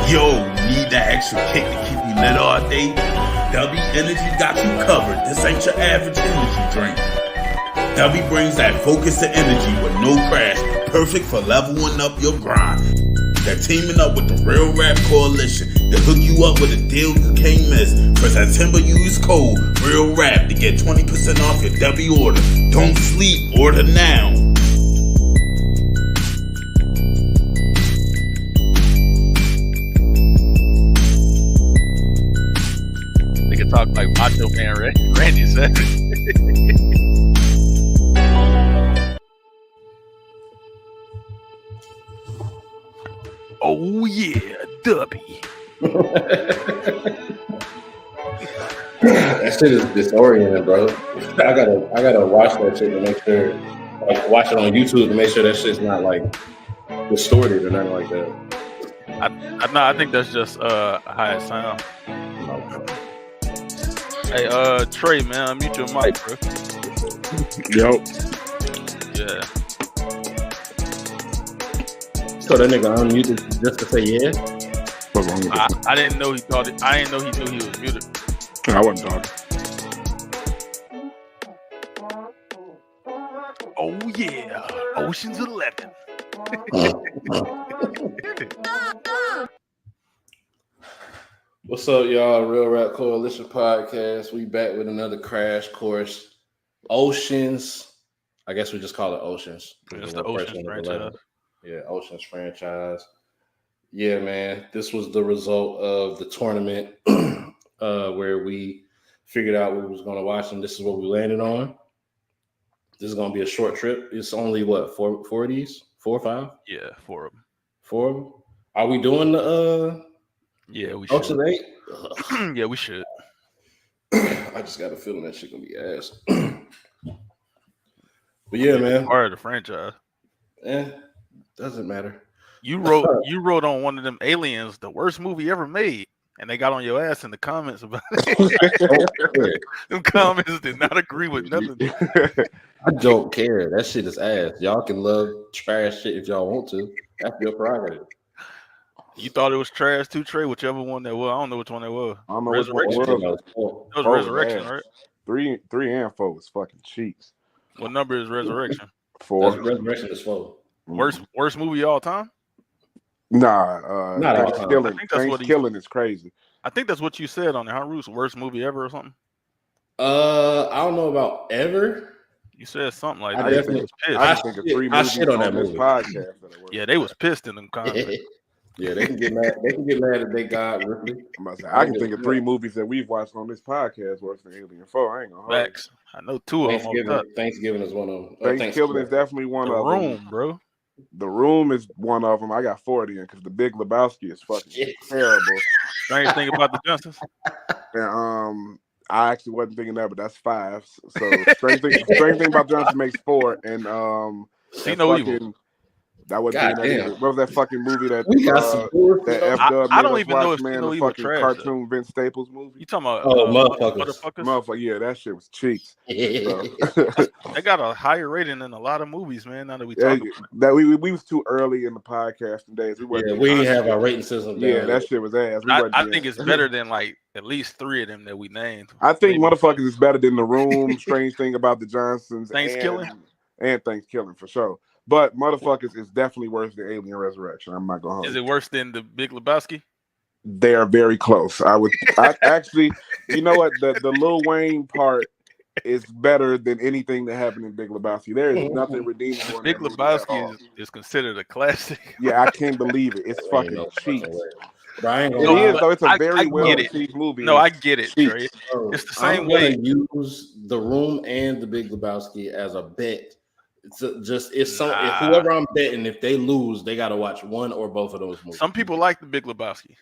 Yo, need that extra kick to keep you lit all day? W Energy got you covered. This ain't your average energy drink. W brings that focus to energy with no crash, perfect for leveling up your grind. They're teaming up with the Real Rap Coalition to hook you up with a deal you can't miss. For September, use code Real Rap to get 20% off your W order. Don't sleep, order now. They can talk like Macho Man Randy Savage. Oh yeah, Dubby. That shit is disorienting, bro. I gotta watch that shit to make sure, like, watch it on YouTube to make sure that shit's not like distorted or nothing like that. I think that's just Hiest sound. Hey, Trey, man, unmute your mic, bro. Yo. Yeah. So that nigga unmuted just to say yeah? What's wrong with that? I didn't know he thought it. I didn't know he knew he was muted. I wasn't talking. Oh yeah, Ocean's 11. What's up, y'all? Real Rap Coalition Podcast. We back with another crash course. Oceans. I guess we just call it Oceans. It's the Oceans franchise. Yeah, Oceans franchise. Yeah, man. This was the result of the tournament where we figured out what we was going to watch, and this is what we landed on. This is going to be a short trip. It's only, what, four of these? 4 or 5? Yeah, 4 of them. 4 of them? Are we doing the Yeah, we should. Ocean 8? Yeah, we should. I just got a feeling that shit going to be ass. But yeah, man. Part of the franchise. Doesn't matter. You wrote on one of them Aliens, the worst movie ever made, and they got on your ass in the comments about it. Them comments did not agree with nothing. I don't care. That shit is ass. Y'all can love trash shit if y'all want to. That's your prerogative. You thought it was trash too, Trey? Whichever one that was. I don't know which one that was. I don't know Resurrection. which one That it was. That was Resurrection, man. right? 3 and 4 was fucking cheeks. What number is Resurrection? 4. Resurrection is 4. Worst movie of all time? Nah, Not all time. Thanksgiving. I think that's what Thanksgiving is crazy. I think that's what you said on there, huh, Roos? Worst movie ever or something? I don't know about ever. You said something like I that. definitely- They was pissed. I think of 3 I movies shit on that this movie. podcast. That are worse. Yeah, they was pissed in them comments. Yeah, they can get mad. They can get mad if they got Ripley. I'm about to say, I can think of 3 movies that we've watched on this podcast worse than Alien 4. I ain't gonna hold you. Facts. I know 2 of them. Thanksgiving is one of them. Thanksgiving is definitely one The of Room, them. bro. The Room is one of them. I got 40 in because The Big Lebowski is fucking terrible. Strange thing about the Johnsons. And I actually wasn't thinking that, but that's 5. So strange thing about Johnson makes 4. And See that No fucking- Evil. That wasn't God that damn. either. What was that fucking movie that We got some that F I Dub don't made us even know watch, if man, No the Evil fucking trash, cartoon Vince Staples movie? You talking about Motherfuckers. Motherfucker, yeah, that shit was cheeks. So, They got a higher rating than a lot of movies, man. Now that we yeah, talk about it. that we was too early in the podcasting days. We wasn't we being didn't have honest. our rating system. Yeah, down. that shit was ass. We wasn't I being- think it's better than like at least 3 of them that we named. I think Maybe. motherfuckers is better than The Room. Strange thing about the Johnsons Thanksgiving? and Thanksgiving for sure. But motherfuckers is definitely worse than Alien Resurrection. I'm not gonna hold Is you. it worse than the Big Lebowski? They are very close. I actually, you know what? The Lil Wayne part is better than anything that happened in Big Lebowski. There is nothing redeemable. in Big that movie at all. Lebowski is considered a classic. Yeah, I can't believe it. It's Ain't fucking no cheap. fucking way. Bro, I ain't It gonna lie. is though. It's a I very get well it. received movie. No, I get it, Cheap. Trey. Bro, It's the same I'm way. gonna use The Room and The Big Lebowski as a bet. It's if whoever I'm betting, if they lose, they got to watch one or both of those movies. Some people like the Big Lebowski.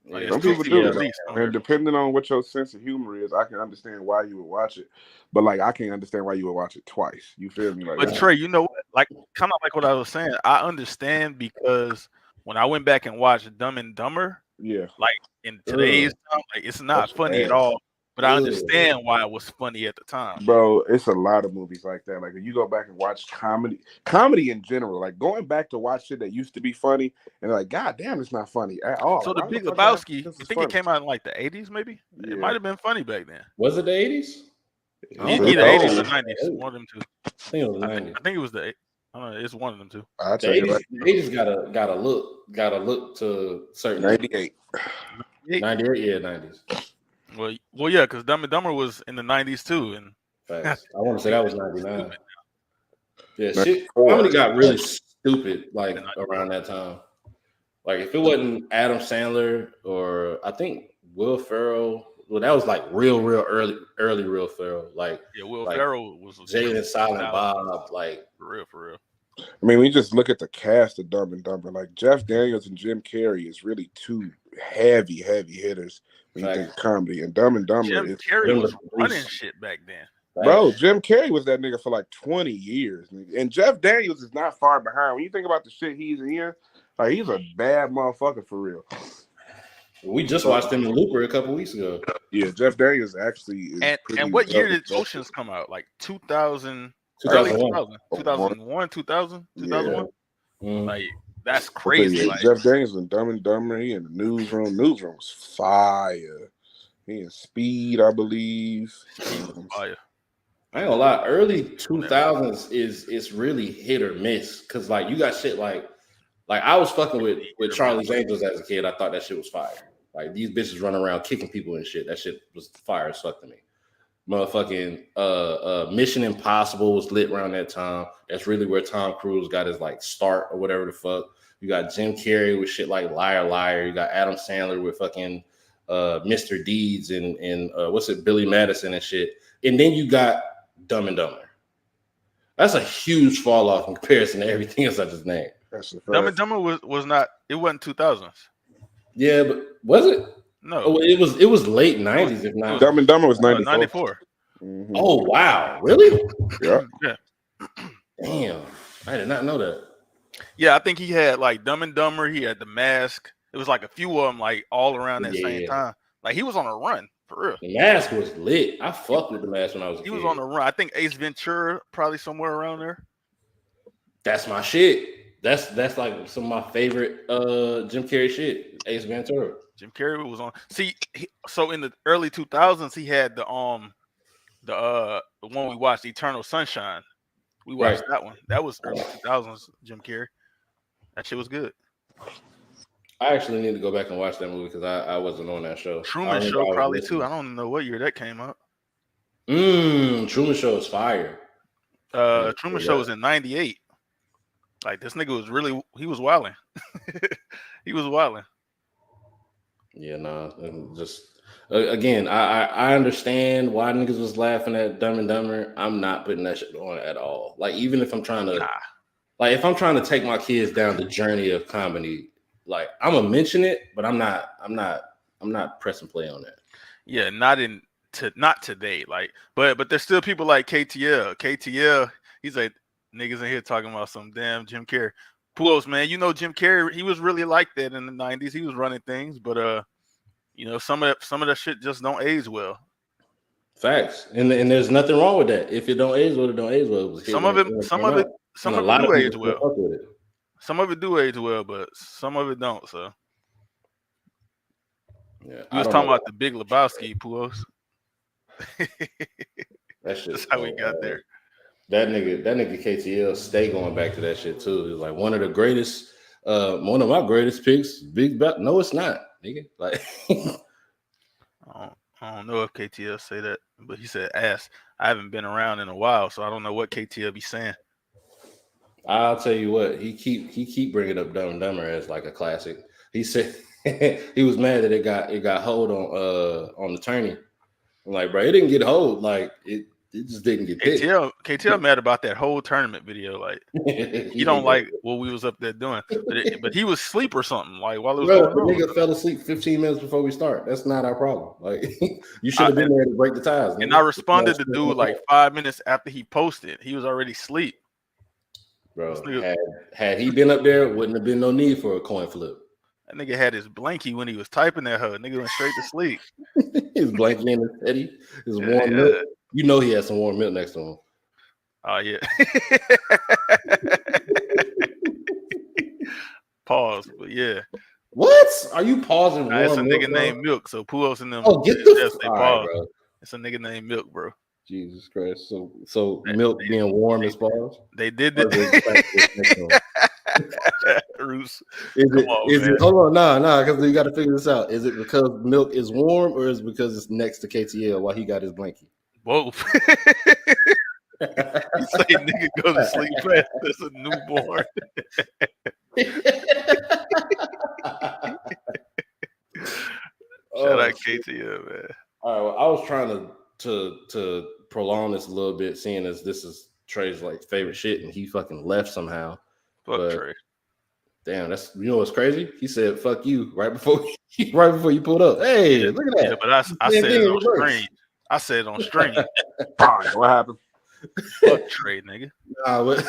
Like, Yeah. it's Some people two do. at least on there. And depending on what your sense of humor is, I can understand why you would watch it. But like, I can't understand why you would watch it twice. You feel me? Like, But Trey, you know what? Like kind of like what I was saying. I understand because when I went back and watched Dumb and Dumber, yeah, like in today's time, like it's not That's funny at bad. all. but I understand why it was funny at the time. Bro, it's a lot of movies like that. Like, if you go back and watch comedy in general, like going back to watch shit that used to be funny, and like, God damn, it's not funny at all. So like, the Big Lebowski, you think funny? it came out in like the 80s, maybe? Yeah. It might have been funny back then. Was it the 80s? Either 80s or 90s. One of them two. I think it was the 90s. I think it was the. I don't know. It's one of them two. The 80s gotta look to certain 98. 98, yeah, 90s. Well, yeah, because Dumb and Dumber was in the 90s too, and Facts. I want to say that was 99. Yeah, 94. shit. Comedy got really stupid like around that time. Like if it wasn't Adam Sandler or I think Will Ferrell. Well, that was like real early Will Ferrell. Like Will Ferrell was Jalen Silent Bob. Like for real. I mean, we just look at the cast of Dumb and Dumber. Like Jeff Daniels and Jim Carrey is really two heavy hitters when you think of comedy. And Dumb and Dumber Jim Carrey was running shit back then. Bro, Jim Carrey was that nigga for like 20 years. And Jeff Daniels is not far behind. When you think about the shit he's in, like he's a bad motherfucker for real. We just watched him in Looper a couple weeks ago. Yeah, Jeff Daniels actually is. And what year did Oceans come out? Like 2000, 2001, 2000. Yeah. Like that's crazy. Yeah, like, Jeff Daniels and Dumb and Dumber. He in the Newsroom. Newsroom was fire. He in Speed, I believe. Fire. I ain't gonna lie. Early 2000s is really hit or miss because like you got shit like I was fucking with Charlie's Angels as a kid. I thought that shit was fire. Like these bitches running around kicking people and shit. That shit was fire as fuck to me. Motherfucking Mission Impossible was lit around that time. That's really where Tom Cruise got his like start or whatever the fuck. You got Jim Carrey with shit like Liar Liar. You got Adam Sandler with fucking Mr. Deeds and Billy Madison and shit. And then you got Dumb and Dumber. That's a huge fall off in comparison to everything else I just named. Dumb and Dumber was not. It wasn't 2000s. Yeah, but was it? No, oh, it was late 90s. If not, Dumb and Dumber was 94. 94. Mm-hmm. Oh wow, really? Yeah. Damn, I did not know that. Yeah, I think he had like Dumb and Dumber. He had The Mask. It was like a few of them, like all around that same time. Like he was on a run for real. The Mask was lit. I fucked with The Mask when I was a kid. He was on a run. I think Ace Ventura probably somewhere around there. That's my shit. That's like some of my favorite Jim Carrey shit. Ace Ventura. Jim Carrey was on. See, so in the early 2000s, he had the one we watched, Eternal Sunshine. We watched that one. That was early 2000s. Jim Carrey. That shit was good. I actually need to go back and watch that movie because I wasn't on that show. Truman Show probably too. I don't know what year that came out. Truman Show is fire. Truman Show was in 98. Like this nigga was really, he was wilding. He was wilding. Yeah, no, just again, I understand why niggas was laughing at Dumb and Dumber. I'm not putting that shit on at all. Like even if I'm trying to, like if I'm trying to take my kids down the journey of comedy, like I'm gonna mention it, but I'm not pressing play on that. Yeah, not today. Like, but there's still people like KTL. KTL, he's like niggas in here talking about some damn Jim Carrey. Pulos, man, you know Jim Carrey, he was really like that in the 90s. He was running things, but you know, some of that shit just don't age well. Facts. And there's nothing wrong with that. If it don't age well, it don't age well. Some of it do age well. Some of it do age well, but some of it don't. So yeah, we was talking about the Big Lebowski, Pulos. That's how we got there. That nigga KTL stay going back to that shit too. It's like one of the greatest, one of my greatest picks. No, it's not, nigga. Like I don't know if KTL say that, but he said ass. I haven't been around in a while, so I don't know what KTL be saying. I'll tell you what, he keep bringing up Dumb and Dumber as like a classic. He said he was mad that it got hold on the tourney. I'm like, bro, it didn't get hold. Like it just didn't get picked. KTL mad about that whole tournament video. Like he don't like what we was up there doing, but he was asleep or something. Like while it was going on. Nigga fell asleep 15 minutes before we start. That's not our problem. Like you should have been there to break the ties. And I responded to dude like 5 minutes after he posted. He was already asleep. Bro, had he been up there, wouldn't have been no need for a coin flip. That nigga had his blankie when he was typing that hoe. Nigga went straight to sleep. His blankie and his teddy, his warm Yeah. milk. You know he had some warm milk next to him. Oh yeah. Pause. But yeah. What? Are you pausing? Nah, it's a warm nigga milk, bro? named Milk. So Puos and them. Oh, get the that's they all pause. right, bro. It's a nigga named Milk, bro. Jesus Christ. So milk being warm is pause? They did Or is it it. Roos. Come on, is man. it hold on, nah, because you got to figure this out. Is it because milk is warm or is it because it's next to KTL while he got his blankie? Both. You say nigga go to sleep fast. That's a newborn. Shout out KTL, man. All right, well, I was trying to prolong this a little bit, seeing as this is Trey's like favorite shit, and he fucking left somehow. Fuck Trey. Damn, that's what's crazy. He said "fuck you" right before you pulled up. Hey, look at that. Yeah, but I said it on stream. I said it on stream. All right, what happened? Fuck Trey, nigga. Nah, but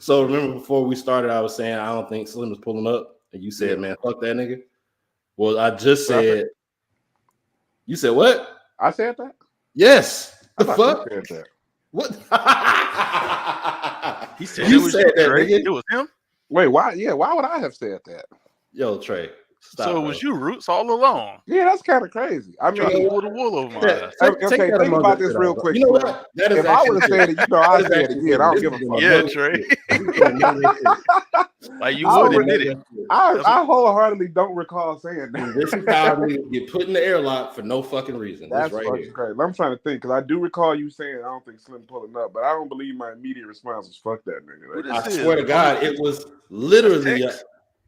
so remember before we started, I was saying I don't think Slim was pulling up, and you said, "Man, fuck that nigga." Well, I just said. You said what? I said that. Yes. The fuck? Said that. What? He said you said that, Trey. nigga. It was him. Wait, why? Yeah, why would I have said that? Yo, Trey. Stop, so it was you, Roots, all along. Yeah, that's kind of crazy. I mean, pull the wool over my eyes. Okay, think about this real quick. You know what? If I would have said it, I said it again. I don't give a fuck. Yeah, Trey. Like you would admit it. I wholeheartedly don't recall saying that. This is how we get put in the airlock for no fucking reason. That's right fucking here. crazy. I'm trying to think because I do recall you saying I don't think Slim pulling up, but I don't believe my immediate response was "fuck that nigga." Like, I swear to God, it was literally.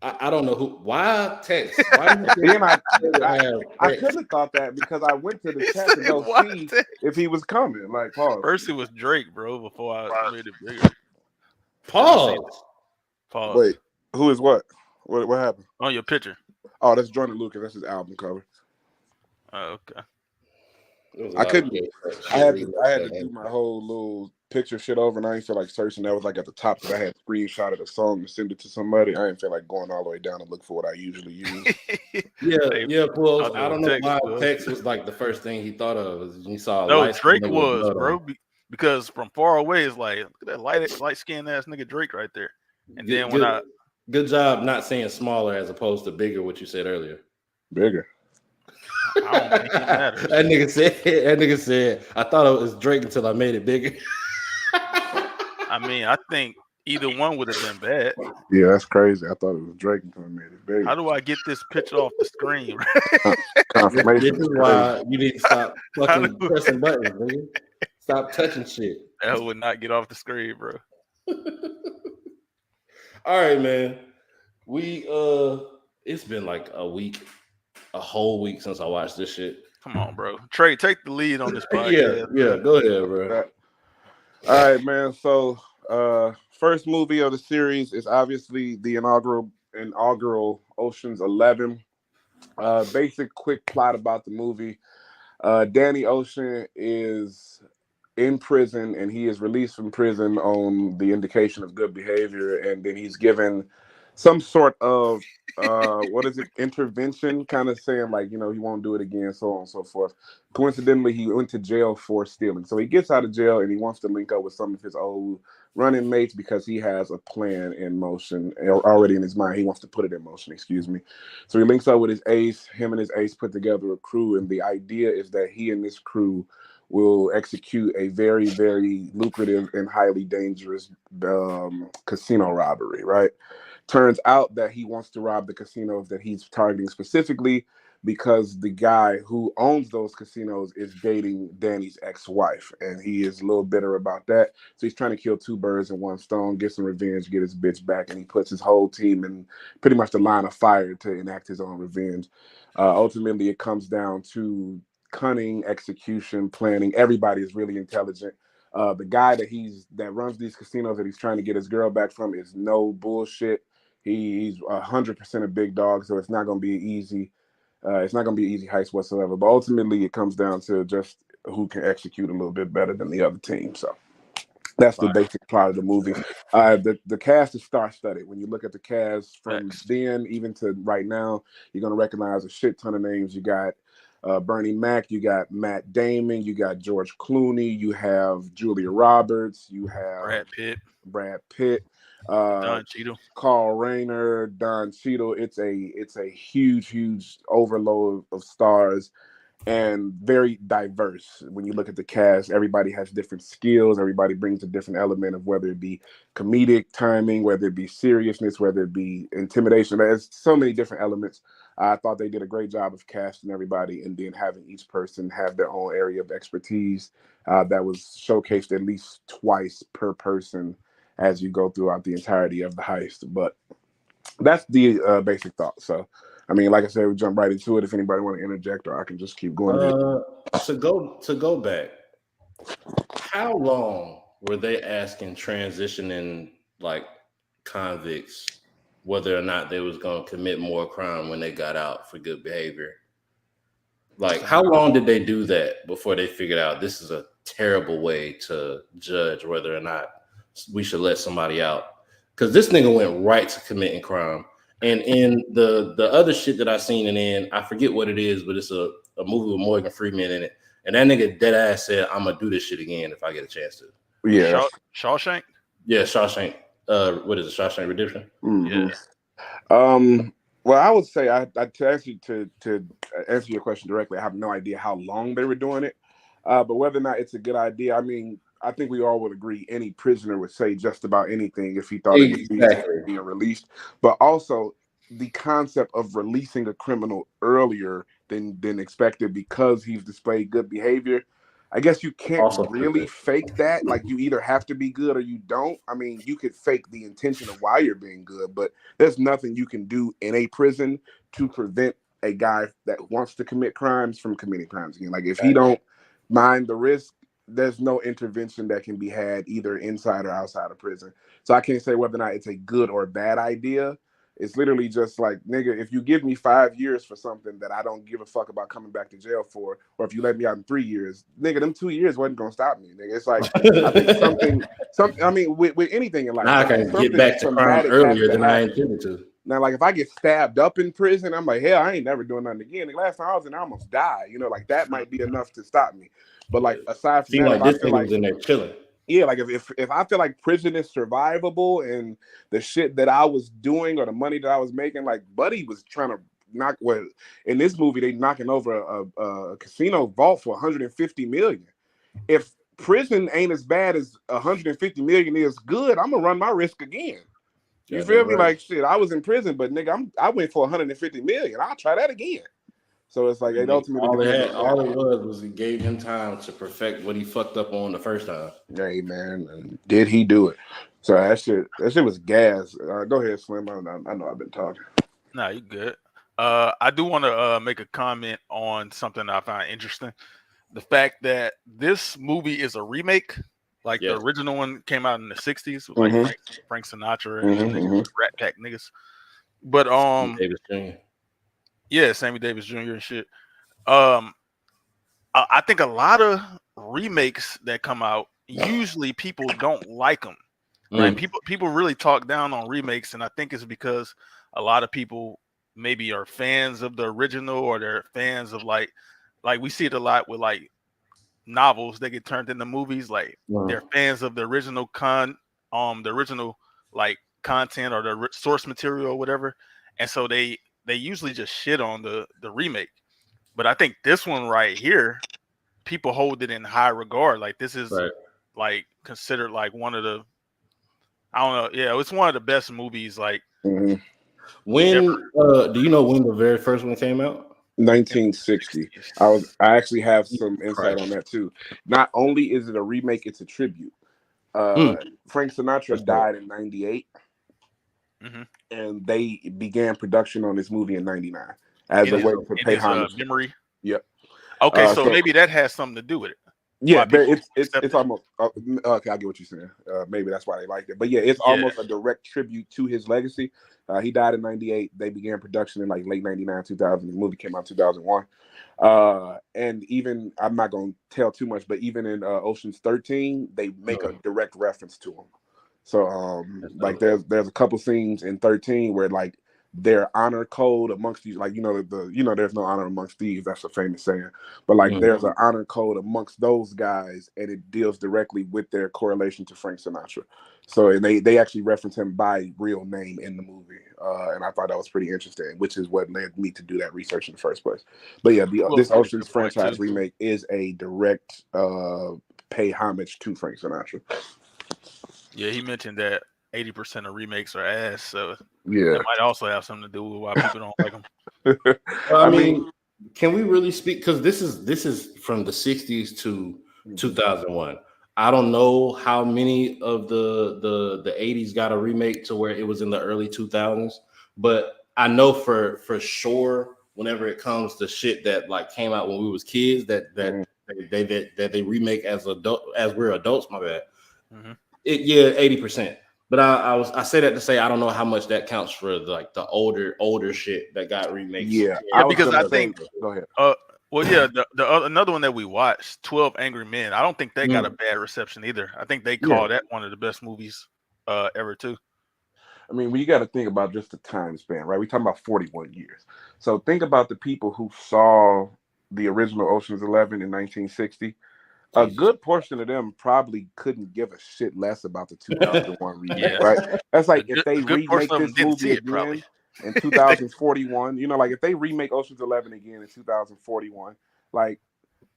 I don't know who. Why text? Why I could have thought that because I went to the chat to go see if he was coming. Like, pause. First it was Drake, bro. Before I made it bigger. Pause. Wait, who is what? What happened? On your picture. Oh, that's Jordan Lucas. That's his album cover. Oh, okay. I couldn't. I had to do my whole little picture shit over, and I didn't feel like searching. That was like at the top that I had screenshotted a song to send it to somebody. I didn't feel like going all the way down to look for what I usually use. yeah. Well, I don't know why text was like the first thing he thought of. He saw. No, Drake was, bro. Because from far away, it's like look at that light skinned ass nigga Drake right there. And then when good job not saying smaller as opposed to bigger, what you said earlier. Bigger. I don't think it matters. That nigga said, I thought it was Drake until I made it bigger. I mean, I think either one would have been bad. Yeah, that's crazy. I thought it was Drake until I made it bigger. How do I get this picture off the screen? This is why you need to stop fucking pressing buttons, nigga. Stop touching shit. That would not get off the screen, bro. All right, man. It's been like a whole week since I watched this shit. Come on, bro. Trey, take the lead on this podcast. Yeah, go ahead, bro. All right, man. So, first movie of the series is obviously the inaugural Ocean's 11. Basic, quick plot about the movie. Danny Ocean is in prison, and he is released from prison on the indication of good behavior, and then he's given some sort of intervention, kind of saying like, he won't do it again, so on and so forth. Coincidentally, he went to jail for stealing. So he gets out of jail and he wants to link up with some of his old running mates because he has a plan in motion already in his mind. He wants to put it in motion, excuse me. So he links up with his ace. Him and his ace put together a crew, and the idea is that he and this crew will execute a very, very lucrative and highly dangerous casino robbery, right? Turns out that he wants to rob the casinos that he's targeting specifically because the guy who owns those casinos is dating Danny's ex-wife, and he is a little bitter about that. So he's trying to kill two birds in one stone, get some revenge, get his bitch back, and he puts his whole team in pretty much the line of fire to enact his own revenge. Ultimately, it comes down to cunning, execution, planning. Everybody is really intelligent. The guy that runs these casinos that he's trying to get his girl back from is no bullshit. He's 100% a big dog, so it's not going to be easy. It's not going to be an easy heist whatsoever. But ultimately, it comes down to just who can execute a little bit better than the other team. So That's the basic plot of the movie. The cast is star-studded. When you look at the cast from then even to right now, you're gonna recognize a shit ton of names. You got Bernie Mac, you got Matt Damon, you got George Clooney, you have Julia Roberts, you have Brad Pitt, Don Cheadle, Carl Rayner, Don Cheadle. It's a huge overload of stars. And very diverse. When you look at the cast, everybody has different skills. Everybody brings a different element of whether it be comedic timing, whether it be seriousness, whether it be intimidation. There's so many different elements. I thought they did a great job of casting everybody and then having each person have their own area of expertise that was showcased at least twice per person as you go throughout the entirety of the heist. But that's the basic thought. So, I mean, like I said, we jump right into it. If anybody want to interject, or I can just keep going. To go back, how long were they asking transitioning like convicts whether or not they was going to commit more crime when they got out for good behavior? Like, how long did they do that before they figured out this is a terrible way to judge whether or not we should let somebody out? Because this nigga went right to committing crime. And in the other shit that I seen, and then I forget what it is, but it's a movie with Morgan Freeman in it. And that nigga dead ass said, I'm gonna do this shit again if I get a chance to. Yeah. Shawshank? Yeah, Shawshank. What is it? Shawshank Redemption? Mm-hmm. Yeah. Well, I would say to answer your question directly, I have no idea how long they were doing it. But whether or not it's a good idea, I mean, I think we all would agree any prisoner would say just about anything if he thought it was being released. But also the concept of releasing a criminal earlier than expected because he's displayed good behavior. I guess you can't really fake that. Like, you either have to be good or you don't. I mean, you could fake the intention of why you're being good, but there's nothing you can do in a prison to prevent a guy that wants to commit crimes from committing crimes again. Like, if he don't mind the risk, there's no intervention that can be had either inside or outside of prison. So I can't say whether or not it's a good or bad idea. It's literally just like, nigga, if you give me 5 years for something that I don't give a fuck about coming back to jail for, or if you let me out in 3 years, nigga, them 2 years wasn't gonna stop me, nigga. It's like, I think something. I mean, with anything in life, now I can get back to crime earlier than I intended to. Now, like, if I get stabbed up in prison, I'm like, hell, I ain't never doing nothing again. The last time I was in, I almost died. You know, like, that might be enough to stop me. But like, aside from that, like this nigga was in there chilling. Yeah, like if I feel like prison is survivable and the shit that I was doing or the money that I was making, like, Buddy was trying to knock. Well, in this movie, they knocking over a casino vault for 150 million. If prison ain't as bad as 150 million is good, I'm gonna run my risk again. You feel me? Like, shit, I was in prison, but nigga, I went for 150 million. I'll try that again. So it's like, it ultimately all it was it gave him time to perfect what he fucked up on the first time. Hey man, did he do it? So that shit was gas. Go ahead, Slim. I know I've been talking. Nah, you good. I do want to make a comment on something I find interesting. The fact that this movie is a remake. Like, the original one came out in the 60s with like Frank Sinatra and Rat Pack niggas. But Davis Jr. Yeah, Sammy Davis Jr. and shit. I think a lot of remakes that come out, usually people don't like them. Right? People really talk down on remakes, and I think it's because a lot of people maybe are fans of the original, or they're fans of like we see it a lot with like novels that get turned into movies. Like, they're fans of the original like content or the source material or whatever, and so they usually just shit on the remake. But I think this one right here, people hold it in high regard. Like, this is like considered like one of the, I don't know, yeah, it's one of the best movies. Like, when do you know when the very first one came out? 1960. I actually have some insight on that too. Not only is it a remake, it's a tribute. Frank Sinatra died in 98. And they began production on this movie in 99 as a way to pay homage. Memory. Yep. Okay, so maybe that has something to do with it. Yeah, why but people it's accept it. almost okay. I get what you're saying. Maybe that's why they liked it. But yeah, it's Yeah. almost a direct tribute to his legacy. He died in '98. They began production in like late '99, 2000. The movie came out in 2001. And even I'm not going to tell too much, but even in Ocean's 13, they make a direct reference to him. So like there's a couple scenes in 13 where like their honor code amongst these, like there's no honor amongst thieves, that's a famous saying, but like there's an honor code amongst those guys, and it deals directly with their correlation to Frank Sinatra. So and they actually reference him by real name in the movie, and I thought that was pretty interesting, which is what led me to do that research in the first place. But yeah, this Ocean's franchise remake is a direct pay homage to Frank Sinatra. Yeah, he mentioned that 80% of remakes are ass, so yeah, that might also have something to do with why people don't like them. Well, I mean, can we really speak? Because this is from the 60s to 2001. I don't know how many of the 80s got a remake to where it was in the early 2000s, but I know for sure whenever it comes to shit that like came out when we was kids that they remake as we're adults. My bad. Mm-hmm. 80%. But I say that to say I don't know how much that counts for the older shit that got remakes. Yeah, because I think go ahead. Well, yeah, another one that we watched, 12 Angry Men. I don't think they got a bad reception either. I think they call that one of the best movies ever too. I mean, you got to think about just the time span, right? We're talking about 41 years. So think about the people who saw the original Ocean's 11 in 1960. A good portion of them probably couldn't give a shit less about the 2001 remake, right? That's like if they remake this movie again in 2041, like if they remake Ocean's 11 again in 2041, like,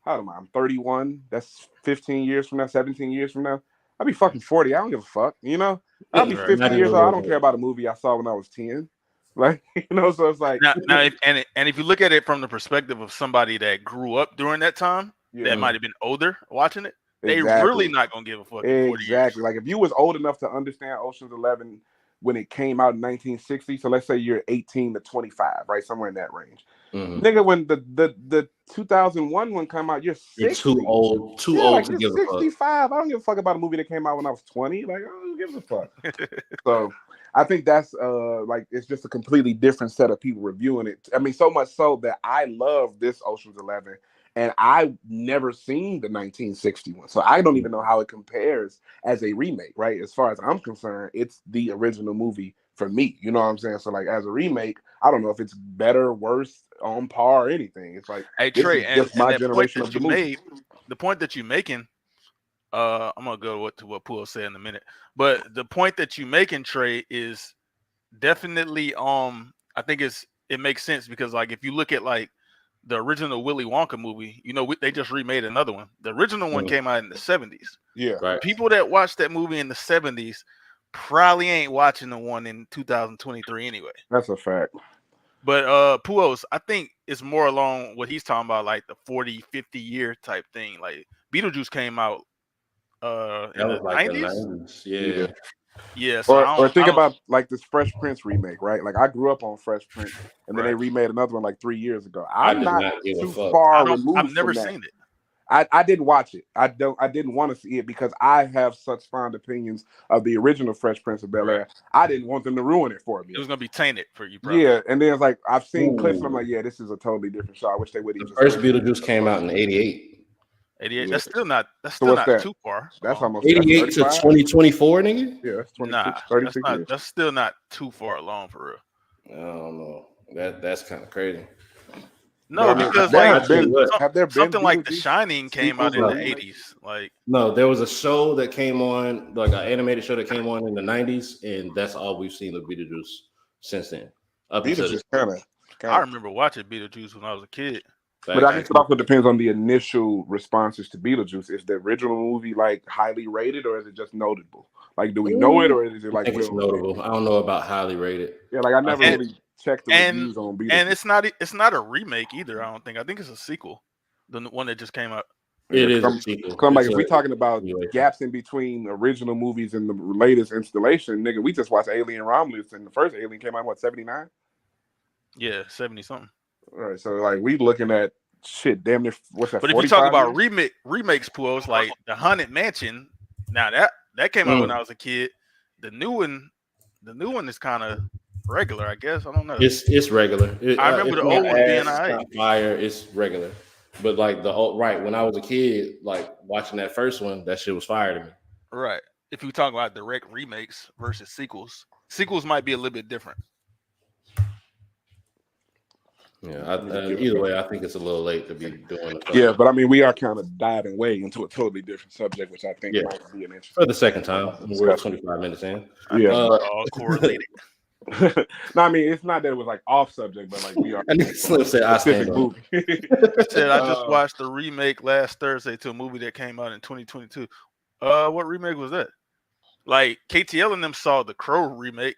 how am I? I'm 31. That's 15 years from now, 17 years from now. I'll be fucking 40. I don't give a fuck, I'll be 50 years old. I don't care about a movie I saw when I was 10. Like, so it's like now if you look at it from the perspective of somebody that grew up during that time, that might have been older watching it, they really not gonna give a fuck in 40 years. Like if you was old enough to understand Ocean's 11 when it came out in 1960, so let's say you're 18 to 25, right, somewhere in that range. Nigga, when the 2001 one came out, you're 60. You're too old like, to give a 65. fuck. I don't give a fuck about a movie that came out when I was 20. Like, who gives a fuck? So I think that's like it's just a completely different set of people reviewing it. I mean, so much so that I love this Ocean's 11, and I've never seen the 1961, so I don't even know how it compares as a remake. Right, as far as I'm concerned, it's the original movie for me. You know what I'm saying? So like as a remake, I don't know if it's better, worse, on par, or anything. It's like, hey Trey, and my that generation point of that the you movie. made, the point that you're making. I'm gonna go to what Poole said in a minute, but the point that you making, Trey, is definitely I think it makes sense because like if you look at like the original Willy Wonka movie, they just remade another one. The original one came out in the 70s. Yeah, right. People that watched that movie in the 70s probably ain't watching the one in 2023 anyway. That's a fact. But Puos, I think it's more along what he's talking about, like the 40, 50 year type thing. Like Beetlejuice came out in the 90s. Yeah. So or think about like this Fresh Prince remake, right? Like I grew up on Fresh Prince, and then they remade another one like 3 years ago. I'm not too far removed. I've never from that. seen it. I didn't watch it. I didn't want to see it because I have such fond opinions of the original Fresh Prince of Bel-Air. I didn't want them to ruin it for me. It was gonna be tainted for you, probably. Yeah, and then it's like I've seen clips, and I'm like, yeah, this is a totally different show. I wish they would even. The first Beetlejuice came out in 88. 88. That's still not. That's So still what's not that? too far. That's almost 88 to 2024, nigga. Yeah, that's 36 years. That's still not too far along for real. I don't know. That's kind of crazy. No, because have there been something like The Shining came out in the 80s. Like no, there was a show that came on, like an animated show that came on in the 90s, and that's all we've seen of Beetlejuice since then. Beetlejuice I remember watching Beetlejuice when I was a kid. But I guess it also depends on the initial responses to Beetlejuice. Is the original movie like highly rated, or is it just notable? Like, do we know it, or is it like? I think it's notable. I don't know about highly rated. Yeah, like I never really checked the reviews on Beetlejuice. And it's not a remake either. I don't think. I think it's a sequel. The one that just came out. It is a sequel. Like if we're talking about gaps in between original movies and the latest installation, nigga, we just watched Alien Romulus, and the first Alien came out in what, 79? Yeah, 70 something. All right, so like we looking at shit, damn near what's that? But if you talk 45 about years? remakes, Pools, like the Haunted Mansion, now that came out when I was a kid. The new one is kind of regular, I guess. I don't know. It's regular. I remember It's the not old one being ass, it's alright. not fire. It's regular. But like the old right when I was a kid, like watching that first one, that shit was fire to me. Right. If you talk about direct remakes versus sequels, sequels might be a little bit different. Yeah, either way, I think it's a little late to be doing it. Yeah, but I mean, we are kind of diving way into a totally different subject, which I think might be an interesting for the second time. We're 25 minutes in. All correlated. No, I mean, it's not that it was like off subject, but like we are. I think Slim said I stand movie. I just watched the remake last Thursday to a movie that came out in 2022. What remake was that? Like KTL and them saw the Crow remake.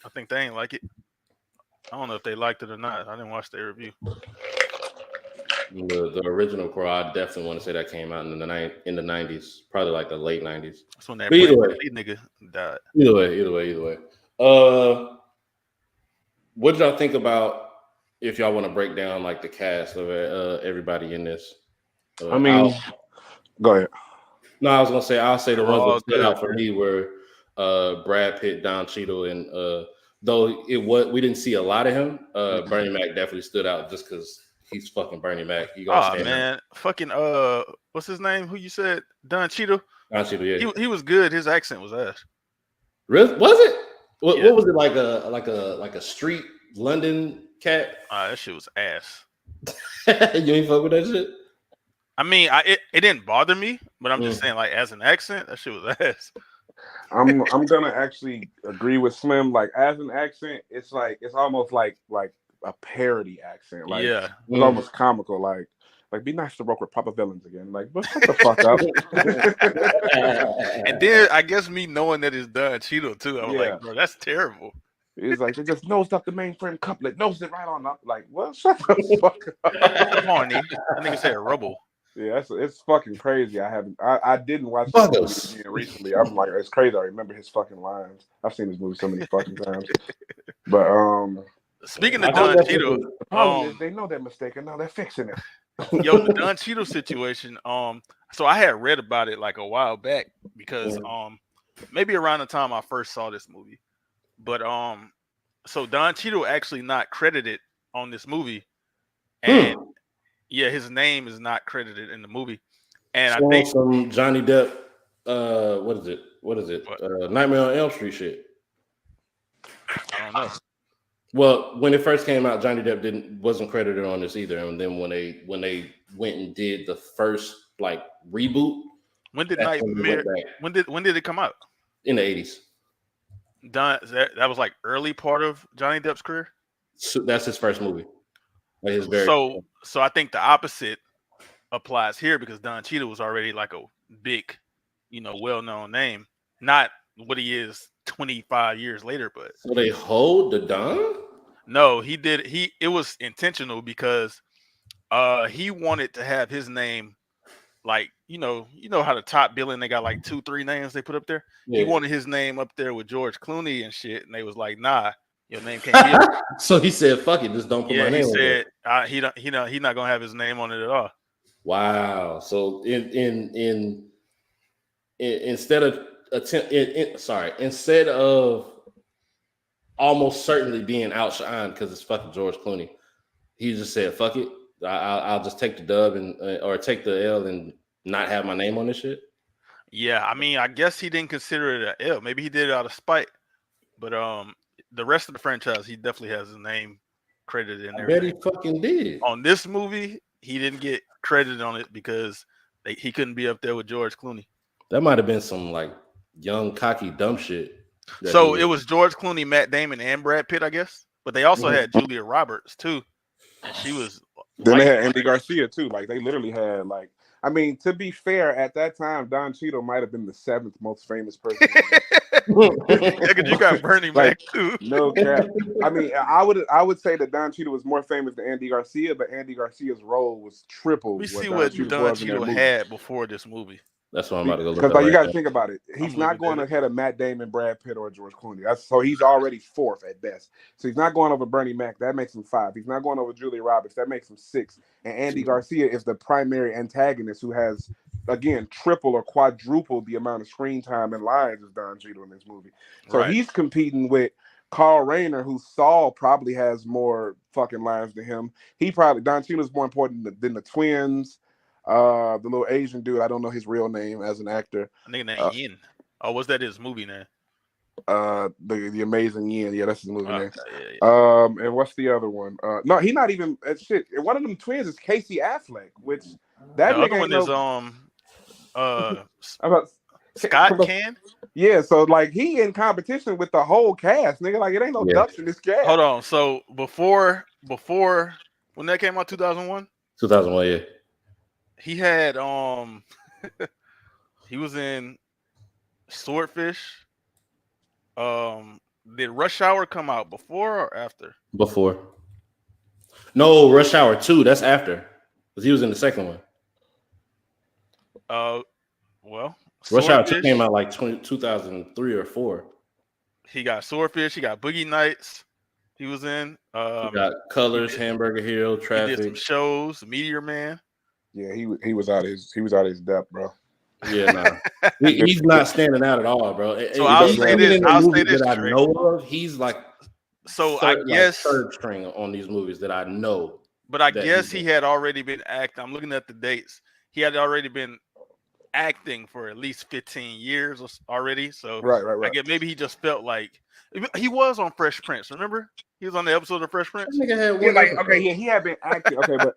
I think they ain't like it. I don't know if they liked it or not. I didn't watch their review. The original Crow, I definitely want to say that came out in the 90s, probably like the late 90s. That's when that nigga died. Either way. What did y'all think about if y'all want to break down like the cast of everybody in this? I mean, go ahead. No, I was gonna say I'll say the ones that stood out for me were Brad Pitt, Don Cheadle, and though we didn't see a lot of him. Bernie Mac definitely stood out just because he's fucking Bernie Mac. Fucking what's his name? Who you said? Don Cheadle. Don Cheadle, yeah. He was good. His accent was ass. Really? Was it? What was it like a street London cat? That shit was ass. You ain't fuck with that shit? I mean, it didn't bother me, but I'm just saying, like, as an accent, that shit was ass. I'm gonna actually agree with Slim. Like, as an accent, it's almost like a parody accent. Like, it's almost comical. Like be nice to work with proper villains again. Like, but shut the fuck up. And then I guess me knowing that it's Don Cheadle too, I was like, bro, that's terrible. It's like they just nosed up the mainframe couplet, nosed it right on up. Like, well, shut the fuck up. Come on, that nigga said rubble. Yeah, it's fucking crazy. I didn't watch this movie recently. I'm like, it's crazy. I remember his fucking lines. I've seen this movie so many fucking times. But speaking of Don Cheadle, the problem is they know their mistake and now they're fixing it. Yo, the Don Cheadle situation. So I had read about it like a while back because maybe around the time I first saw this movie. But so Don Cheadle actually not credited on this movie, and his name is not credited in the movie. And I think some Johnny Depp, what is it? Nightmare on Elm Street shit. I don't know. Well, when it first came out, Johnny Depp wasn't credited on this either. And then when they went and did the first like reboot, when did Nightmare? When did it come out? In the 80s. That was like early part of Johnny Depp's career. So that's his first movie. Like so I think the opposite applies here because Don Cheadle was already like a big, well-known name. Not what he is 25 years later, but so they hold the Don? No, he did. It was intentional because he wanted to have his name like you know how the top billing they got like 2-3 names they put up there. Yeah. He wanted his name up there with George Clooney and shit, and they was like, nah, your name can't be up. So he said, fuck it, just don't put my name on it. He said he's not gonna have his name on it at all. Wow. So instead of almost certainly being outshined because it's fucking George Clooney, he just said, fuck it, I'll just take the dub or take the L and not have my name on this shit. Yeah, I mean, I guess he didn't consider it an L. Maybe he did it out of spite. But the rest of the franchise, he definitely has his name credited in there. I bet he fucking did. On this movie, he didn't get credited on it because he couldn't be up there with George Clooney. That might have been some like young, cocky, dumb shit. So it was George Clooney, Matt Damon, and Brad Pitt, I guess. But they also had Julia Roberts too, and she was. Then they had Andy Garcia too. Like they literally had like. I mean, to be fair, at that time, Don Cheadle might have been the 7th most famous person. You got Bernie Mac too. No cap. I mean, I would say that Don Cheadle was more famous than Andy Garcia, but Andy Garcia's role was triple. We see what Don Cheadle had before this movie. That's what I'm about to go look Because up like you right got to now. think about it. He's I'm not looking going at it. ahead of Matt Damon, Brad Pitt, or George Clooney. So he's already fourth at best. So he's not going over Bernie Mac. That makes him 5. He's not going over Julia Roberts. That makes him 6. And Andy Garcia is the primary antagonist who has, again, triple or quadruple the amount of screen time and lines as Don Cheadle in this movie. So Right. he's competing with Carl Reiner, who Saul probably has more fucking lines than him. Don Cheadle's more important than the twins. The little Asian dude, I don't know his real name as an actor. I think named Yin. Oh, was that his movie name? The Amazing Yin, yeah, that's his movie name. Yeah. And what's the other one? No, he's not even shit. And one of them twins is Casey Affleck, which that The nigga other one is about Scott Can. Yeah, so like he in competition with the whole cast, nigga. Like it ain't no ducks in this cast. Hold on. So before when that came out, 2001. 2001, yeah. He had he was in Swordfish. Did Rush Hour come out before or after? Before. No, Rush Hour 2. That's after, because he was in the second one. Well, Rush Hour 2 came out like 2003 or 4. He got Swordfish. He got Boogie Nights. He was in. He got Colors, Hamburger Hill, Traffic. He did some shows. Meteor Man. Yeah, he was out of his depth, bro. Yeah, nah. He's not standing out at all, bro. So I'll say this. I know of, he's like third string on these movies that I know. But I guess he had already been acting. I'm looking at the dates. He had already been acting for at least 15 years already. So right. I guess maybe he just felt like he was on Fresh Prince. Remember? He was on the episode of Fresh Prince. He had been acting. But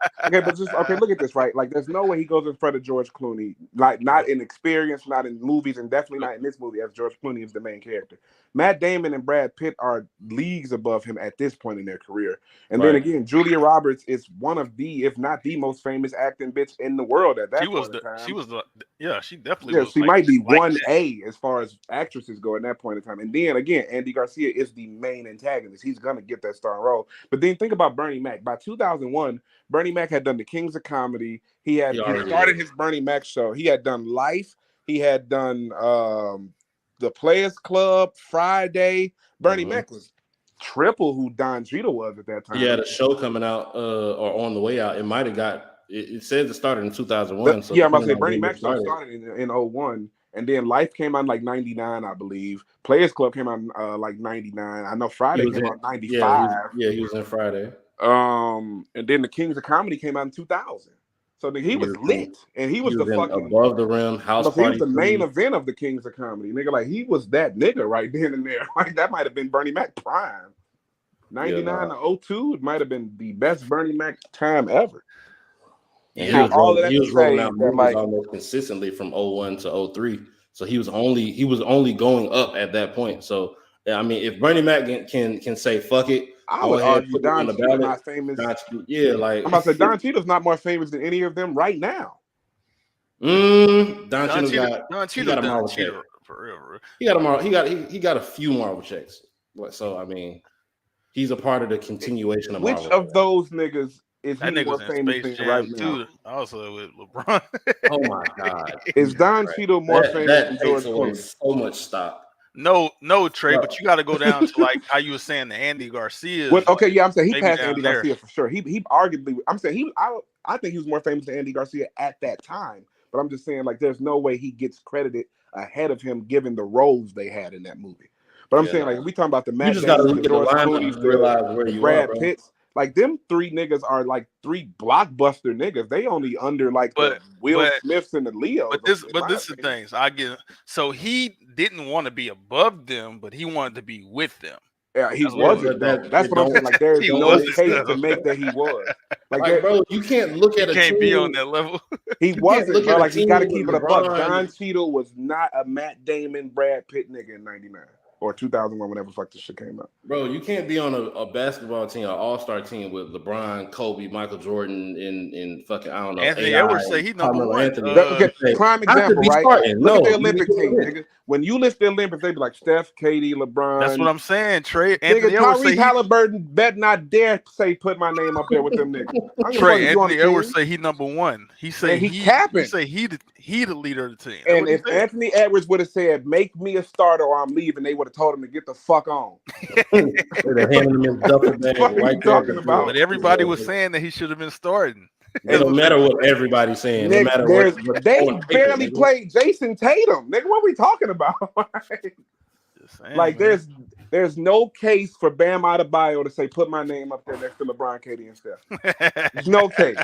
just look at this, right? Like, there's no way he goes in front of George Clooney, like not in experience, not in movies, and definitely not in this movie as George Clooney is the main character. Matt Damon and Brad Pitt are leagues above him at this point in their career. And then again, Julia Roberts is one of the, if not the most famous acting bitch in the world at that point in time. She definitely was. She might be 1A as far as actresses go at that point in time. And then again, Andy Garcia is the main antagonist. He's gonna get that starring role. But then think about Bernie Mac. By 2001, Bernie Mac had done the Kings of Comedy. He started his Bernie Mac show. He had done Life. He had done the Players Club, Friday. Bernie Mac was triple who Don Cheadle was at that time. He had a show coming out or on the way out. It might have got. It says it started in 2001. I'm about to say Bernie Mac show started in 01. And then Life came out in like 99, I believe. Players Club came out in like 99. I know Friday came out in 95. He was in Friday. And then the Kings of Comedy came out in 2000. So he was lit. And he was the fucking above the rim house party. He was the main event of the Kings of Comedy. Nigga, like he was that nigga right then and there. Like that might have been Bernie Mac prime. 99 to 02, it might have been the best Bernie Mac time ever. And he was rolling out movies almost consistently from 01 to 03. So he was only going up at that point. So I mean, if Bernie Mac can say fuck it, I would argue Don Cheadle's not famous. Like I'm about to say Don Cheadle's not more famous than any of them right now. Don Cheadle got a Marvel check. For real. He got a few Marvel checks. So I mean, he's a part of the continuation of Marvel. Which of those niggas is that he more famous than right now? Also with LeBron. Oh my God. Is Don Cheadle more famous than George Clooney? So much stock. No, Trey, but you got to go down to like how you were saying the Andy Garcia. I'm saying he passed Andy Garcia for sure. He arguably, I'm saying I think he was more famous than Andy Garcia at that time. But I'm just saying like there's no way he gets credited ahead of him given the roles they had in that movie. But I'm saying like if we talking about the Matt Damon, the George Clooney, the Brad Pitts. Like them three niggas are like three blockbuster niggas. They only under like the Will Smiths and the Leos. But this is the thing. So I get. So he didn't want to be above them, but he wanted to be with them. Yeah, he wasn't. That's what I'm saying. Like there's no case to make that he was. Like bro, you can't look at. You can't be on that level. He wasn't. Bro, like you got to keep it a buck. Don Cheadle was not a Matt Damon, Brad Pitt nigga in '99. Or 2001, whenever the fuck this shit came out. Bro, you can't be on a basketball team, an all-star team with LeBron, Kobe, Michael Jordan, and fucking, I don't know. Anthony Edwards say he's number one. Prime example, right? Look at the Olympic team, nigga. When you list the Olympics, they be like Steph, KD, LeBron. That's what I'm saying, Trey. Anthony Edwards say Halliburton bet not dare say put my name up there with them niggas. Trey, Anthony Edwards say he number one. He say he capping. He say he the leader of the team. That's And what he if said. Anthony Edwards would have said, "Make me a starter or I'm leaving," they would have told him to get the fuck on. They'd have handed him his duffel bag What are you right there. talking about? But everybody was saying that he should have been starting. It don't matter what everybody's saying. No Nick, matter what they on paper, barely nigga. played Jason Tatum. Nigga, what are we talking about? Just saying, Like, man. there's no case for Bam Adebayo to say, put my name up there next to LeBron, KD, and Steph. There's no case.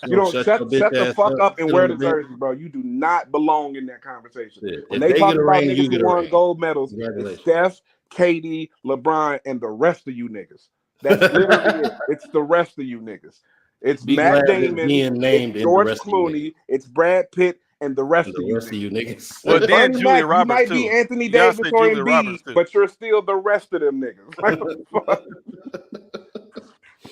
You don't shut the fuck up and wear the jersey, bro. You do not belong in that conversation. Yeah. When If they they talk get a about ring, you niggas get who a won ring. gold medals, it's Congratulations. Steph, KD, LeBron, and the rest of you niggas. That's literally it. It's the rest of you niggas. It's Be Matt glad that Damon, being named it's in the George rest of you Clooney, it's Brad Pitt, and the rest and of the you rest of niggas. you niggas. Well, then Bernie Julia Mac, Roberts you might too. be Anthony You gotta Davis say or Julia Roberts, Embiid, too. but you're still the rest of them niggas.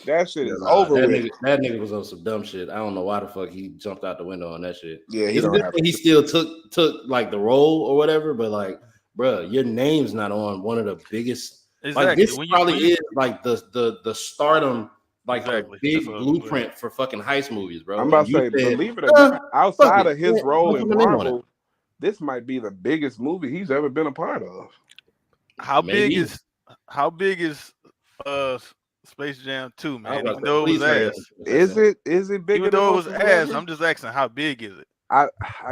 That shit is over with. That nigga was on some dumb shit. I don't know why the fuck he jumped out the window on that shit. Yeah, it's good that he still took like the role or whatever, but like, bruh, your name's not on one of the biggest. Exactly. Like this When probably you- is like the stardom, like Exactly. a big That's what I was blueprint for fucking heist movies, bro. I'm about to say, believe it or not, outside of his role in Marvel, this might be the biggest movie he's ever been a part of. How big is Space Jam 2, man? Even though it was ass. Is it bigger? Even though it was than ass, I'm just asking, how big is it? I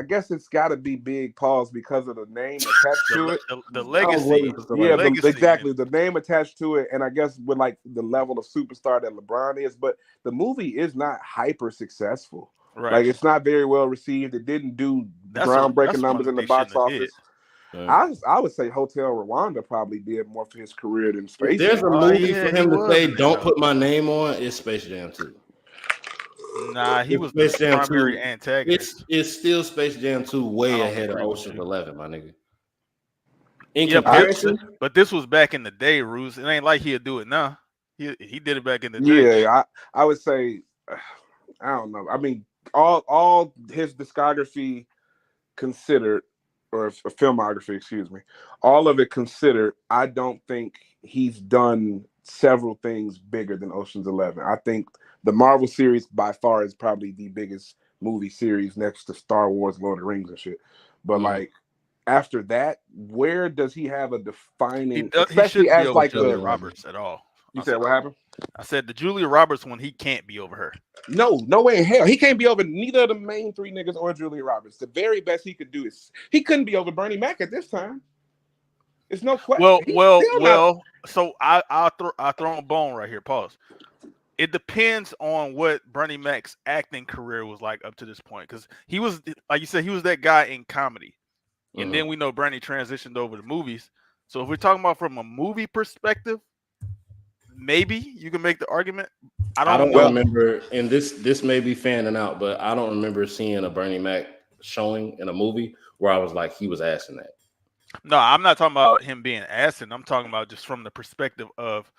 guess it's got to be big, pause, because of the name attached to it. The legacy. Yeah, legacy, exactly. The name attached to it, and I guess with like the level of superstar that LeBron is, but the movie is not hyper successful. Right. Like, it's not very well received. It didn't do groundbreaking numbers in the box office. I would say Hotel Rwanda probably did more for his career than Space Jam. There's a movie for him to say, "Don't put my name on." It's Space Jam 2. Nah, he was the primary antagonist. It's still Space Jam 2 way ahead of Ocean's 11, my nigga. But this was back in the day, Roos. It ain't like he'll do it now. He did it back in the day. Yeah, I would say, I don't know. I mean, all his discography considered, or filmography, excuse me, all of it considered, I don't think he's done several things bigger than Ocean's 11. I think the Marvel series by far is probably the biggest movie series next to Star Wars, Lord of the Rings and shit. But like after that, where does he have a defining, especially as like Julia Roberts at all? You said what happened? I said the Julia Roberts one, he can't be over her. No way in hell. He can't be over neither of the main three niggas or Julia Roberts. The very best he could do is he couldn't be over Bernie Mac at this time. It's no question. Well. So I'll throw a bone right here. Pause. It depends on what Bernie Mac's acting career was like up to this point, because he was, like you said, he was that guy in comedy, and then we know Bernie transitioned over to movies. So if we're talking about from a movie perspective, maybe you can make the argument. I don't remember, and this may be fanning out, but I don't remember seeing a Bernie Mac showing in a movie where I was like, he was assing that. No, I'm not talking about him being assing. I'm talking about just from the perspective of,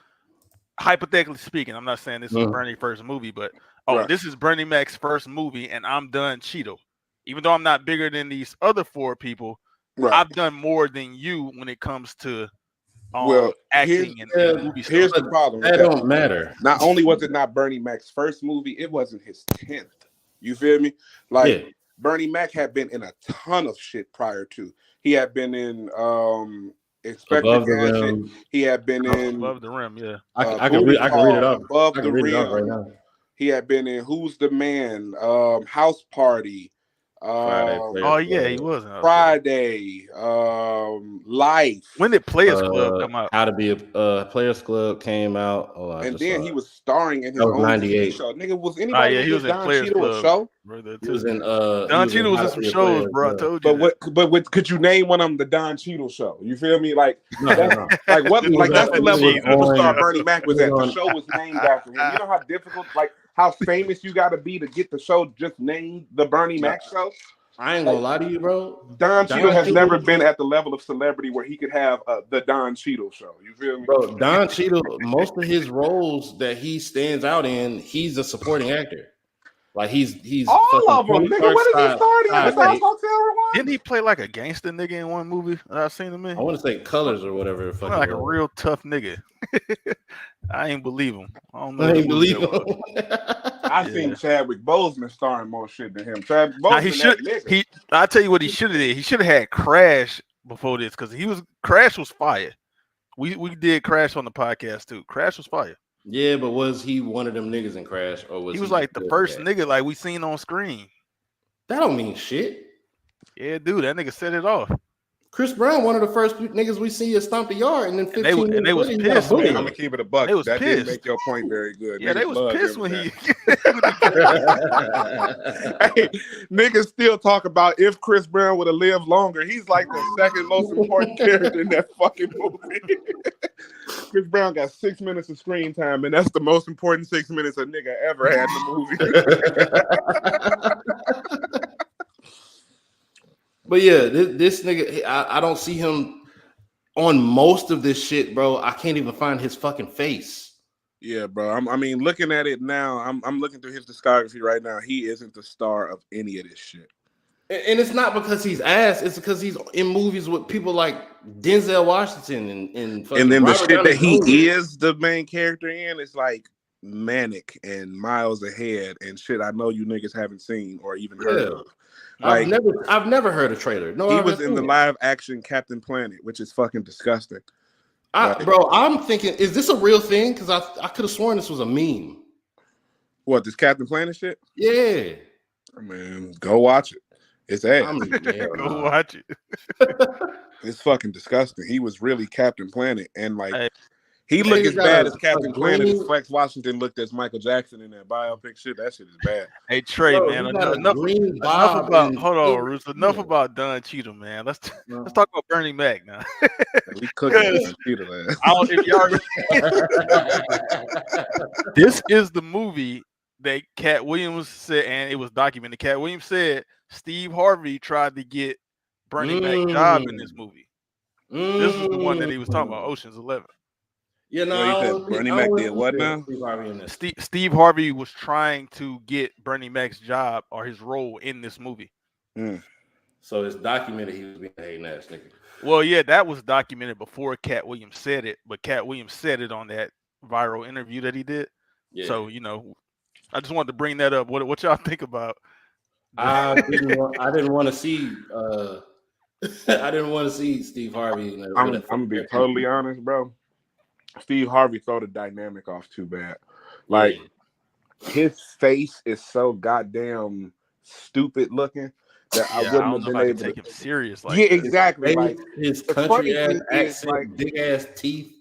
hypothetically speaking, I'm not saying this is Bernie's first movie, but this is Bernie Mac's first movie, and I'm done Cheeto. Even though I'm not bigger than these other four people, I've done more than you when it comes to acting and movie stuff. Here's the problem. That don't matter. Not only was it not Bernie Mac's first movie, it wasn't his 10th. You feel me? Like Bernie Mac had been in a ton of shit prior to. He had been in Inspector Gadget. He had been in Above the Rim. Yeah, I can read it off. Above the Rim right now. He had been in Who's the Man, House Party. Friday, he was Friday, Life. When did Players Club come out? How to Be a Players Club came out. And then he was starring in his own TV show. Nigga, was anybody he was in Players Club. Show? He was in Don Cheadle was in some shows, bro. I told you. But could you name one of them the Don Cheadle Show? You feel me? Like like what? Like that's the level of superstar Bernie Mac was at. The show was named after him. You know how difficult, like how famous you got to be to get the show just named the Bernie Mac Show. I ain't gonna lie to you, bro. Don Cheadle has never been at the level of celebrity where he could have the Don Cheadle Show. You feel me, bro? Don Cheadle, most of his roles that he stands out in, he's a supporting actor. Like he's All fucking of them, nigga. 21st What is he side- starting in? side South eight. Hotel Rwanda? Didn't he play like a gangster nigga in one movie that I've seen him in? I want to say Colors or whatever. The fuck Like it a was. real tough nigga. I ain't believe him. I don't know. I what ain't movie believe that was. him. I seen Chadwick Boseman starring more shit than him. Chadwick Now Boseman, he should. that nigga. I tell you what he should have did. He should have had Crash before this because Crash was fire. We did Crash on the podcast too. Crash was fire. Yeah, but was he one of them niggas in Crash, or was He was like the first nigga like we seen on screen. That don't mean shit. Yeah, dude, that nigga set it off. Chris Brown, one of the first niggas we see stomp the yard, and then 15 and they was minutes later, he got a pissed, bully. man. I'm gonna keep it a buck. They was That didn't pissed. make your point very good. Yeah, Niggas they was loved pissed him when in he. that. Hey, niggas still talk about if Chris Brown would have lived longer. He's like the second most important character in that fucking movie. Chris Brown got 6 minutes of screen time, and that's the most important 6 minutes a nigga ever had in the movie. But yeah, this nigga, I don't see him on most of this shit, bro. I can't even find his fucking face. Yeah, bro. I mean, looking at it now, I'm looking through his discography right now. He isn't the star of any of this shit. And it's not because he's ass. It's because he's in movies with people like Denzel Washington and then the Robert shit Downey that he Jr. is the main character in is like Manic and Miles Ahead and shit I know you niggas haven't seen or even heard of. Like, I've never heard a trailer. No, he I've was never in the seen it. live action Captain Planet, which is fucking disgusting. Bro, I'm thinking, is this a real thing? Because I could have sworn this was a meme. What, this Captain Planet shit? Yeah. Man, go watch it. It's ass. Go watch it. It's fucking disgusting. He was really Captain Planet, and like Hey. he looked as got bad a- as Captain a Planet as green- Flex Washington looked as Michael Jackson in that biopic shit. That shit is bad. Hey Trey, Bro, man, he got a enough green bob about and- hold on, Roos. Enough about Don Cheadle, man. Let's talk about Bernie Mac now. We cooking on Peter ass. If y'all this is the movie that Cat Williams said, and it was documented. Cat Williams said Steve Harvey tried to get Bernie Mac's job in this movie. This is the one that he was talking about, Ocean's 11. Yeah, no, So you said Bernie Mac did what now? Steve Harvey was trying to get Bernie Mac's job or his role in this movie. So it's documented he was being a hating ass nigga. Well, yeah, that was documented before Cat Williams said it, but Cat Williams said it on that viral interview that he did. Yeah. So, I just wanted to bring that up. What y'all think about? I didn't want to see. I didn't want to see Steve Harvey. I'm gonna be totally honest, bro. Steve Harvey throw the dynamic off too bad. Like his face is so goddamn stupid looking that I wouldn't have been able to take him serious. Like yeah, exactly. Like his the funny country ass thing is, accent, like, big ass teeth.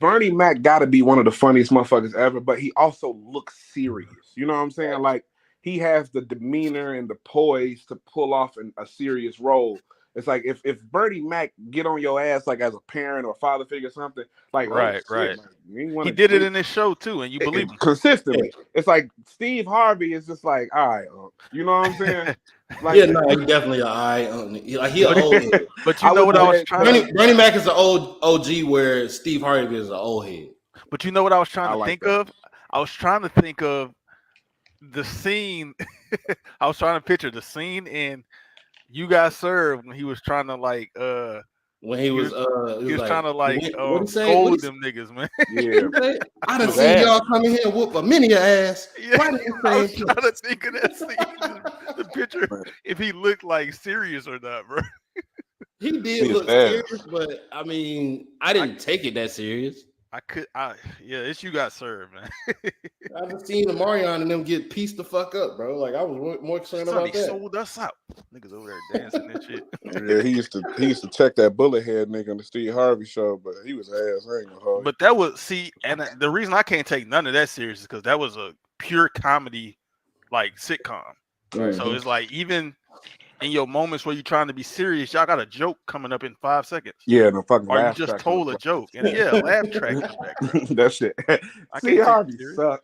Bernie Mac got to be one of the funniest motherfuckers ever, but he also looks serious. You know what I'm saying? Like he has the demeanor and the poise to pull off a serious role. It's like if Bernie Mac get on your ass like as a parent or father figure or something, like right. Like, He did it in this show too, and you believe him consistently. It's like Steve Harvey is just like, all right, you know what I'm saying? Like, Yeah, no, he definitely an eye. Like he an old head. But you know what I was trying. Bernie Mac is an old OG, where Steve Harvey is an old head. But you know what I was trying to think that. of? I was trying to think of the scene. I was trying to picture the scene in You Got Served when he was trying to like when he was like, trying to like scold them niggas, man. Yeah. I done seen y'all come in here and whoop a many a ass. Yeah, Why did you I say was trying to think of that scene. The picture, if he looked like serious or not, bro. he did look serious, but I mean, I didn't take it that serious. It's You Got Served, man. I haven't seen Omarion and them get pieced the fuck up, bro. Like I was more concerned about that. Sold us out. Niggas over there dancing and shit. Yeah, he used to check that bullet head nigga on the Steve Harvey show, but he was ass. I ain't gonna hold you. But that was the reason I can't take none of that serious is because that was a pure comedy, like sitcom. Right. So it's like even in your moments where you're trying to be serious, y'all got a joke coming up in 5 seconds. Yeah, no fucking. Or you just told a joke, and laugh track. That shit. Steve Harvey suck.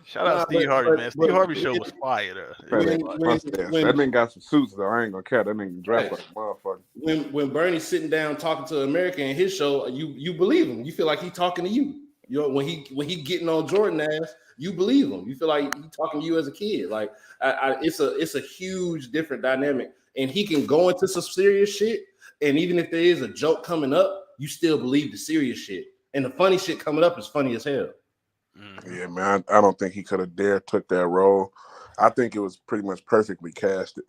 Shout out Steve Harvey, man. Steve Harvey show was fire. That nigga got some suits though. I ain't gonna care. That nigga dressed like a motherfucker. When Bernie's sitting down talking to America in his show, you believe him. You feel like he's talking to you. When he getting on Jordan ass, you believe him. You feel like he talking to you as a kid. Like it's a huge different dynamic, and he can go into some serious shit. And even if there is a joke coming up, you still believe the serious shit. And the funny shit coming up is funny as hell. Yeah, man. I don't think he could have dared took that role. I think it was pretty much perfectly casted.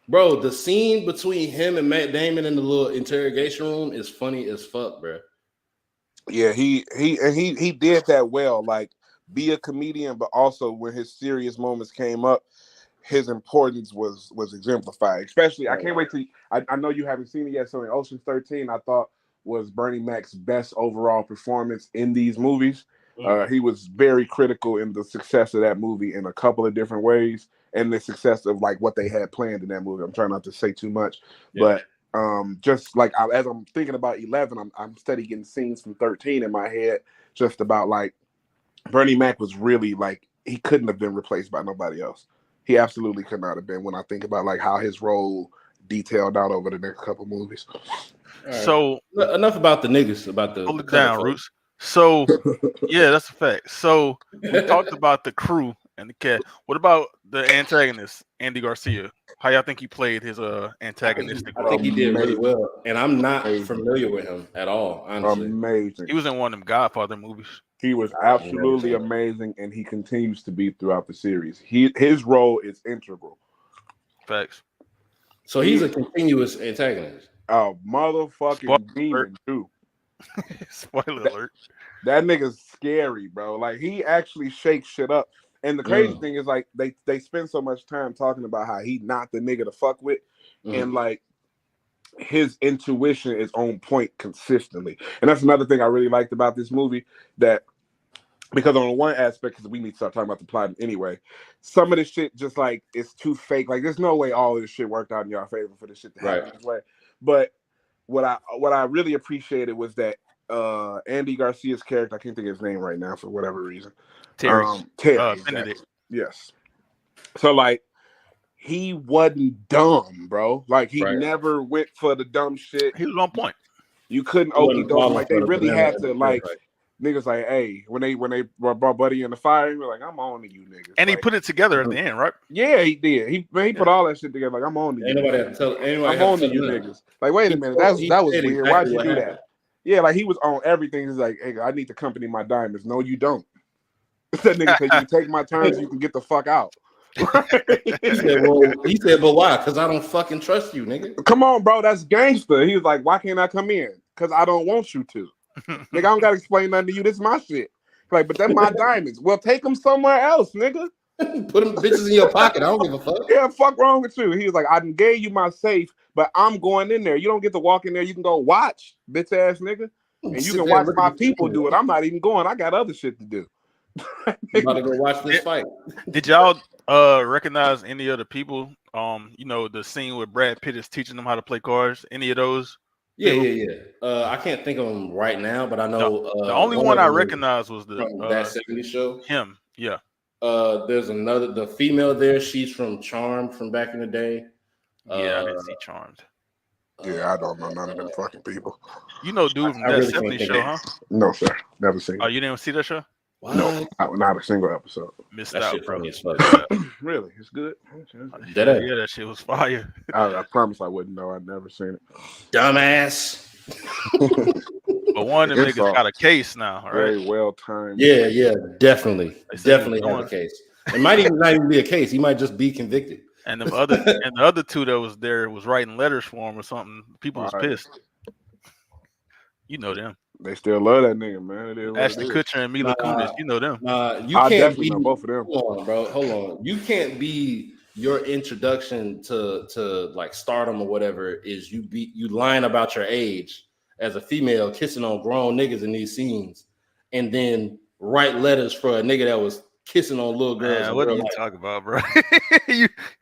Bro, the scene between him and Matt Damon in the little interrogation room is funny as fuck, bro. Yeah, he did that well. Like, be a comedian, but also when his serious moments came up, his importance was exemplified. Especially, I can't wait to. I know you haven't seen it yet. So in Ocean's 13, I thought was Bernie Mac's best overall performance in these movies. He was very critical in the success of that movie in a couple of different ways, and the success of like what they had planned in that movie. I'm trying not to say too much, but just like as I'm thinking about 11, I'm steady getting scenes from 13 in my head, just about like Bernie Mac was really like he couldn't have been replaced by nobody else. He absolutely could not have been. When I think about like how his role detailed out over the next couple movies. Right. So enough about the niggas, about the hold it down, Roots. So yeah, that's a fact. So we talked about the crew and the cat. What about the antagonist, Andy Garcia? How y'all think he played his antagonistic I role? think he did really well, and I'm not familiar with him at all. Honestly, Amazing. He was in one of them Godfather movies. He was absolutely amazing, and he continues to be throughout the series. His role is integral. Facts. So he's a continuous antagonist. A motherfucking demon too. Spoiler alert. That nigga's scary, bro. Like he actually shakes shit up. And the crazy thing is like they spend so much time talking about how he not the nigga to fuck with, and like his intuition is on point consistently. And that's another thing I really liked about this movie, that because on one aspect, because we need to start talking about the plot anyway, some of this shit just like it's too fake. Like there's no way all of this shit worked out in your favor for this shit to happen this way. But what I really appreciated was that Andy Garcia's character, I can't think of his name right now for whatever reason. Terry. Exactly. Yes. So like he wasn't dumb, bro. Like he never went for the dumb shit. He was on point. You couldn't okey doke. Like they really had to like niggas like, hey, when they brought Buddy in the fire, he was like, I'm on to you niggas. And like, he put it together at the end, right? Yeah, he did. He put all that shit together. Like, I'm on to you. Ain't nobody have to tell. I'm on to you niggas. Like, wait a minute, that was weird. Why'd you do that? Yeah, like he was on everything. He's like, hey, I need to accompany my diamonds. No, you don't. That nigga said, you take my turns, you can get the fuck out. he said, but why? Because I don't fucking trust you, nigga. Come on, bro, that's gangster. He was like, why can't I come in? Because I don't want you to. Nigga, I don't gotta explain nothing to you. This is my shit. Like, but they're my diamonds. Well, take them somewhere else, nigga. Put them bitches in your pocket. I don't give a fuck. Yeah, fuck wrong with you. He was like, I gave you my safe, but I'm going in there. You don't get to walk in there. You can go watch, bitch ass nigga. And you can watch my people do it. I'm not even going. I got other shit to do. I'm about to go watch this fight. Did y'all recognize any of the people? You know, the scene where Brad Pitt is teaching them how to play cards. Any of those? Yeah. I can't think of them right now, but I know the only one I recognized was the That 70s show. Him, yeah. There's the female there. She's from Charmed from back in the day. Yeah, I didn't see Charmed. Yeah, I don't know none of them fucking people. You know, dude from that 70s show, huh? No, sir. Never seen it. Oh, you didn't see that show? What? No, not a single episode. Missed that out, shit bro. funny as fuck. Really? It's good? Yeah, that shit was fire. I promise I wouldn't know. I'd never seen it. Dumbass. But one of them niggas got a case now, right? Very well timed. Yeah, definitely have a case. It might even not even be a case. He might just be convicted. And the other two that was there was writing letters for him or something. People was pissed. You know them. They still love that nigga, man. Ashton Kutcher and Mila Kunis, you know them. You can't definitely be know both of them. Hold on, bro. Hold on. You can't be your introduction to like stardom or whatever is you lying about your age as a female kissing on grown niggas in these scenes, and then write letters for a nigga that was kissing on little girls. Man, what are you talking about, bro?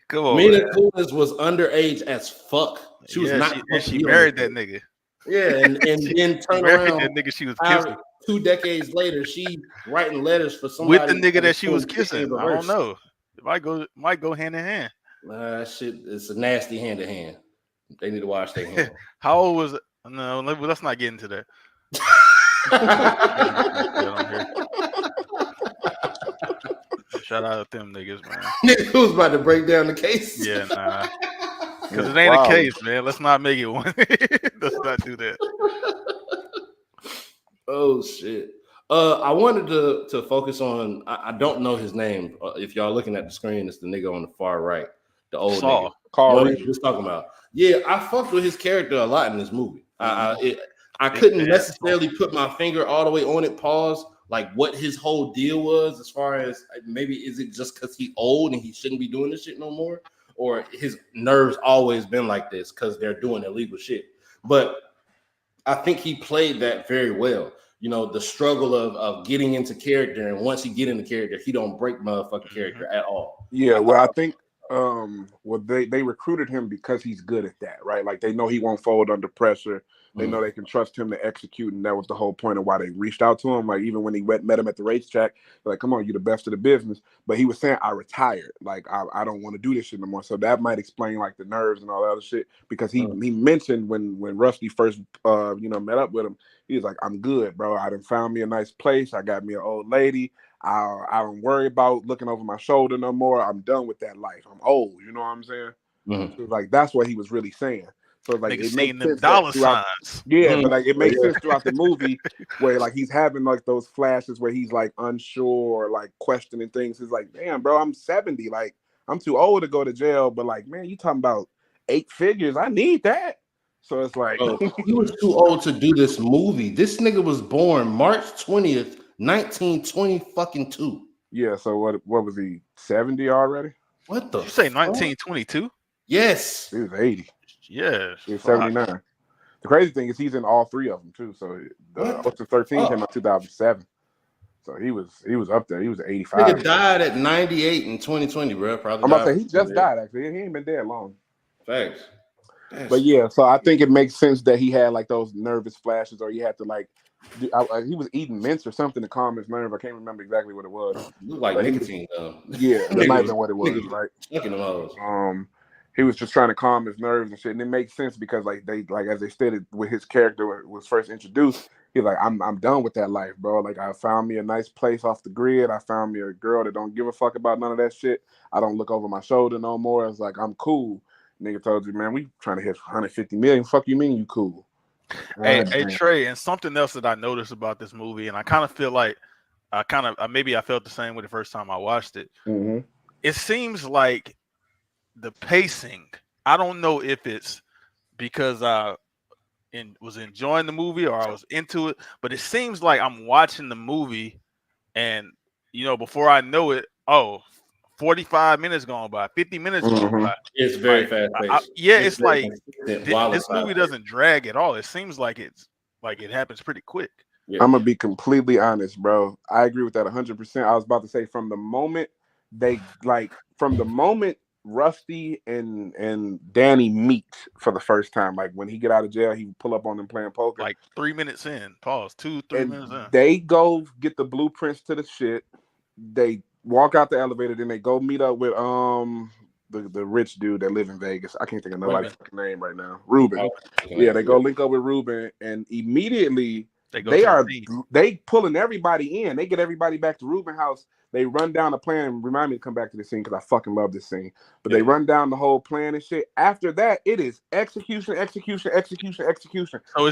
Come on. Mila Kunis was underage as fuck. She was not. She married that nigga. Yeah, and then turn around. That nigga she was kissing. 2 decades later, she writing letters for somebody with the nigga that she was kissing. I don't know. It might go hand in hand. Shit, it's a nasty hand to hand. They need to wash their hands. How old was it? No, let's not get into that. Shout out to them niggas, man. Nigga was about to break down the case. Yeah, nah. Because Yeah, it ain't a wow. case, man. Let's not make it one. Let's not do that. Oh shit. I wanted to focus on. I don't know his name. If y'all looking at the screen, it's the nigga on the far right, the old Saw. nigga. Carl What Reed. he was talking about. Yeah, I fucked with his character a lot in this movie. I Big couldn't fan. necessarily put my finger all the way on it. Pause. Like what his whole deal was, as far as maybe is it just because he old and he shouldn't be doing this shit no more, or his nerves always been like this because they're doing illegal shit. But I think he played that very well. You know, the struggle of getting into character, and once he get into character, he don't break motherfucking character at all. Yeah, well, I think well they recruited him because he's good at that, right? Like they know he won't fold under pressure. They know they can trust him to execute, and that was the whole point of why they reached out to him. Like even when he met him at the racetrack, they're like, "Come on, you're the best of the business." But he was saying, "I retired. Like I don't want to do this shit no more." So that might explain like the nerves and all that other shit. Because he mentioned when Rusty first met up with him, he was like, "I'm good, bro. I done found me a nice place. I got me an old lady. I don't worry about looking over my shoulder no more. I'm done with that life. I'm old." You know what I'm saying? So like that's what he was really saying. So like Niggas it makes seeing them sense dollar throughout, signs. yeah, but like it makes sense throughout the movie where like he's having like those flashes where he's like unsure, or, like questioning things. He's like, "Damn, bro, I'm 70. Like I'm too old to go to jail." But like, man, you talking about 8 figures? I need that. So it's like, He was too old to do this movie. This nigga was born March 20th, 1920 fucking 2. yeah. So what was he, 70 already? What the Did you say fuck? 1922? Yes. He was 80. Yes. He was 79. The crazy thing is he's in all 3 of them too. So the What the Ocean 13 fuck? came out 2007. So he was up there. He was 85. Nigga died at 98 in 2020, bro. Probably I'm about to died. say he just died actually. He ain't been dead long. Facts. But yeah, so I think it makes sense that he had like those nervous flashes, or he had to like, he was eating mints or something to calm his nerve. I can't remember exactly what it was. Look like But nicotine. Yeah, that might have been what it was, right? Chucking them hoes. He was just trying to calm his nerves and shit, and it makes sense because like as they stated with his character was first introduced, he's like, I'm done with that life, bro. Like I found me a nice place off the grid. I found me a girl that don't give a fuck about none of that shit. I don't look over my shoulder no more. It's like I'm cool. Nigga told you, man, we trying to hit 150 million. Fuck you mean you cool? Hey, Trey, and something else that I noticed about this movie, and I kind of feel like maybe I felt the same way the first time I watched it. Mm-hmm. It seems like the pacing. I don't know if it's because I was enjoying the movie or I was into it, but it seems like I'm watching the movie, and before I know it, 45 minutes gone by, 50 minutes gone by. It's very fast paced. It's like this movie doesn't drag at all. It seems like it happens pretty quick. Yeah. I'm gonna be completely honest, bro. I agree with that 100%. I was about to say from the moment Rusty and Danny meet for the first time, like when he get out of jail, he pull up on them playing poker. Like 3 minutes in, pause, 2-3 minutes in. They go get the blueprints to the shit. They walk out the elevator, then they go meet up with the rich dude that live in Vegas. I can't think of nobody's fucking name right now. Ruben. Yeah, they go link up with Ruben, and immediately they pulling everybody in. They get everybody back to Ruben house. They run down the plan. And remind me to come back to this scene because I fucking love this scene. But they run down the whole plan and shit. After that, it is execution. So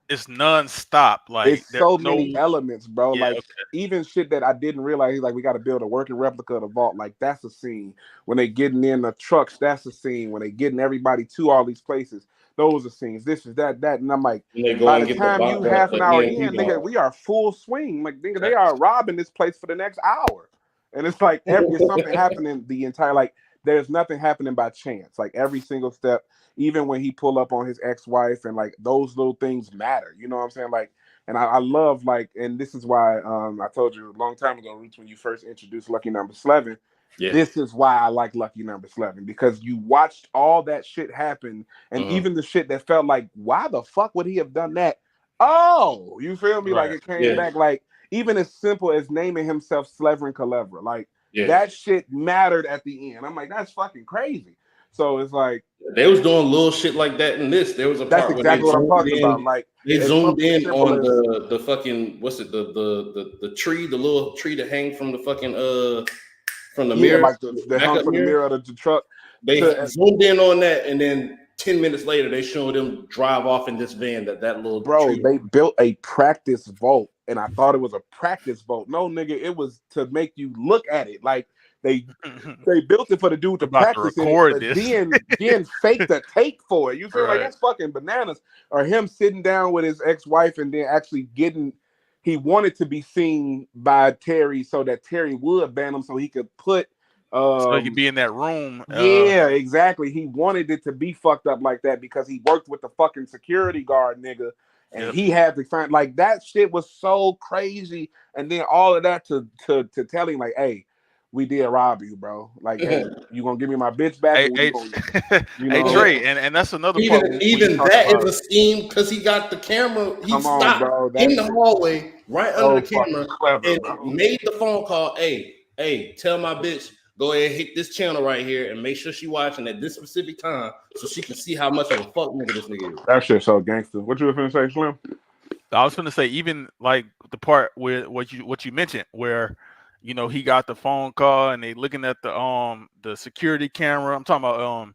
it's nonstop. Like it's so many elements, bro. Yeah, like even shit that I didn't realize. Like we got to build a working replica of the vault. Like that's a scene. When they getting in the trucks, that's a scene. When they getting everybody to all these places, those are scenes. This is that. And I'm like, by the time you half an hour in, nigga, we are full swing. Like nigga, they are robbing this place for the next hour. And it's like there's something happening the entire like. There's nothing happening by chance. Like every single step, even when he pull up on his ex-wife and like those little things matter. You know what I'm saying? Like, and I love like, and this is why I told you a long time ago, Roots, when you first introduced Lucky Number 11. Yeah. This is why I like Lucky Number 11 because you watched all that shit happen, and even the shit that felt like, why the fuck would he have done that? Oh, you feel me? Right. Like it came back. Like even as simple as naming himself Slevin Culebra, like. Yeah. That shit mattered at the end. I'm like, that's fucking crazy. So it's like they was doing little shit like that in this. There was a that's part where they exactly what I'm talking in, about. Like they as zoomed something in simple on as the fucking the tree, the little tree that hang from the fucking from the mirror, like the hung backup from the mirror. mirror of the truck. They zoomed in on that, and then 10 minutes later, they showed them drive off in this van that little bro, tree. they built a practice vault, and I thought it was a practice vault. No, nigga, it was to make you look at it. Like they built it for the dude to practice in it, but then fake the tape for it. You feel like that's fucking bananas. Or him sitting down with his ex-wife and then actually he wanted to be seen by Terry so that Terry would ban him so he could put so he could be in that room. Yeah, exactly. He wanted it to be fucked up like that because he worked with the fucking security guard nigga, and he had to find like that shit was so crazy. And then all of that to tell him like, hey, we did rob you, bro. Like, hey, you gonna give me my bitch back? Hey, Trey, and that's another part. Even that is a scheme because he got the camera. He stopped bro, in the hallway right under the camera clever, and bro. made the phone call. Hey, tell my bitch, go ahead, hit this channel right here and make sure she watching at this specific time so she can see how much of a fuck nigga this nigga is. That shit's so gangster. What you were finna say, Slim? I was finna say even like the part where what you mentioned where he got the phone call and they looking at the security camera. I'm talking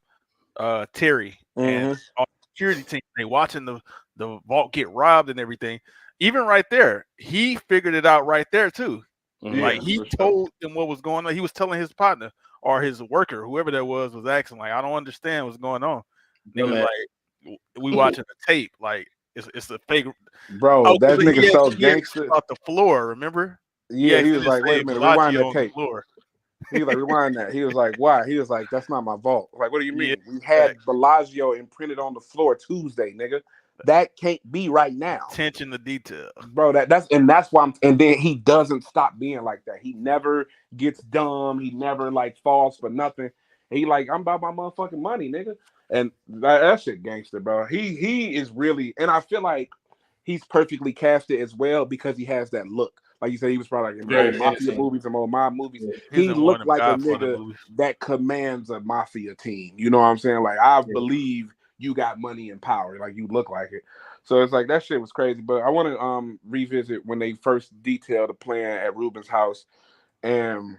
about Terry and all the security team. They watching the vault get robbed and everything. Even right there, he figured it out right there too. Like he told them what was going on. He was telling his partner or his worker, whoever that was asking, like, I don't understand what's going on. They was like, we watching the tape. Like it's a fake. Bro, that nigga so gangster. Off the floor, remember? Yeah, he was like, wait a minute, rewind that tape. He was like, rewind that. He was like, why? He was like, that's not my vault. Like, what do you mean? We had Bellagio imprinted on the floor Tuesday, nigga. That can't be right now. Attention to detail, bro. That's why and then he doesn't stop being like that. He never gets dumb. He never like falls for nothing. He like, I'm about my motherfucking money, nigga. And that shit gangster, bro. He is really, and I feel like he's perfectly casted as well because he has that look. Like you said, he was probably like in old mafia movies and old mob movies. He looked like a nigga that commands a mafia team. You know what I'm saying? Like, I believe you got money and power. Like, you look like it. So it's like that shit was crazy. But I want to revisit when they first detailed the plan at Ruben's house. And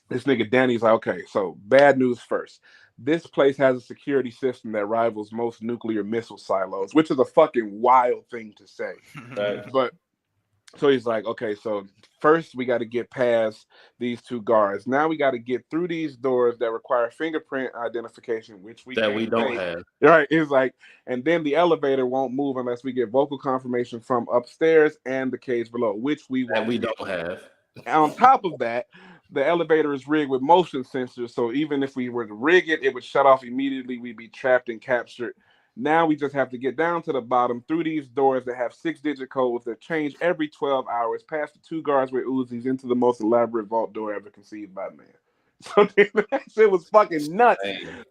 this nigga Danny's like, okay, so bad news first. This place has a security system that rivals most nuclear missile silos, which is a fucking wild thing to say. But so he's like, okay, so first we got to get past these two guards. Now we got to get through these doors that require fingerprint identification, which we don't have. Right? It's like, and then the elevator won't move unless we get vocal confirmation from upstairs and the cage below, which we don't have. And on top of that, the elevator is rigged with motion sensors, so even if we were to rig it, it would shut off immediately. We'd be trapped and captured. Now we just have to get down to the bottom through these doors that have 6-digit codes that change every 12 hours, past the two guards with Uzis into the most elaborate vault door ever conceived by man. So that shit was fucking nuts.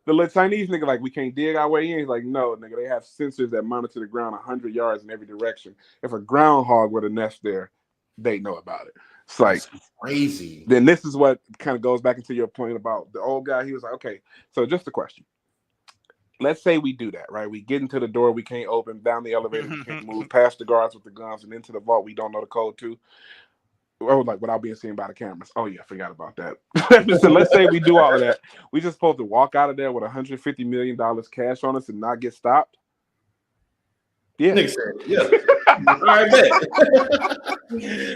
The little Chinese nigga like, we can't dig our way in. He's like, no, nigga, they have sensors that monitor the ground 100 yards in every direction. If a groundhog were to nest there, they know about it. It's like crazy. Then this is what kind of goes back into your point about the old guy. He was like, okay, so just a question. Let's say we do that, right? We get into the door, we can't open, down the elevator, we can't move, past the guards with the guns, and into the vault we don't know the code to. Oh, like without being seen by the cameras. Oh yeah, forgot about that. So let's say we do all of that. We just supposed to walk out of there with $150 million cash on us and not get stopped. Yeah. Yeah. All right, bet.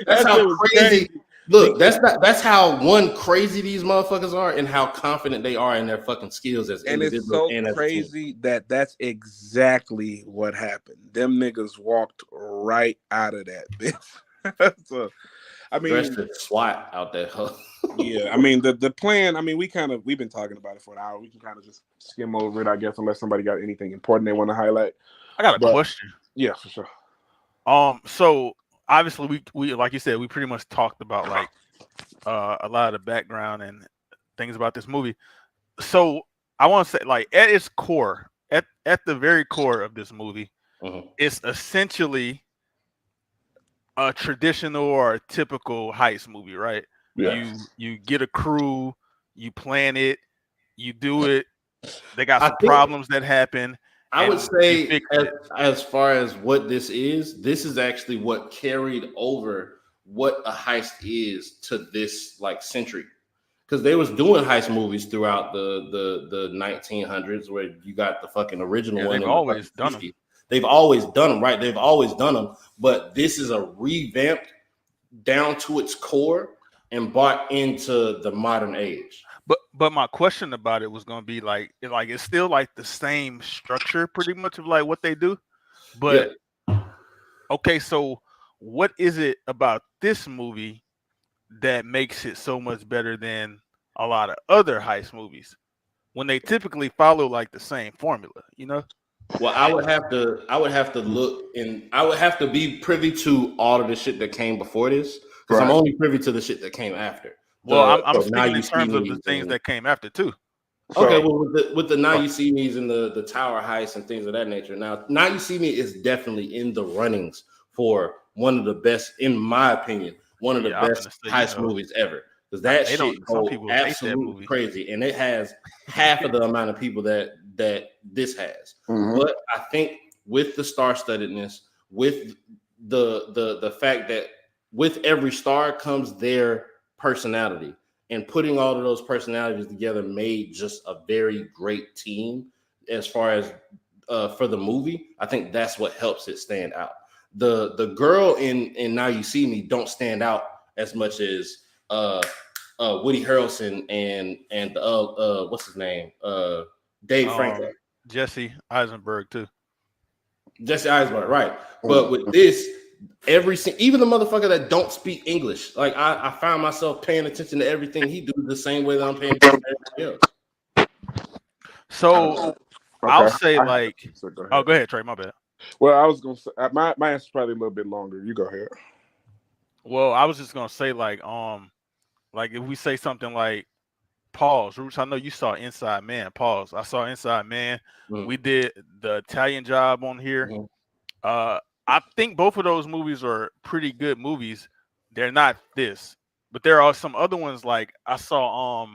That's how crazy. Look, that's how crazy these motherfuckers are and how confident they are in their fucking skills as individuals. And it's so crazy that that's exactly what happened. Them niggas walked right out of that bitch. So, I mean, the SWAT out there. Yeah, I mean the plan. I mean, we've been talking about it for an hour. We can kind of just skim over it, I guess, unless somebody got anything important they want to highlight. I got a question. Yeah, for sure. So obviously we like you said, we pretty much talked about like a lot of the background and things about this movie. So I want to say, like, at its core, at the very core of this movie, it's essentially a traditional or a typical heist movie, right? Yeah. You get a crew, you plan it, you do it, They got I some think- problems that happen. I would and say, you fix it. as far as what this is actually what carried over what a heist is to this like century. Because they was doing heist movies throughout the 1900s, where you got the fucking original one. They've always done them. They've always done them, right? They've always done them, but this is a revamped down to its core and brought into the modern age. But my question about it was gonna be like it's still like the same structure, pretty much of like what they do. But okay, so what is it about this movie that makes it so much better than a lot of other heist movies when they typically follow like the same formula, you know? Well, I would have to look, and I would have to be privy to all of the shit that came before this, because I'm only privy to the shit that came after. Well, I'm speaking in terms of the things that came after too. Okay, well, with the Now You See Me's and the tower heist and things of that nature. Now You See Me is definitely in the runnings for one of the best, in my opinion, one of the best heist movies ever. Because that shit goes absolutely crazy, and it has half of the amount of people that this has. Mm-hmm. But I think with the star-studdedness, with the fact that with every star comes their personality, and putting all of those personalities together made just a very great team as far as for the movie. I think that's what helps it stand out. The girl in Now You See Me don't stand out as much as Woody Harrelson and what's his name? Dave Franco. Jesse Eisenberg too. Jesse Eisenberg, right. But with this, even the motherfucker that don't speak English, like I found myself paying attention to everything he do the same way that I'm paying attention to everything else. So I'll say like, go ahead, Trey. My bad. Well, I was gonna say my answer's probably a little bit longer. You go ahead. Well, I was just gonna say like if we say something like pause, Roots, I know you saw Inside Man. Pause. I saw Inside Man. Mm-hmm. We did the Italian Job on here. Mm-hmm. I think both of those movies are pretty good movies. They're not this, but there are some other ones like I saw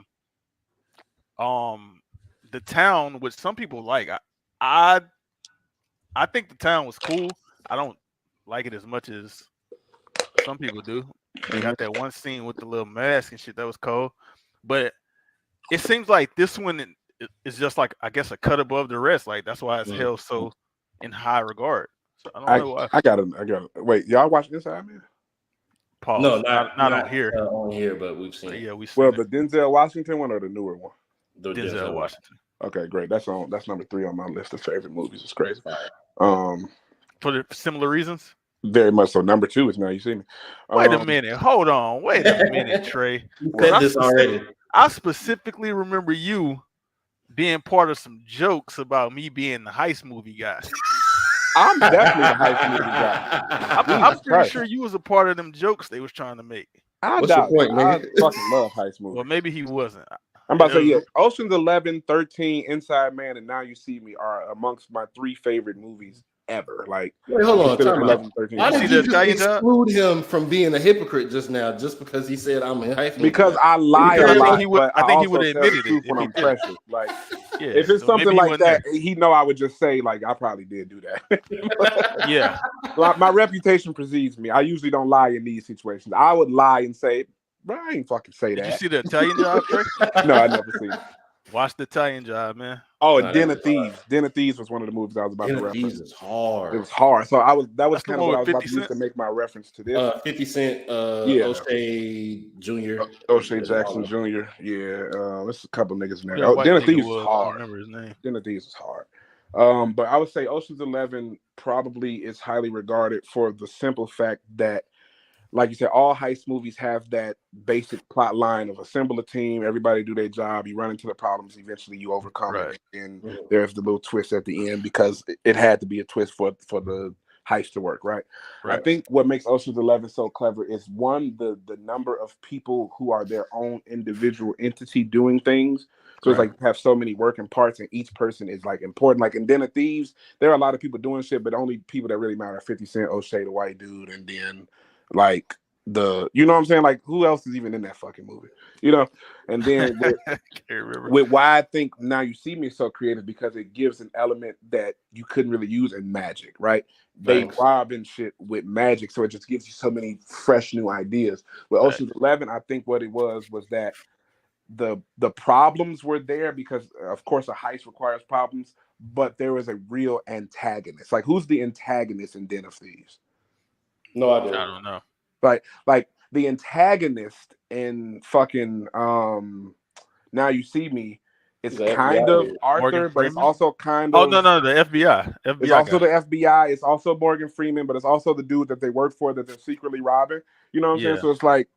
The Town, which some people like. I think The Town was cool. I don't like it as much as some people do. They got that one scene with the little mask and shit that was cool, but it seems like this one is just like, I guess, a cut above the rest. Like that's why it's held so in high regard. So I don't know why. I got it. Wait, y'all watch Inside Man? Pause. No, not on here. On here, but we've seen. Yeah, we. Well, the Denzel Washington one or the newer one? The Denzel Washington. Okay, great. That's number 3 on my list of favorite movies. It's crazy. For the similar reasons. Very much so. Number 2 is Now You See Me. Wait a minute. Hold on. Wait a minute, Trey. You said this already. I specifically remember you being part of some jokes about me being the heist movie guy. I'm definitely the heist movie guy. I'm pretty sure you was a part of them jokes they was trying to make. What's your point, man? I fucking love heist movies. Well, maybe he wasn't. I'm about to say, yeah, Ocean's 11, 13, Inside Man, and Now You See Me are amongst my 3 favorite movies ever. Like, wait, hold on. 11, 13. Why did you just exclude him from being a hypocrite just now, just because he said I'm a heist movie? Because I lie a lot. I think he would have admitted it when I'm pressured. Like, yeah, if it's something like that, he know I would just say, like, I probably did do that. Yeah. My reputation precedes me. I usually don't lie in these situations. I would lie and say, bro, I ain't fucking say that. Did you see the Italian Job, Trey? No, I never seen it. Watch the Italian Job, man. Oh, and Den of Thieves. Den of Thieves was one of the movies I was about to reference. Den of Thieves is hard. It was hard. So that was kind of what I was about to use to make my reference to this. 50 Cent, O'Shea Jr. O'Shea Jackson Jr. Yeah, there's a couple niggas in there. Den of Thieves is hard. I remember his name. Den of Thieves is hard. But I would say Ocean's 11 probably is highly regarded for the simple fact that, like you said, all heist movies have that basic plot line of assemble a team, everybody do their job, you run into the problems, eventually you overcome it, and there's the little twist at the end because it had to be a twist for the heist to work, right? I think what makes Ocean's 11 so clever is, one, the number of people who are their own individual entity doing things. So it's like you have so many working parts, and each person is like important. Like in Den of Thieves, there are a lot of people doing shit, but only people that really matter are 50 Cent, O'Shea, the white dude, and then like you know what I'm saying? Like, who else is even in that fucking movie? You know, and then Can't remember. with why I think Now You See Me is so creative because it gives an element that you couldn't really use in Magic, right? They Thanks. rob and shit with Magic, so it just gives you so many fresh new ideas. With Right. Ocean's 11, I think what it was that the problems were there because, of course, a heist requires problems, but there was a real antagonist. Like, who's the antagonist in Den of Thieves? No I idea. don't know. Like the antagonist in fucking Now You See Me is The kind FBI of dude. Arthur, Morgan but it's Freeman? also kind Oh of no, the FBI. it's FBI also guy. the FBI. It's also Morgan Freeman, but it's also the dude that they work for that they're secretly robbing. You know what I'm saying? Yeah. So it's like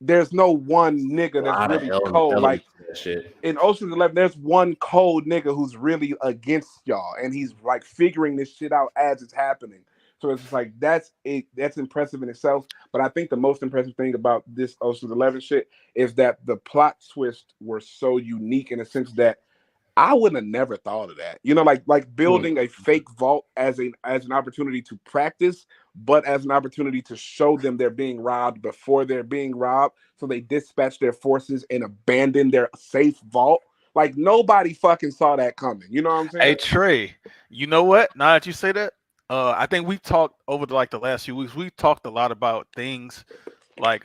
there's no one nigga A that's lot of really elements cold. Like to that shit. in Ocean's 11, there's one cold nigga who's really against y'all, and he's like figuring this shit out as it's happening. So it's just like that's impressive in itself. But I think the most impressive thing about this Ocean's 11 shit is that the plot twists were so unique in a sense that I wouldn't have never thought of that. You know, like building a fake vault as an opportunity to practice, but as an opportunity to show them they're being robbed before they're being robbed. So they dispatch their forces and abandon their safe vault. Like nobody fucking saw that coming. You know what I'm saying? Hey Trey, you know what? Now that you say that, I think we've talked over the last few weeks. We've talked a lot about things like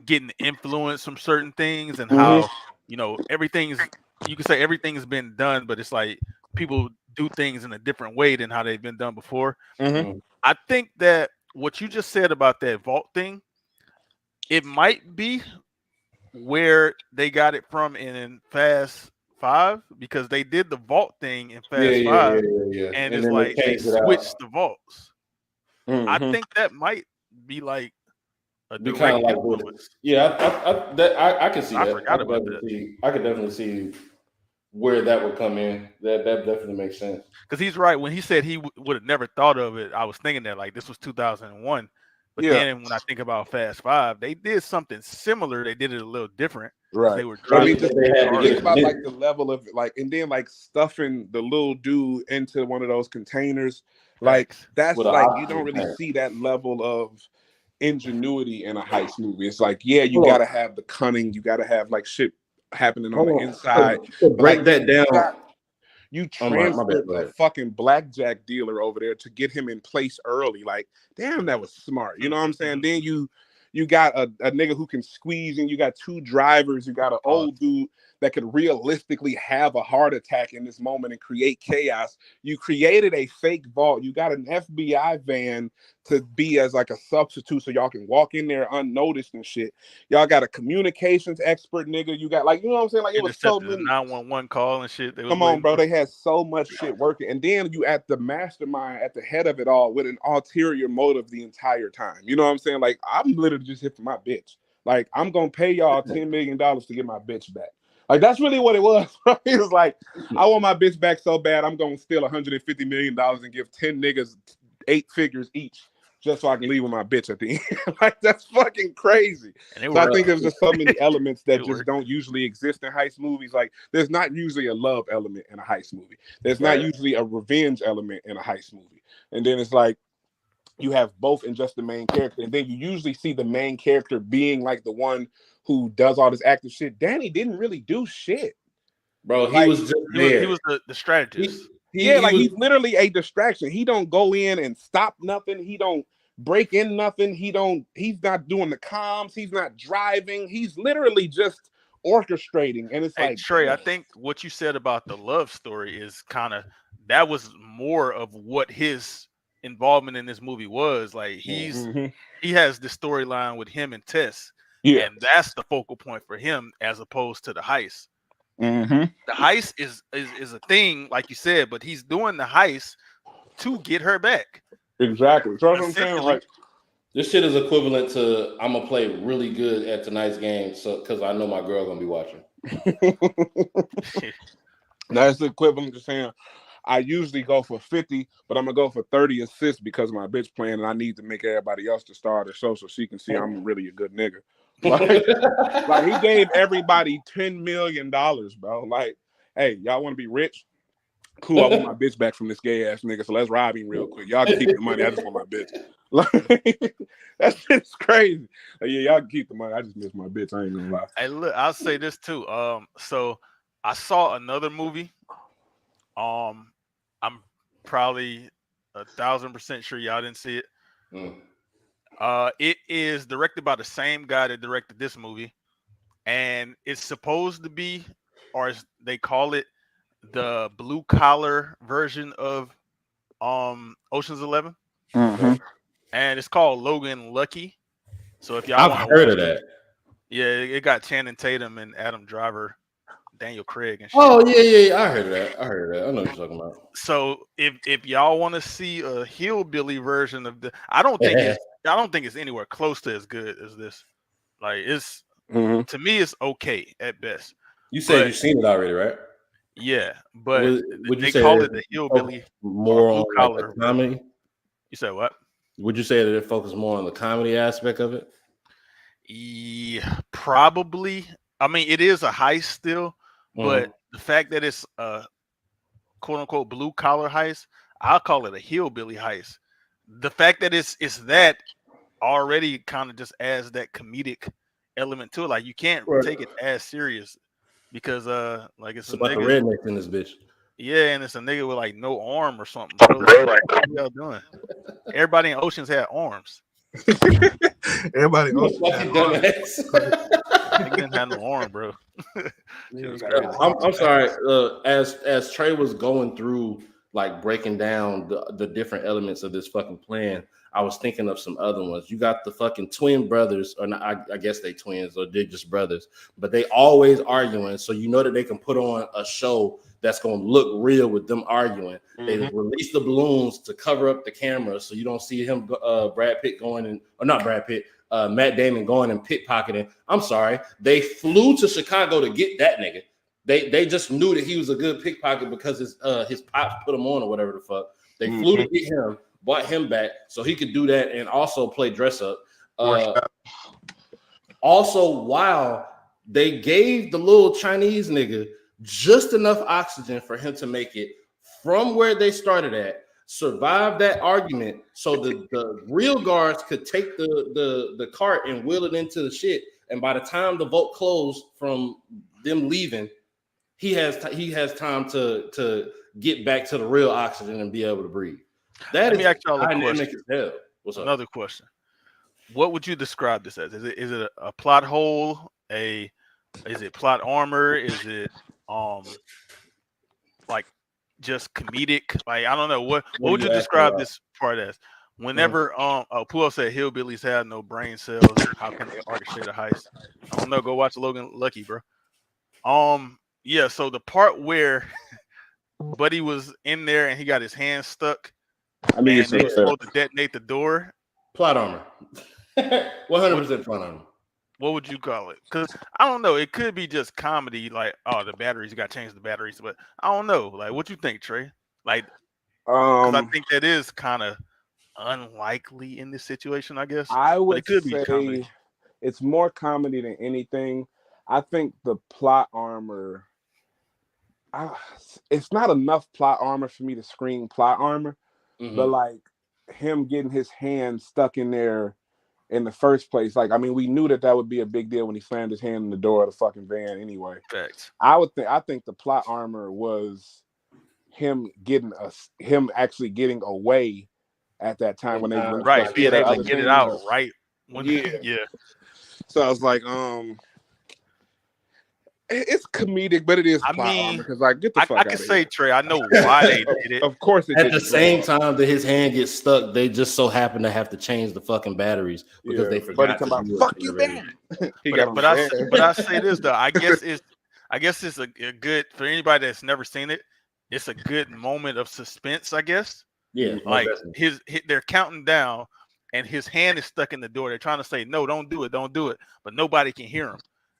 getting influence from certain things and Mhm. how everything's you can say everything's been done, but it's like people do things in a different way than how they've been done before. Mhm. I think that what you just said about that vault thing, it might be where they got it from in Fast Five because they did the vault thing in Fast Five, Yeah. and And it's then like they changed it out. switched the vaults. I Mhm. think that might be like a We kind of direct like influence. I can see I that. forgot about that I could definitely see where that would come in. That definitely makes sense. because he's right when he said he would have never thought of it. I was thinking that like this was 2001, but Yeah. then when I think about Fast Five, they did something similar. They did it a little different because Right. they were I mean, driving just They had to cars. get think it about like convinced. the level of like, and then like stuffing the little dude into one of those containers. Like Facts. that's With an like you oxygen don't really tank. see that level of ingenuity in a heist movie. It's like, yeah, you Hold on. gotta have the cunning, you gotta have like shit happening on Hold the on. inside. To But like break that down. you Oh my bad. transferred Go a ahead. fucking blackjack dealer over there to get him in place early. Like, damn, that was smart. You know what I'm saying? Then you got a nigga who can squeeze, and you got two drivers. You got an old dude that could realistically have a heart attack in this moment and create chaos. You created a fake vault. You got an FBI van to be as like a substitute so y'all can walk in there unnoticed and shit. Y'all got a communications expert nigga. You got like, you know what I'm saying? Like it was so Intercepted the many. 911 call and shit. They was Come on, waiting bro. for. They had so much shit working. And then you at the mastermind at the head of it all with an ulterior motive the entire time. You know what I'm saying? Like, I'm literally just here for my bitch. Like, I'm going to pay y'all $10 million to get my bitch back. Like, that's really what it was. It was like, I want my bitch back so bad, I'm going to steal $150 million and give 10 niggas 8 figures each just so I can leave with my bitch at the end. Like, that's fucking crazy. And they So I were think there's just so many elements that It just worked. don't usually exist in heist movies. Like, there's not usually a love element in a heist movie. There's not Right. usually a revenge element in a heist movie. And then it's like you have both in just the main character. And then you usually see the main character being like the one who does all this active shit. Danny didn't really do shit. Bro, he Like, was just he there. was the strategist. Yeah, He like was he's literally a distraction. He don't go in and stop nothing. He don't break in nothing. He's not doing the comms. He's not driving. He's literally just orchestrating. And it's Hey like, Trey, I damn. think what you said about the love story is kind of that was more of what his involvement in this movie was. Like he has the storyline with him and Tess, Yeah. and that's the focal point for him as opposed to the heist. Mm-hmm. The heist is a thing, like you said, but he's doing the heist to get her back. Exactly. So that's what I'm saying. Essentially, Like, this shit is equivalent to I'm gonna play really good at tonight's game, so because I know my girl gonna be watching. that's the equivalent to saying I usually go for 50, but I'm gonna go for 30 assists because my bitch playing, and I need to make everybody else to start the show so she can see I'm really a good nigga. Like he gave everybody $10 million, bro. Like, hey, y'all want to be rich? Cool, I want my bitch back from this gay ass nigga, so let's rob him real quick. Y'all can keep the money. I just want my bitch. Like, that shit's crazy. Like, yeah, y'all can keep the money. I just miss my bitch. I ain't gonna lie. Hey, look, I'll say this too. So I saw another movie. I'm probably 1,000% sure y'all didn't see it. It is directed by the same guy that directed this movie, and it's supposed to be, or as they call it, the blue collar version of Ocean's 11, Mm-hmm. and it's called Logan Lucky. So if y'all want I've to heard watch of it, that. yeah, it got Channing Tatum and Adam Driver, Daniel Craig, and shit. Oh yeah. I heard of that. I know what you're talking about. So if y'all want to see a hillbilly version of the, I don't think it's anywhere close to as good as this. Like it's to me, it's okay at best. You said you've seen it already, right? Yeah, but Would you they say call that it the hillbilly more or blue on collar like the comedy? You said what? Would you say that it focuses more on the comedy aspect of it? Yeah, probably. I mean, it is a heist still, but the fact that it's a quote unquote blue collar heist, I'll call it a hillbilly heist. The fact that it's that already kind of just adds that comedic element to it. Like you can't take it as serious because like it's a about the nigga. rednecks in this bitch. Yeah, and it's a nigga with like no arm or something. Bro. Like, what y'all doing? Everybody in Oceans had arms. Everybody else. Nigga didn't have no arm, bro. I'm sorry. As Trey was going through, like breaking down the different elements of this fucking plan, I was thinking of some other ones. You got the fucking twin brothers, or not, I guess they twins or they're just brothers, but they always arguing. So you know that they can put on a show that's going to look real with them arguing. They release the balloons to cover up the camera so you don't see him, Brad Pitt going in, or not Brad Pitt, Matt Damon going and pickpocketing. I'm sorry. They flew to Chicago to get that nigga. They just knew that he was a good pickpocket because his pops put him on or whatever the fuck. They flew to get him, brought him back so he could do that and also play dress up. Also, while they gave the little Chinese nigga just enough oxygen for him to make it from where they started at, survive that argument so the real guards could take the cart and wheel it into the shit. And by the time the vote closed from them leaving, he has time to get back to the real oxygen and be able to breathe. Let me ask y'all a question. What's up? Another question. What would you describe this as? Is it a plot hole? Is it plot armor? Is it like just comedic? Like I don't know. What would you describe this part as? Whenever Pulo said hillbillies have no brain cells, how can they orchestrate a heist? I don't know. Go watch Logan Lucky, bro. Yeah. So the part where Buddy was in there and he got his hand stuck, and they were supposed to detonate the door. Plot armor. 100% plot armor. What would you call it? Because I don't know. It could be just comedy, like, oh, the batteries, you got to change the batteries. But I don't know. Like, what you think, Trey? Like, because I think that is kind of unlikely in this situation, I guess. I would it could be comedy. It's more comedy than anything. I think the plot armor, it's not enough plot armor for me to scream plot armor, but like him getting his hand stuck in there in the first place. Like, I mean, we knew that would be a big deal when he slammed his hand in the door of the fucking van anyway. Facts. I think the plot armor was him actually getting away at that time when they right, being able to get it out right when yeah. So I was like, it's comedic, but it is plot armor because like get the fuck out I can of say, here. Trey, I know why they did it. Of course, at the same time that his hand gets stuck, they just so happen to have to change the fucking batteries because they forgot to do fuck you, man. But I say this though, I guess it's a good for anybody that's never seen it. It's a good moment of suspense, I guess. Yeah, like they're counting down, and his hand is stuck in the door. They're trying to say, "No, don't do it," but nobody can hear him.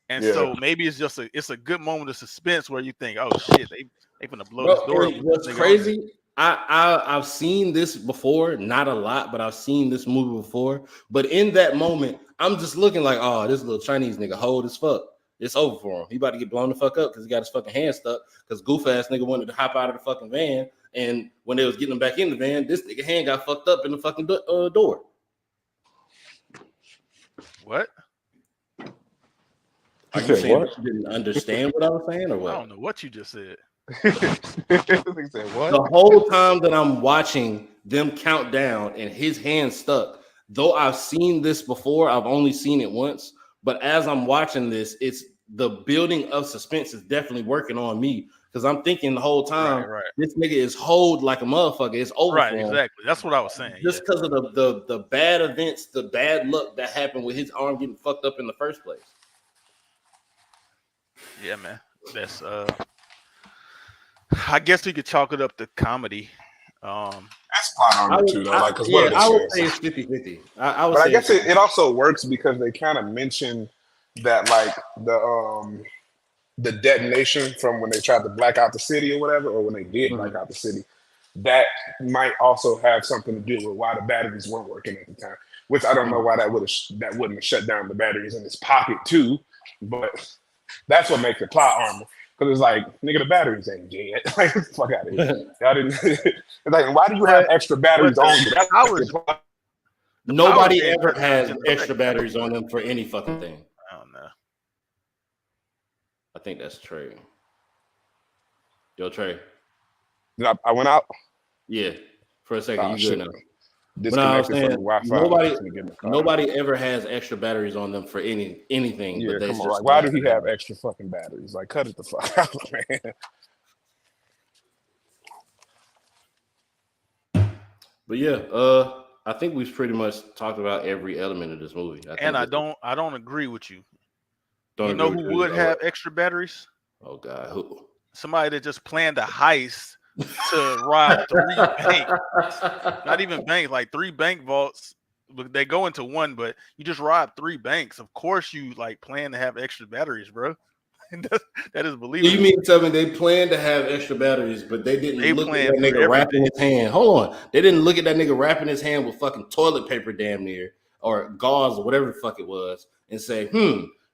And so maybe it's a good moment of suspense where you think, "Oh shit, they gonna blow this door up." What's crazy? I've seen this before, not a lot, but I've seen this movie before. But in that moment, I'm just looking like, "Oh, this little Chinese nigga hold as fuck." It's over for him. He about to get blown the fuck up because he got his fucking hand stuck because goof ass nigga wanted to hop out of the fucking van. And when they was getting him back in the van, this nigga hand got fucked up in the fucking door. What? Are you saying you didn't understand what I was saying or what? I don't know what you just said. He said, what? The whole time that I'm watching them count down and his hand stuck, though I've seen this before, I've only seen it once. But as I'm watching this, it's the building of suspense is definitely working on me because I'm thinking the whole time, this nigga is hold like a motherfucker. It's over. Right, exactly. That's what I was saying. Just because of the bad events, the bad luck that happened with his arm getting fucked up in the first place. Yeah, man. That's I guess we could chalk it up to comedy. That's plot armor too, though. Like, I would say it's 50-50. I guess it also works because they kind of mention that, like, the detonation from when they tried to black out the city or whatever, or when they did black out the city, that might also have something to do with why the batteries weren't working at the time. Which I don't know why that wouldn't have shut down the batteries in his pocket too, but that's what makes the plot armor. Because it's like, nigga, the batteries ain't dead. Like, fuck out of here. Y'all didn't. It's like, why do you have extra batteries on you? Nobody ever has extra batteries on them for any fucking thing. I don't know. I think that's Trey. Yo, Trey. I went out? Yeah. For a second, you good now. Disconnected from the Wi-Fi. Nobody ever has extra batteries on them for anything. Yeah, but come on. Like, why do he have extra fucking batteries? Like, cut it the fuck out, man. But yeah, I think we've pretty much talked about every element of this movie. I don't agree with you. You know who would have extra batteries? Oh God, who? Somebody that just planned a heist to rob 3 banks. Not even banks, like 3 bank vaults. They go into one, but you just rob 3 banks. Of course, you like plan to have extra batteries, bro. That is believable. You mean tell me they planned to have extra batteries, but they didn't look at that nigga wrapping his hand. Hold on. They didn't look at that nigga wrapping his hand with fucking toilet paper damn near or gauze or whatever the fuck it was and say,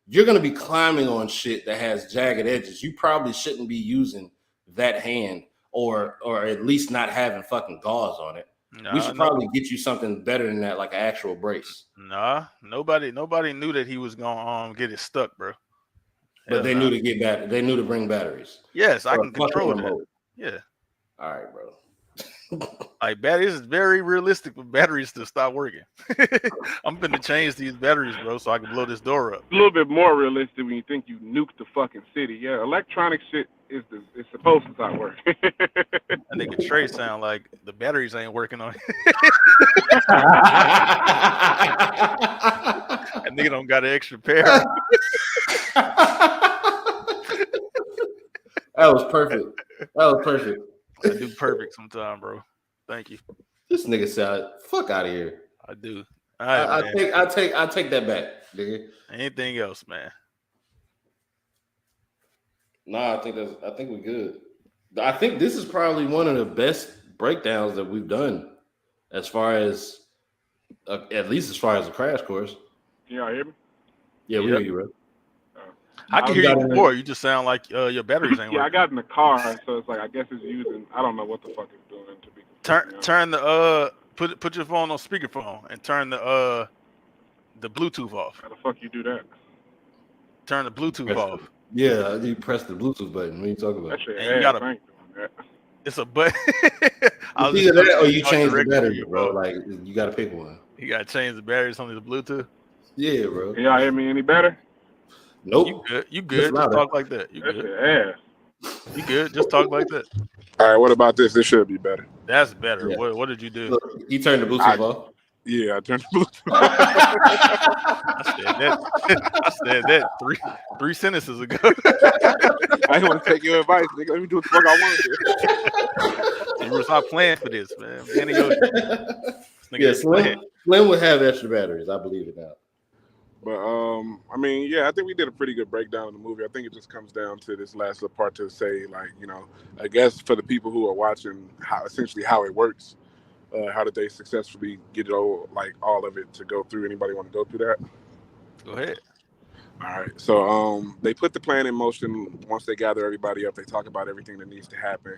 you're going to be climbing on shit that has jagged edges. You probably shouldn't be using that hand or at least not having fucking gauze on it. We should probably get you something better than that, like an actual brace. Nah, nobody knew that he was going to get it stuck, bro. But they knew to get back. They knew to bring batteries. Yes, I can control that. Yeah. All right, bro. Like batteries is very realistic for batteries to stop working. I'm finna change these batteries, bro, so I can blow this door up. A little bit more realistic when you think you nuked the fucking city. Yeah, electronic shit is supposed to stop working. That nigga Trey sound like the batteries ain't working on it. That nigga don't got an extra pair. That was perfect. I do perfect sometime, bro. Thank you. This nigga said, "Fuck out of here." I do. I take that back, nigga. Anything else, man? Nah, I think we're good. I think this is probably one of the best breakdowns that we've done, as far as at least as far as a crash course. Can y'all hear me? Yeah, we hear you, bro. I can hear you before. You just sound like your batteries ain't working. I got in the car, so it's like I guess it's using. I don't know what the fuck it's doing to be. Turn the put your phone on speakerphone and turn the Bluetooth off. How the fuck you do that? Turn the Bluetooth off. Yeah, you press the Bluetooth button. What are you talking about? That shit you gotta. It's a button. Either that or you change the battery, bro. Like you gotta pick one. You gotta change the batteries on the Bluetooth. Yeah, bro. Can y'all hear me any better? Nope. You good. Just talk like that. You good. You good. Just talk like that. All right, what about this? This should be better. That's better. Yeah. What did you do? Look, you turned the Bluetooth off? Yeah, I turned the Bluetooth off. I said that three sentences ago. I didn't want to take your advice, nigga. Let me do what the fuck I want to do. You stop playing for this, man. Slim would have extra batteries. I believe it now. But I mean, yeah, I think we did a pretty good breakdown of the movie. I think it just comes down to this last little part to say, like, you know, I guess for the people who are watching, how it works. How did they successfully get it all of it to go through? Anybody want to go through that? Go ahead. All right. So they put the plan in motion. Once they gather everybody up, they talk about everything that needs to happen.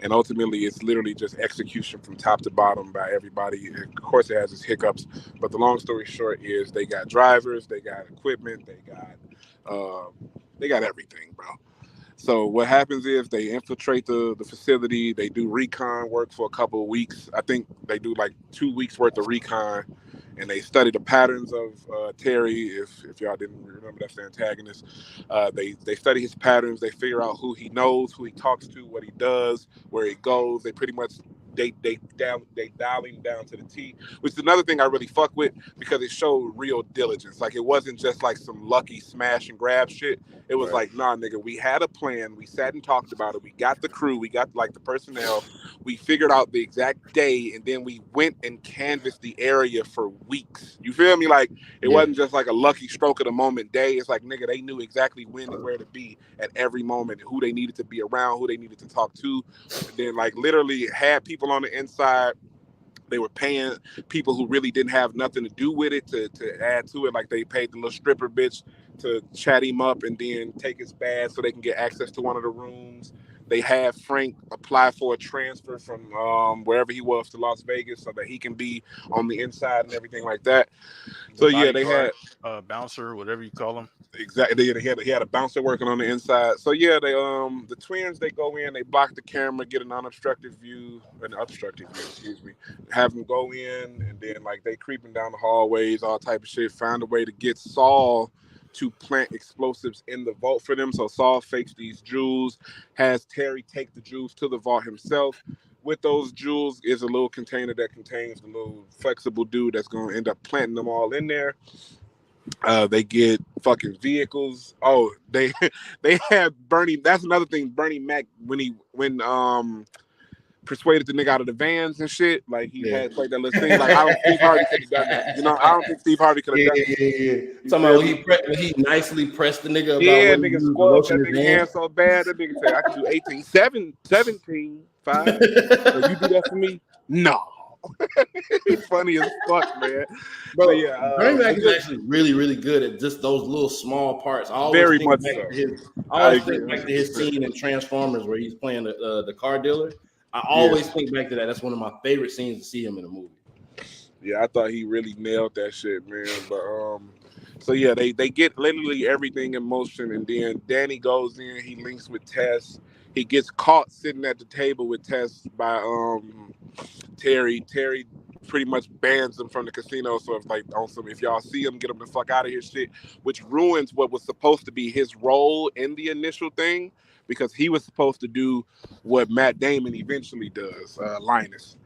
And ultimately it's literally just execution from top to bottom by everybody. Of course it has its hiccups, but the long story short is they got drivers, they got equipment, they got everything, bro. So what happens is they infiltrate the facility. They do recon work for a couple of weeks. I think they do like 2 weeks worth of recon, and they study the patterns of Terry. If y'all didn't remember, that's the antagonist. They study his patterns. They figure out who he knows, who he talks to, what he does, where he goes. They pretty much they dial him down to the T, which is another thing I really fuck with because it showed real diligence. Like it wasn't just like some lucky smash and grab shit. It was Right. like, nah, nigga, we had a plan. We sat and talked about it. We got the crew. We got like the personnel. We figured out the exact day, and then we went and canvassed the area for weeks. You feel me? Like it Yeah. wasn't just like a lucky stroke of the moment day. It's like, nigga, they knew exactly when and where to be at every moment, who they needed to be around, who they needed to talk to. And then like literally had people on the inside. They were paying people who really didn't have nothing to do with it to add to it. Like they paid the little stripper bitch to chat him up and then take his badge so they can get access to one of the rooms. They had Frank apply for a transfer from wherever he was to Las Vegas so that he can be on the inside and everything like that. So yeah, they had bouncer, whatever you call them. exactly. He had a bouncer working on the inside. So yeah, they the twins, they go in, they block the camera, get an unobstructed view, excuse me. Have them go in, and then like they creeping down the hallways, all type of shit. Find a way to get Saul to plant explosives in the vault for them. So Saul fakes these jewels, has Terry take the jewels to the vault himself. With those jewels is a little container that contains the little flexible dude that's going to end up planting them all in there. They get fucking vehicles. Oh, they they have Bernie. That's another thing. Bernie Mac when persuaded the nigga out of the vans and shit. Like he had played that little scene. Like I don't. Steve Harvey could have done that. You know, I don't think Steve Harvey could have done that. Yeah. Talking about when he nicely pressed the nigga about Yeah, what nigga he was squashed that lotion nigga his hand hand. so bad. That nigga said, I can do 18, 17, 5. So you do that for me? No. He's funny as fuck, man. Bro, So yeah, Bernie Mac is actually really, really good at just those little small parts. I always very think much back so. to his. I I always agree think back to his 100%. scene in Transformers where he's playing the car dealer. I always think back to that. That's one of my favorite scenes to see him in a movie. Yeah, I thought he really nailed that shit, man. But so yeah, they get literally everything in motion, and then Danny goes in. He links with Tess. He gets caught sitting at the table with Tess by Terry. Terry pretty much bans him from the casino. So it's like on some, if y'all see him, get him the fuck out of here shit, which ruins what was supposed to be his role in the initial thing, because he was supposed to do what Matt Damon eventually does, Linus.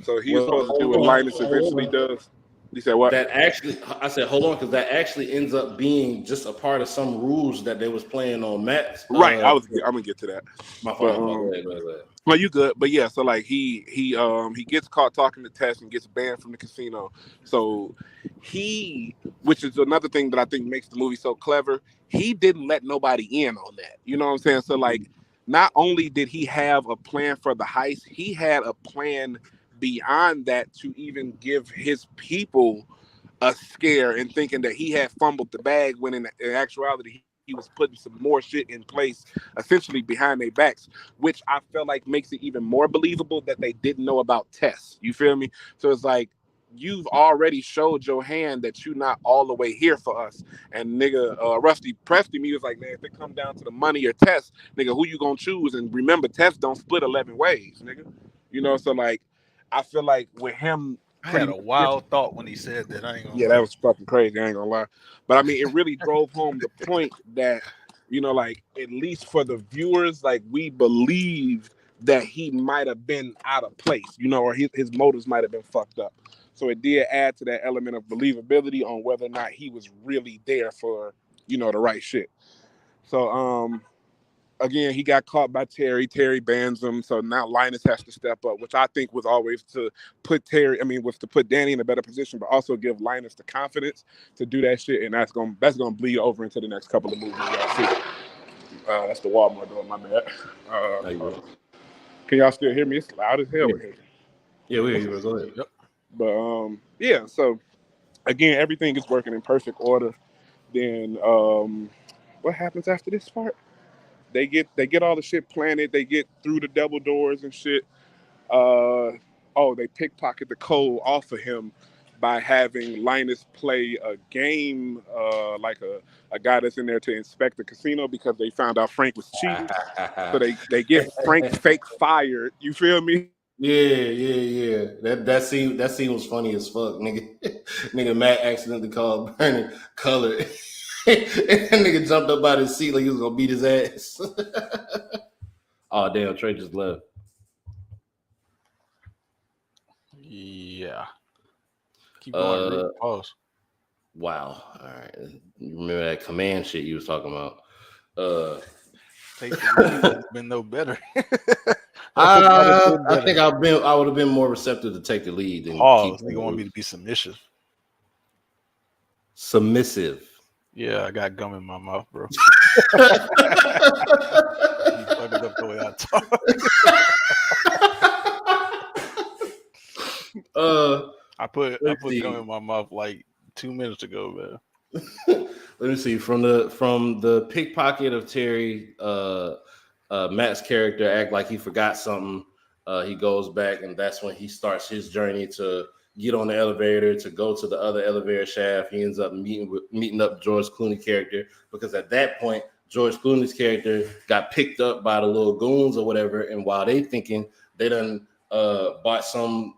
So he was supposed to do what Linus eventually does. You said what? That actually, I said, hold on, because that actually ends up being just a part of some rules that they was playing on Matt's. Right. I'm gonna get to that. My But, fault. Go ahead. well, you good, but yeah. So like he gets caught talking to Tess and gets banned from the casino. So which is another thing that I think makes the movie so clever. He didn't let nobody in on that. You know what I'm saying? So like, not only did he have a plan for the heist, he had a plan beyond that to even give his people a scare and thinking that he had fumbled the bag when in actuality he was putting some more shit in place essentially behind their backs, which I feel like makes it even more believable that they didn't know about Tess. You feel me? So it's like, you've already showed your hand that you're not all the way here for us. And nigga, Rusty pressed him. He was like, man, if it come down to the money or Tess, nigga, who you gonna choose? And remember, Tess don't split 11 ways, nigga. You know, so like, I feel like with him, I had a wild thought when he said that. I ain't gonna lie. that was fucking crazy. I ain't gonna lie, but I mean, it really drove home the point that, you know, like, at least for the viewers, like, we believed that he might have been out of place, you know, or his motives might have been fucked up. So it did add to that element of believability on whether or not he was really there for, you know, the right shit. So again, he got caught by Terry. Terry bans him, so now Linus has to step up, which I think was always to put Danny in a better position, but also give Linus the confidence to do that shit, and that's gonna bleed over into the next couple of movies y'all see. That's the Walmart door, my bad. Can y'all still hear me? It's loud as hell in here. Yeah, we hear you. Go ahead. Yep. But yeah, so again, everything is working in perfect order. Then what happens after this part? They get all the shit planted. They get through the double doors and shit. They pickpocket the code off of him by having Linus play a game, like a guy that's in there to inspect the casino because they found out Frank was cheating. So they get Frank fake fired. You feel me? Yeah. That scene was funny as fuck, nigga. Nigga Matt accidentally called Bernie color. And that nigga jumped up out his seat like he was gonna beat his ass. Oh damn, Trey just left. Yeah. Keep going. Pause. Wow. All right. You remember that command shit you was talking about? Take the lead. It's been no better. I think I would have been more receptive to take the lead than pause. Nigga want me to be submissive. Submissive. Yeah, I got gum in my mouth, bro. You fucking up the way I talk. I put gum in my mouth like 2 minutes ago, man. Let me see. From the pickpocket of Terry, Matt's character act like he forgot something. He goes back, and that's when he starts his journey to get on the elevator to go to the other elevator shaft. He ends up meeting up George Clooney character, because at that point George Clooney's character got picked up by the little goons or whatever, and while they thinking they done bought some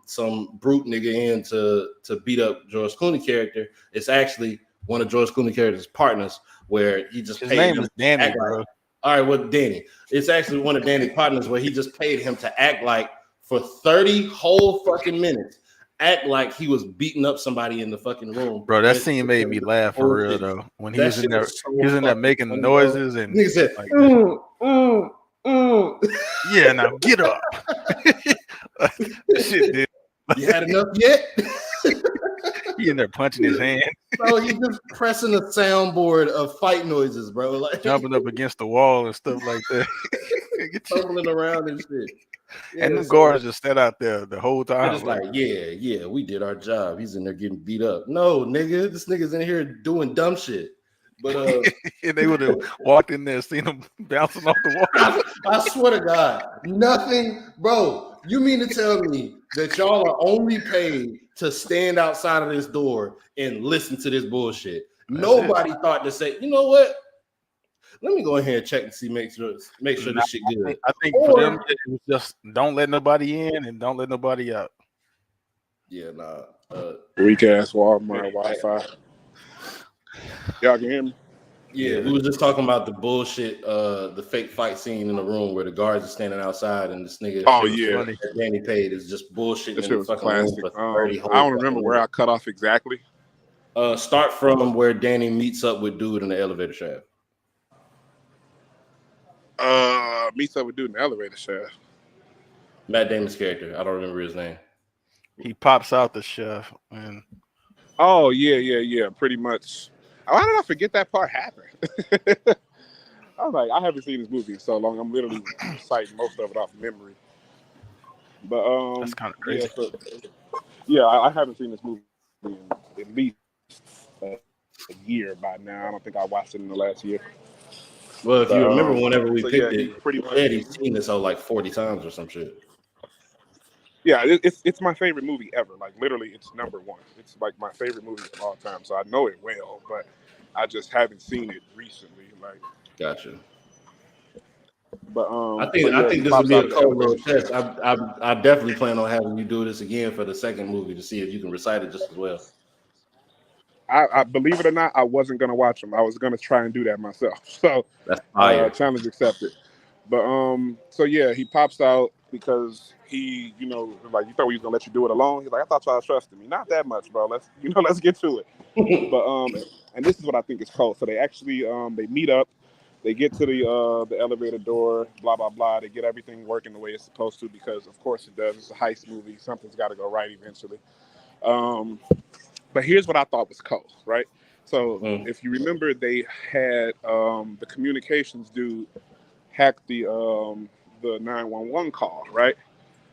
brute nigga in to beat up George Clooney character, it's actually one of George Clooney character's partners, where he just his paid name him is Danny, bro. Like, all right, well, Danny. It's actually one of Danny's partners where he just paid him to act like for 30 whole fucking minutes, act like he was beating up somebody in the fucking room. Bro, that scene made me laugh for real though. When he was in there, he was in there making noises and he said, like, yeah, now get up. Shit, dude. You had enough yet? He in there punching his hand. Bro, he's just pressing a soundboard of fight noises, bro. Like jumping up against the wall and stuff like that. Tumbling around and shit. Yeah, and the guards just sat out there the whole time. Just like, yeah, we did our job. He's in there getting beat up. No, nigga, this nigga's in here doing dumb shit. But they would have walked in there, seen him bouncing off the wall. I swear to God, nothing, bro. You mean to tell me that y'all are only paid to stand outside of this door and listen to this bullshit? Nobody thought to say, you know what? Let me go ahead and check and see, make sure this shit good. I think for them, it was just don't let nobody in and don't let nobody out. Yeah, nah. Weak ass Walmart Wi-Fi. Y'all can hear me? Yeah, we were just talking about the bullshit, the fake fight scene in the room where the guards are standing outside and this nigga. Oh yeah, Danny Page is just bullshit. This shit was classic. I don't remember where I cut off exactly. Start from where Danny meets up with dude in the elevator shaft. Meets up with dude in the elevator shaft. Matt Damon's character. I don't remember his name. He pops out the shaft and. Oh yeah. Pretty much. Why did I forget that part happened? I was like, I haven't seen this movie in so long. I'm literally reciting most of it off memory. But that's kind of crazy. I haven't seen this movie in at least a year by now. I don't think I watched it in the last year. Well, if you remember, whenever we picked it, pretty much Eddie's seen this like 40 times or some shit. Yeah, it's my favorite movie ever. Like literally, it's number one. It's like my favorite movie of all time. So I know it well, but I just haven't seen it recently. Like, gotcha. But I think this would be a cool little test. I definitely plan on having you do this again for the second movie to see if you can recite it just as well. I believe it or not, I wasn't gonna watch them. I was gonna try and do that myself. So that's challenge accepted. But so yeah, he pops out because he, like, you thought we was gonna let you do it alone. He's like, I thought y'all trusted me. Not that much, bro. Let's get to it. But and this is what I think is cool. So they actually they meet up, they get to the elevator door, blah blah blah. They get everything working the way it's supposed to, because of course it does. It's a heist movie. Something's got to go right eventually. But here's what I thought was cool, right? So if you remember, they had the communications dude hack the 911 call, right?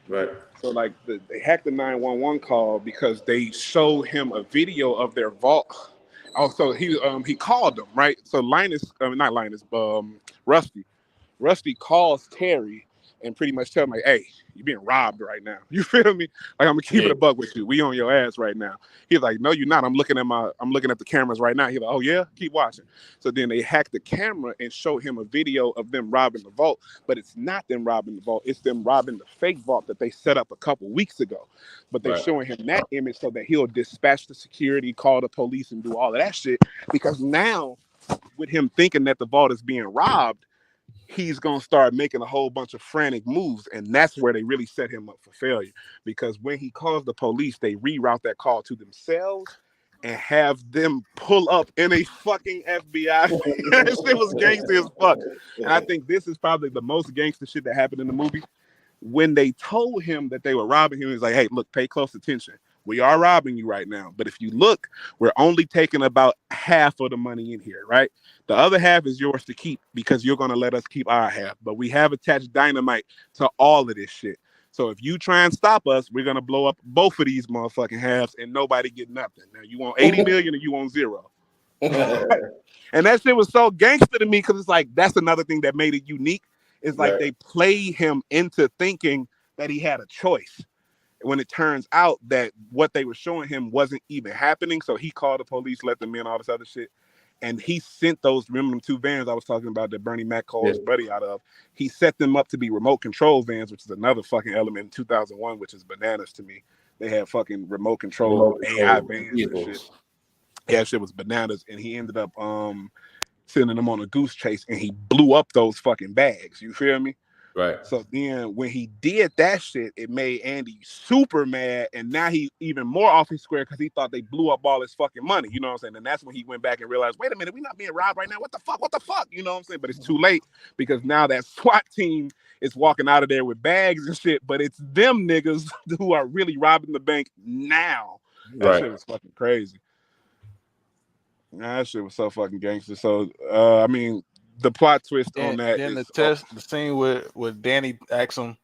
Right. So like they hacked the 911 call because they showed him a video of their vault, Oh, so he called them, right? So not Linus, Rusty. Rusty calls Terry and pretty much tell him like, "Hey, you're being robbed right now." You feel me? Like, I'm gonna keep it a buck with you. We on your ass right now. He's like, "No, you're not. I'm looking at the cameras right now." He's like, "Oh yeah, keep watching." So then they hack the camera and show him a video of them robbing the vault, but it's not them robbing the vault. It's them robbing the fake vault that they set up a couple weeks ago. But they're Right. showing him that image so that he'll dispatch the security, call the police, and do all of that shit. Because now, with him thinking that the vault is being robbed, he's going to start making a whole bunch of frantic moves, and that's where they really set him up for failure, because when he calls the police, they reroute that call to themselves and have them pull up in a fucking FBI. That shit was gangster as fuck. And I think this is probably the most gangster shit that happened in the movie. When they told him that they were robbing him, he was like, "Hey, look, pay close attention. We are robbing you right now. But if you look, we're only taking about half of the money in here, right? The other half is yours to keep because you're going to let us keep our half. But we have attached dynamite to all of this shit. So if you try and stop us, we're going to blow up both of these motherfucking halves and nobody get nothing. Now, you want 80 million or you want zero?" And that shit was so gangster to me because it's like, that's another thing that made it unique. It's like they play him into thinking that he had a choice, when it turns out that what they were showing him wasn't even happening. So he called the police, let them in, all this other shit. And he sent those, remember them 2 vans I was talking about that Bernie Mac called his buddy out of? He set them up to be remote control vans, which is another fucking element in 2001, which is bananas to me. They had fucking remote control AI vans and shit. Yeah, shit was bananas. And he ended up sending them on a goose chase, and he blew up those fucking bags. You feel me? Right. So then when he did that shit, it made Andy super mad, and now he's even more off his square because he thought they blew up all his fucking money. You know what I'm saying? And that's when he went back and realized, wait a minute, we're not being robbed right now. What the fuck? What the fuck? You know what I'm saying? But it's too late, because now that SWAT team is walking out of there with bags and shit, but it's them niggas who are really robbing the bank now. That shit was fucking crazy. That shit was so fucking gangster. So, I mean, the plot twist on that then is the scene with Danny asks him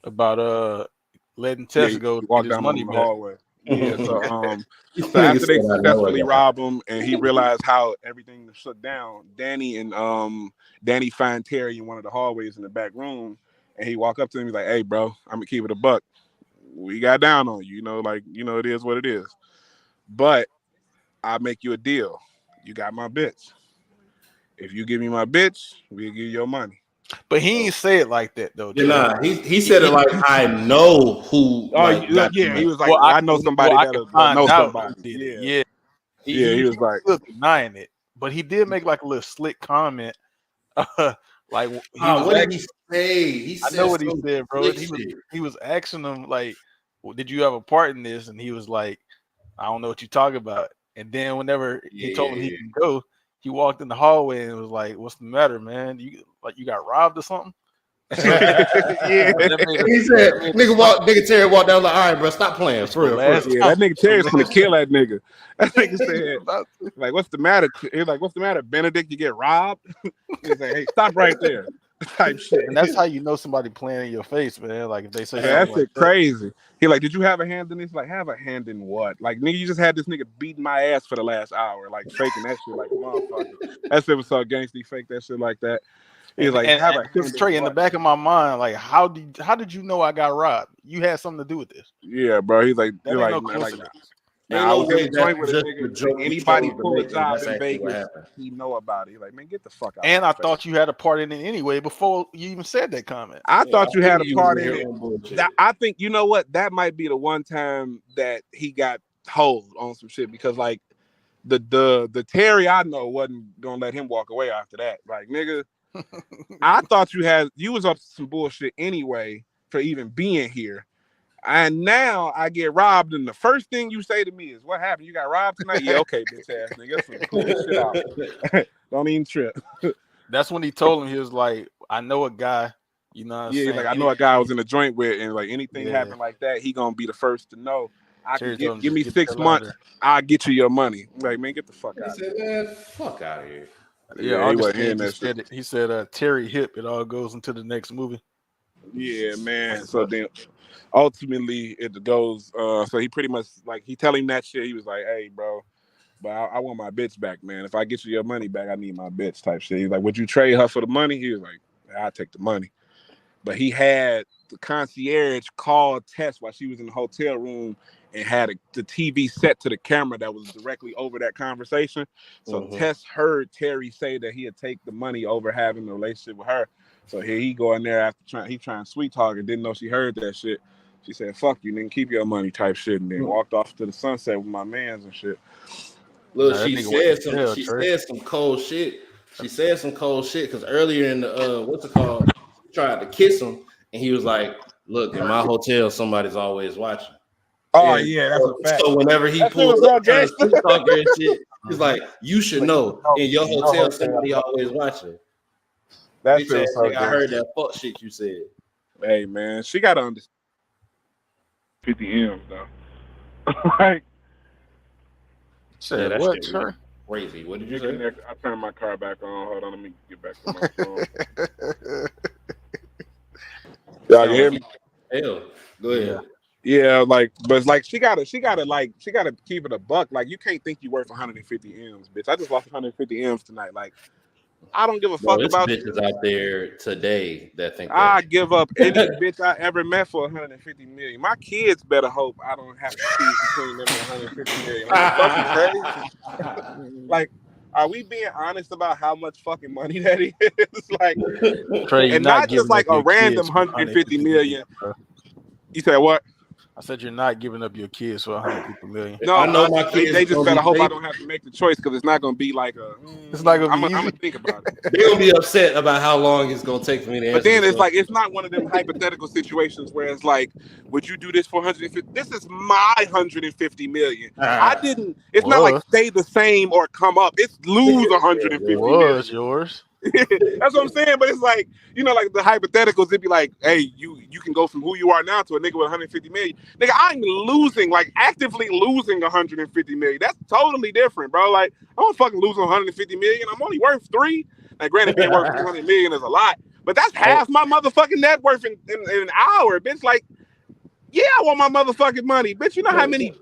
about letting Tess go to walk get his down money in the back. hallway. Yeah, so after they successfully rob him and he realized how everything was shut down, Danny find Terry in one of the hallways in the back room, and he walk up to him. He's like, "Hey, bro, I'm gonna keep it a buck. We got down on you, it is what it is. But I'll make you a deal. You got my bitch. If you give me my bitch, we'll give you your money." But he ain't say it like that though. Yeah, he said it like, "I know who." He was like, well, I know somebody I that can find knows out somebody. who did it. Yeah. Yeah. He was like, still denying it, but he did make like a little slick comment. Like what did he say? He said, I know what he said, bro. He was asking him like, well, "Did you have a part in this?" And he was like, "I don't know what you talking about." And then whenever he told him he can go, he walked in the hallway and was like, "What's the matter, man? You got robbed or something?" He said, "Nigga Terry walked down like, all right, bro, stop playing for real." Yeah, that nigga Terry's gonna kill that nigga. That nigga said, like, "What's the matter?" He's like, "What's the matter, Benedict? You get robbed?" He's like, "Hey, stop right there." Type shit. And that's how you know somebody playing in your face, man. Like if they say that something shit crazy. He like, "Did you have a hand in this?" Like, have a hand in what? Like, nigga, you just had this nigga beating my ass for the last hour, like faking that shit like a motherfucker. That shit was so gangster. He faked that shit like that. He's like, "Have a hand Trey in the back of my mind, like, how did you know I got robbed? You had something to do with this." Yeah, bro. He's like, that ain't no coincidence. Now, I was in the joint with a nigga. Anybody pull a job in Vegas, he know about it. He's like, "Man, get the fuck out." And I thought you had a part in it anyway before you even said that comment. I thought you had a part in it. I think, you know what? That might be the one time that he got hold on some shit, because like the Terry I know wasn't gonna let him walk away after that. Like, nigga, I thought you was up to some bullshit anyway for even being here. And now I get robbed, and the first thing you say to me is, "What happened? You got robbed tonight?" Yeah, okay, bitch ass nigga. That's cool shit out. Don't even trip. That's when he told him, he was like, "I know a guy." You know what I'm saying? Like, I know a guy I was in a joint with, and like anything happen like that, he gonna be the first to know. I can give me 6 months, I'll get you your money. Like, man, get the fuck out of here. Man, fuck out of here. Yeah, he wasn't hearing that shit. He said, Terry Hip, it all goes into the next movie. Yeah, man. So then ultimately it goes, so he pretty much, like, he tell him that shit. He was like, "Hey, bro, but I want my bitch back, man. If I get you your money back, I need my bitch type shit. He's like, would you trade her for the money? He was like, I'll take the money. But he had the concierge call Tess while she was in the hotel room and had the TV set to the camera that was directly over that conversation. So Tess heard Terry say that he'd take the money over having a relationship with her. So here he go in there after trying sweet talk and didn't know she heard that shit. She said, fuck you, nigga, keep your money type shit, and then walked off to the sunset with my mans and shit. Look, she said some cold shit. She said some cold shit because earlier in the what's it called? She tried to kiss him, and he was like, "Look, in my hotel, somebody's always watching." Oh yeah, that's a fact. So whenever he pulls up trying to sweet talk her and shit, he's like, "You should know, in your hotel, somebody always watching." That's so I heard that fuck shit you said. Hey man, she got to understand 50 M's though. Like, said what, sir? Crazy. What did you say? I turned my car back on. Hold on, let me get back to my phone. Y'all hear me? Hell, go ahead. Yeah, like, but it's like she gotta keep it a buck. Like, you can't think you worth 150 M's, bitch. I just lost 150 M's tonight. Like, I don't give a fuck about bitches out there today that think I give up any bitch I ever met for 150 million. My kids better hope I don't have to choose between them and 150 million. Like, fucking crazy. Like, are we being honest about how much fucking money that is? Like, Trey, and not just like a random 150 million. You said what? I said you're not giving up your kids for 150 million. No, I know my kids. They just better hope I don't have to make the choice because it's not going to be like a. It's not going to be. I'm going to think about it. They're going to be upset about how long it's going to take for me to answer. But then it's like, it's not one of them hypothetical situations where it's like, would you do this for 150? This is my 150 million. I didn't. It's not like stay the same or come up. It's lose 150 million. Yours. That's what I'm saying. But it's like, you know, like the hypotheticals, it'd be like, hey, you can go from who you are now to a nigga with 150 million. Nigga, I'm losing, like actively losing 150 million. That's totally different, bro. Like, I don't fucking lose 150 million. I'm only worth 3. Now, granted, being worth 300 million is a lot, but that's half my motherfucking net worth in an hour, bitch. Like, yeah, I want my motherfucking money, bitch. You know how many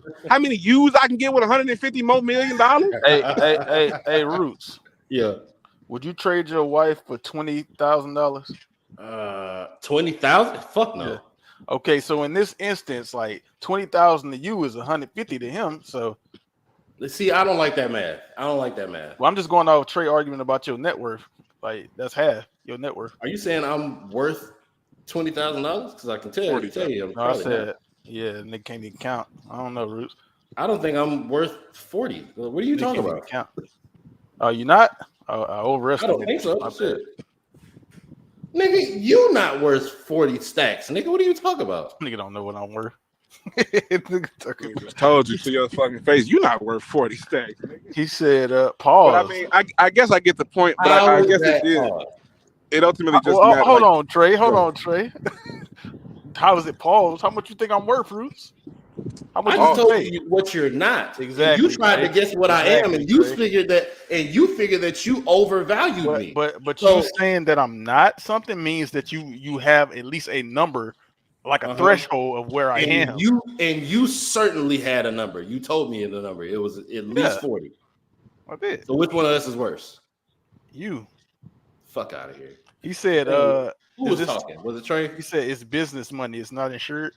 U's I can get with 150 more million dollars? Hey, Roots. Yeah. Would you trade your wife for $20,000? 20,000? Fuck no. Yeah. Okay, so in this instance, like 20,000 to you is 150 to him. So, see, I don't like that math. Well, I'm just going off Trey argument about your net worth. Like, that's half your net worth. Are you saying I'm worth $20,000? Because I can tell you. No, I said, yeah, nigga can't even count. I don't know, Roots. I don't think I'm worth 40. What are you talking about? Count. Oh, you not? I overestimated. I don't think so. Shit. Nigga, you not worth 40 stacks. Nigga, what are you talking about? Nigga don't know what I'm worth. Just told you to your fucking face, you not worth 40 stacks. Nigga. He said, pause. But I mean, I guess I get the point, but I guess it did. It ultimately just hold on, Trey. How is it paused? How much you think I'm worth, Roots? How much I just told you what you're not. Exactly. You tried to guess what I am, and you figured that you overvalued me. But you saying that I'm not something means that you have at least a number, like a threshold of where I am. You certainly had a number. You told me the number. It was at least 40. I did. So which one of us is worse? You. Fuck out of here. He said, who was talking? Was it Trey? He said it's business money. It's not insured.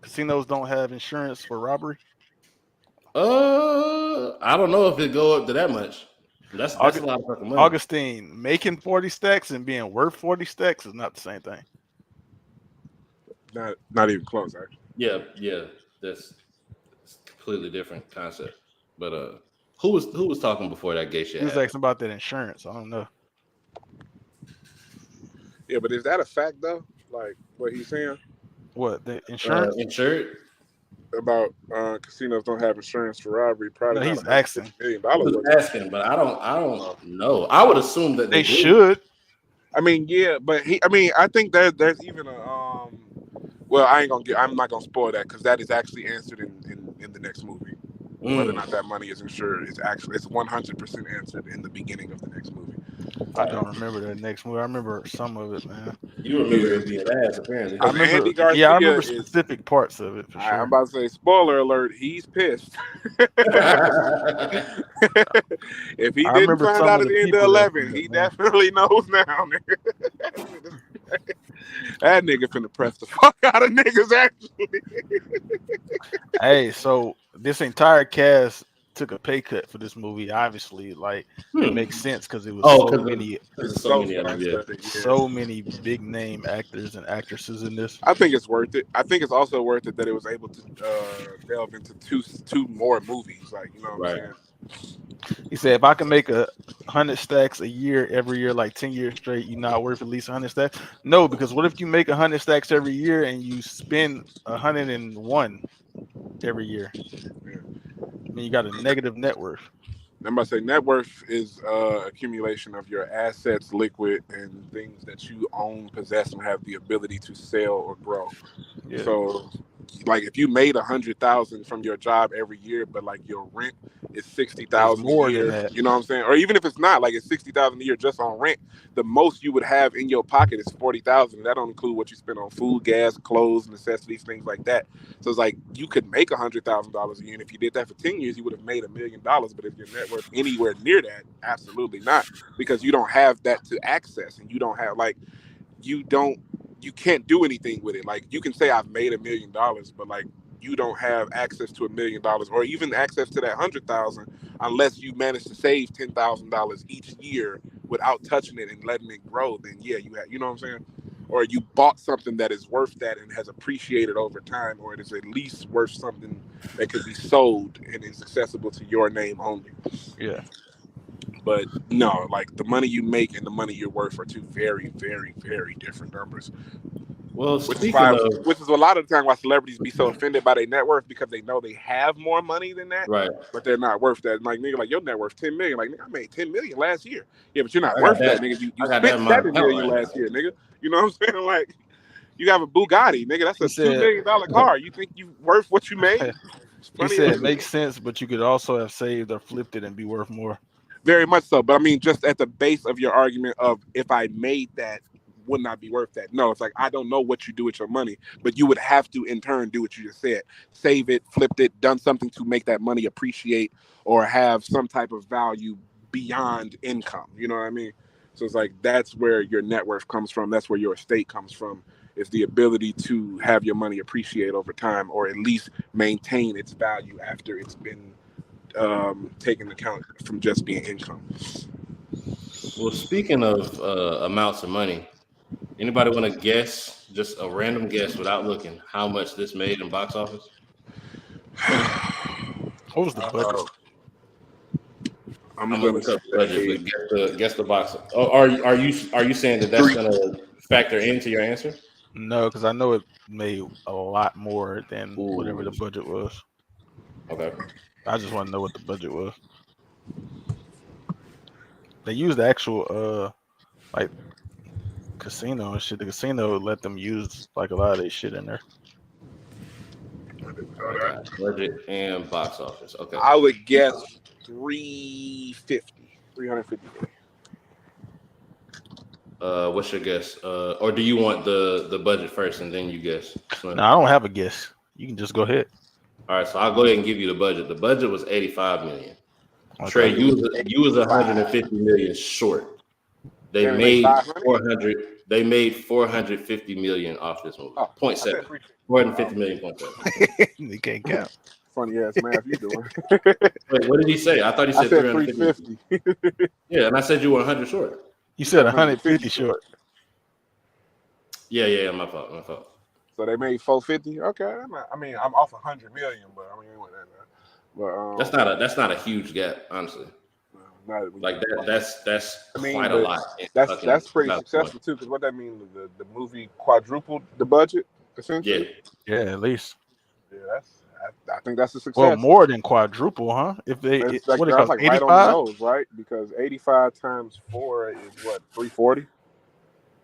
Casinos don't have insurance for robbery. I don't know if it go up to that much. That's a lot of fucking money. Augustine, making 40 stacks and being worth 40 stacks is not the same thing. Not even close, actually. Yeah. That's a completely different concept. But who was talking before that gay shit? He was asking about that insurance. I don't know. Yeah, but is that a fact though? Like what he's saying? What, the insurance? Insured? About casinos don't have insurance for robbery. Probably no, he's asking. He's asking, but I don't know. I would assume that they should. I mean, yeah, but I think there's even a well, I'm not gonna spoil that because that is actually answered in the next movie. Whether or not that money is insured is actually 100% answered in the beginning of the next movie. I don't remember that next movie. I remember some of it, man. You remember it being ass, apparently. I remember, Andy yeah, I Garcia remember is. specific parts of it for I'm sure. about to say, spoiler alert, he's pissed. If he I didn't remember find some out of at the the end of people that's 11, in he it, man. definitely knows now. Nigga. That nigga finna press the fuck out of niggas, actually. Hey, so this entire cast took a pay cut for this movie. Obviously, like it makes sense because it was Oh, so many, there's so many of them. Yeah. so many big name actors and actresses in this. I think it's worth it. I think it's also worth it that it was able to delve into two more movies. Like, you know what Right. I'm saying? He said, if I can make 100 stacks a year, every year, like 10 years straight, you're not worth at least 100 stacks. No, because what if you make 100 stacks every year and you spend 101 every year? I mean, you got a negative net worth. I'm about to say net worth is accumulation of your assets, liquid, and things that you own, possess, and have the ability to sell or grow. Yeah. So, like, if you made 100,000 from your job every year, but like your rent is 60,000 a more year, than that. you know what I'm saying? Or even if it's not, like it's 60,000 a year just on rent, the most you would have in your pocket is 40,000. That don't include what you spend on food, gas, clothes, necessities, things like that. So it's like you could make $100,000 a year, and if you did that for 10 years, you would have made $1 million. But if your net worth anywhere near that, absolutely not, because you don't have that to access, and you don't have you can't do anything with it. Like, you can say I've made $1 million, but like you don't have access to $1 million or even access to that 100,000 unless you manage to save $10,000 each year without touching it and letting it grow. Then yeah, you know what I'm saying? Or you bought something that is worth that and has appreciated over time, or it is at least worth something that could be sold and is accessible to your name only. Yeah. But no, like the money you make and the money you're worth are two very, very, very different numbers. Well, Which speaking of, is a lot of the time why celebrities be so offended by their net worth, because they know they have more money than that, right, but they're not worth that. Like, nigga, like your net worth 10 million. Like, nigga, I made 10 million last year. Yeah, but you're not I worth got that, that. nigga. You I got that spent in my 7 million account right last year, nigga. You know what I'm saying? Like, you have a Bugatti, nigga. That's He a said- $2 million car. You think you worth what you made? It's He funny said as it makes sense, but you could also have saved or flipped it and be worth more. Very much so. But I mean, just at the base of your argument of if I made that, would not be worth that. No, it's like, I don't know what you do with your money, but you would have to in turn do what you just said. Save it, flipped it, done something to make that money appreciate or have some type of value beyond income. You know what I mean? So it's like, that's where your net worth comes from. That's where your estate comes from, is the ability to have your money appreciate over time, or at least maintain its value after it's been taken account from just being income. Well, speaking of amounts of money, anybody want to guess, just a random guess without looking, how much this made in box office? What was the budget? I'm gonna gonna look up say budget, but guess the box. Oh, are you saying that that's gonna factor into your answer? No, because I know it made a lot more than Ooh. whatever the budget was. Okay. I just want to know what the budget was. They used the actual like casino and shit. The casino let them use like a lot of their shit in there. Budget and box office. Okay. I would guess 350. What's your guess? Or do you want the budget first and then you guess? No, I don't have a guess. You can just go ahead. All right, so I'll go ahead and give you the budget. The budget was 85 million. Okay. Trey, you was 150 million short. They made 400. They made 450 million off this movie. 0.7. 450 million. 0.7. You can't count. Funny ass math you doing. Wait, what did he say? I thought he said 350. Yeah, and I said you were 100 short. You said 150 short. Yeah, my fault. So they made 450. Okay, I mean, I'm off 100 million, but I mean, that's not a huge gap, honestly. Like that's quite a lot. That's pretty successful too, because what that means, the movie quadrupled the budget essentially. Yeah, at least. Yeah, I think that's a success. Well, more than quadruple, huh? If they that's what like, like right on the nose, right? Because 85 times 4 is what, 340.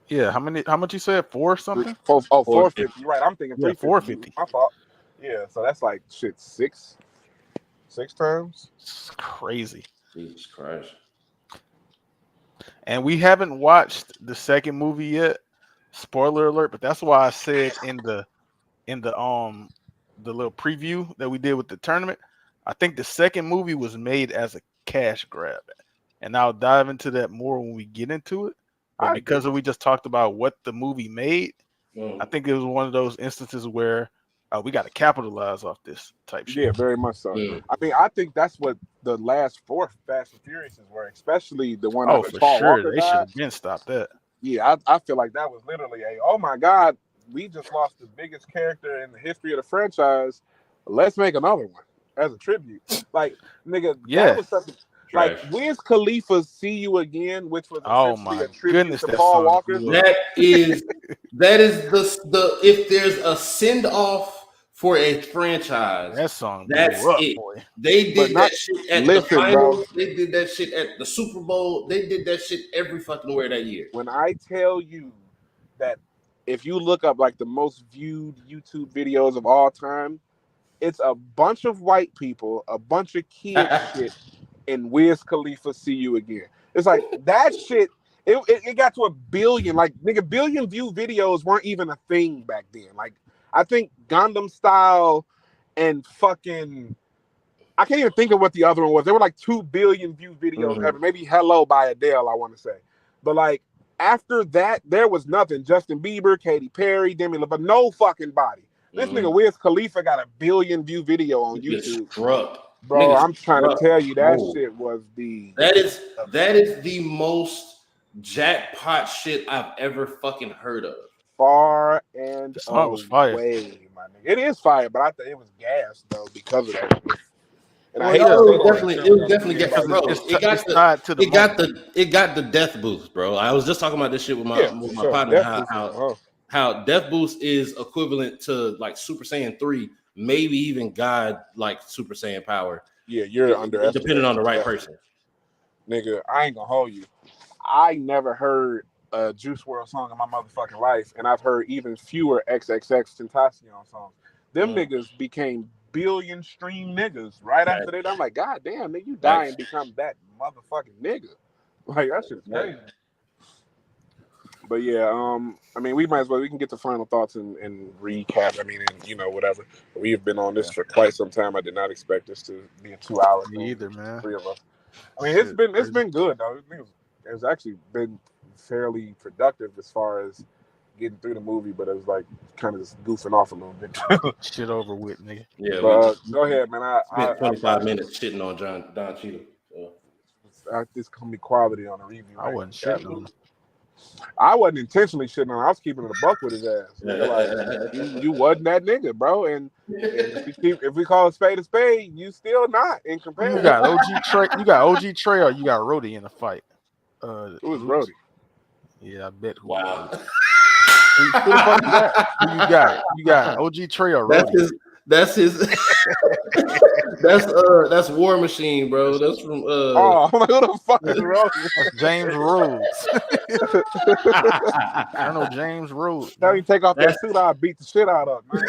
Yeah, how much you said? 4 something? 450. You're right. I'm thinking 350. 450. My fault. Yeah, so that's like shit, six times. It's crazy. Jesus Christ. And we haven't watched the second movie yet. Spoiler alert, but that's why I said in the little preview that we did with the tournament, I think the second movie was made as a cash grab. And I'll dive into that more when we get into it. But because we just talked about what the movie made, I think it was one of those instances where we got to capitalize off this type shit. Yeah, very much so. I mean, I think that's what the last 4 Fast and Furiouses were, especially the one Oh, that for Paul sure. Walker They died. should have been stopped that. Yeah, I feel like that was literally oh my God, we just lost the biggest character in the history of the franchise. Let's make another one as a tribute. Like, nigga, that was something. Like, Wiz Khalifa's "See You Again," which was essentially a tribute to Paul Walker. That is the if there's a send off for a franchise, that song. That's up, it. Boy. They did that shit at the finals. Bro. They did that shit at the Super Bowl. They did that shit every fucking where that year. When I tell you that, if you look up like the most viewed YouTube videos of all time, it's a bunch of white people, a bunch of kids shit, and Wiz Khalifa "See You Again." It's like that shit. It got to 1 billion. Like, nigga, billion view videos weren't even a thing back then. Like, I think Gangnam Style and fucking, I can't even think of what the other one was. There were like 2 billion view videos ever. Maybe "Hello" by Adele, I want to say. But like after that, there was nothing. Justin Bieber, Katy Perry, Demi Lovato, but no fucking body. This nigga Wiz Khalifa got 1 billion view video on YouTube. Bro, I'm trying to tell you, that shit was that is the most jackpot shit I've ever fucking heard of. Far and was fire. away, my nigga. It is fire, but I think it was gas though because of that. And I hate it was definitely gas, bro. It got the death boost, bro. I was just talking about this shit with my partner. How Death Boost is equivalent to like Super Saiyan 3, maybe even God like Super Saiyan power. Yeah, you're underestimating. Depending on the right person. Nigga, I ain't gonna hold you. I never heard a Juice WRLD song in my motherfucking life, and I've heard even fewer XXXTentacion songs. Them niggas became billion stream niggas right after that. I'm like, God damn, nigga, you die and become that motherfucking nigga. Like, that shit's crazy. But yeah, I mean, we can get to final thoughts and recap. I mean, and whatever. We have been on this for quite some time. I did not expect this to be a 2-hour thing. Me either, man. 3 of us. I mean, it's been good though. It's actually been fairly productive as far as getting through the movie, but it was like kind of just goofing off a little bit. Shit over with, nigga. Yeah, but go ahead, man. I spent 25 minutes shitting on Don Cheadle. So. This gonna be quality on the review. I wasn't shitting on him. I wasn't intentionally shitting on him. I was keeping it a buck with his ass. Like, you wasn't that nigga, bro. And if we call a spade, you still not in comparison. You got OG Trey, or you got Rhodey in the fight. It was Rhodey. Yeah, I bet. Wow. Who the fuck is that? Who you got? You got OG Trey or Rhodey? That's his. That's War Machine, bro. That's from. Oh, who the fuck is Rhodes? James Rhodes. Colonel James Rhodes. Now you take off that suit, I'll beat the shit out of him.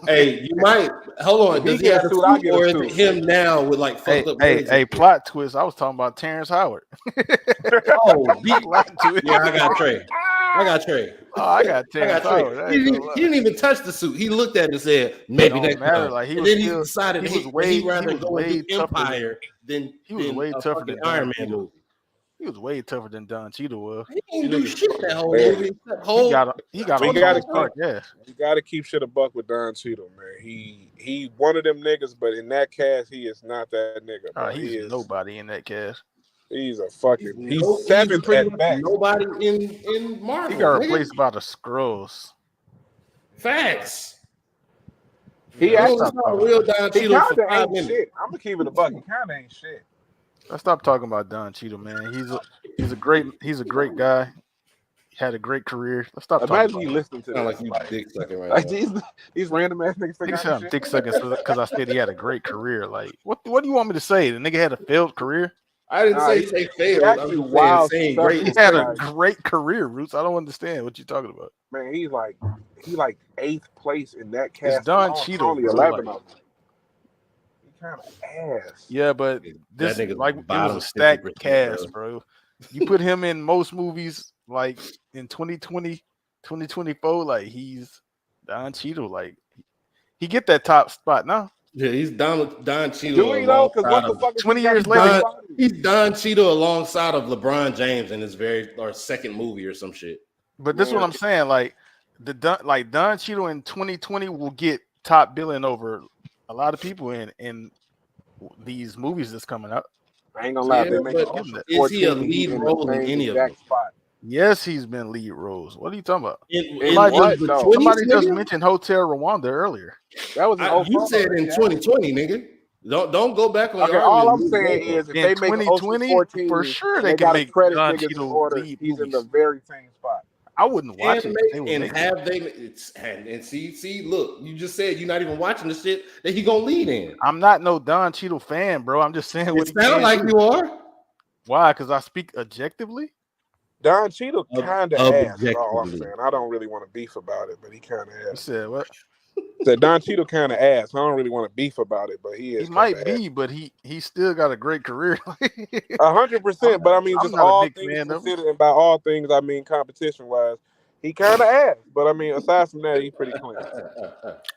Hey, you might hold on. Does he have a suit, or is it him now with like fucked up? Hey, plot twist. I was talking about Terrence Howard. Plot twist. Yeah, I got Trey. Oh, I got Terrence Howard. He didn't even touch the suit. He looked at it and said, "Maybe next time." Like, then he decided he was rather go with Empire than he was way tougher than Iron Man movie. He was way tougher than Don Cheadle was. He didn't do shit that whole movie. He got You gotta keep shit a buck with Don Cheadle, man. He one of them niggas, but in that cast, he is not that nigga. Bro. He is nobody in that cast. He's a fucking. He's 7th at best. Nobody in Marvel. He got replaced by the Skrulls. Facts. He actually real Don Cheadle for 5 minutes. Shit. I'm gonna keep it a buck. He kind of ain't shit. Let's stop talking about Don Cheadle, man. He's a great guy. He had a great career. Let's stop. Imagine you listening to that. Like you dick sucking right like now. These random ass niggas. He said I'm dick sucking because I said he had a great career. Like, what do you want me to say? The nigga had a failed career. I didn't say failed. I'm saying great. He had a great career, Roots. I don't understand what you're talking about. Man, he like 8th place in that cast. It's Don Cheadle. Only 11 of them. He kind of ass. Yeah, but this like it was a stacked cast, bro. You put him in most movies, like in 2020, 2024, like he's Don Cheadle. Like he get that top spot now. Yeah, he's Don Cheadle Do we know? Because what alongside the of fuck is 20 he got years to later, do? he's Don Cheadle alongside of LeBron James in his second movie or some shit. But this is what I'm saying. Like Don Cheadle in 2020 will get top billing over a lot of people in these movies that's coming out. I ain't gonna lie, Yeah, they make but Ocean is he a 14, lead in role the in same any of exact them? spot. Yes, he's been lead roles. What are you talking about? In what, the though? 20s, Somebody just nigga? mentioned Hotel Rwanda earlier. That was an You said in 2020, nigga. Don't go back on Okay, your all I'm argument. saying is if In they make Ocean 2020, 14, for sure and they they can got to make credit Don niggas in Cheadle order, lead he's in movies. the very same spot. I wouldn't watch it. But they would and make have they and see, look, you just said you're not even watching the shit that he gonna lead in. I'm not no Don Cheadle fan, bro. I'm just saying what It he sounds can like do. you are. Why? Because I speak objectively. Don Cheadle kind of ass. Is all I'm Objectively. saying. I don't really want to beef about it, but he kind of You ass. said what? So Don Cheadle kind of ass. I don't really want to beef about it, but he is. He might be, but he still got a great career. 100%. But I mean, I'm just not a all big things fan of him. considered, and by all things I mean competition wise, he kind of ass. But I mean, aside from that, he's pretty clean.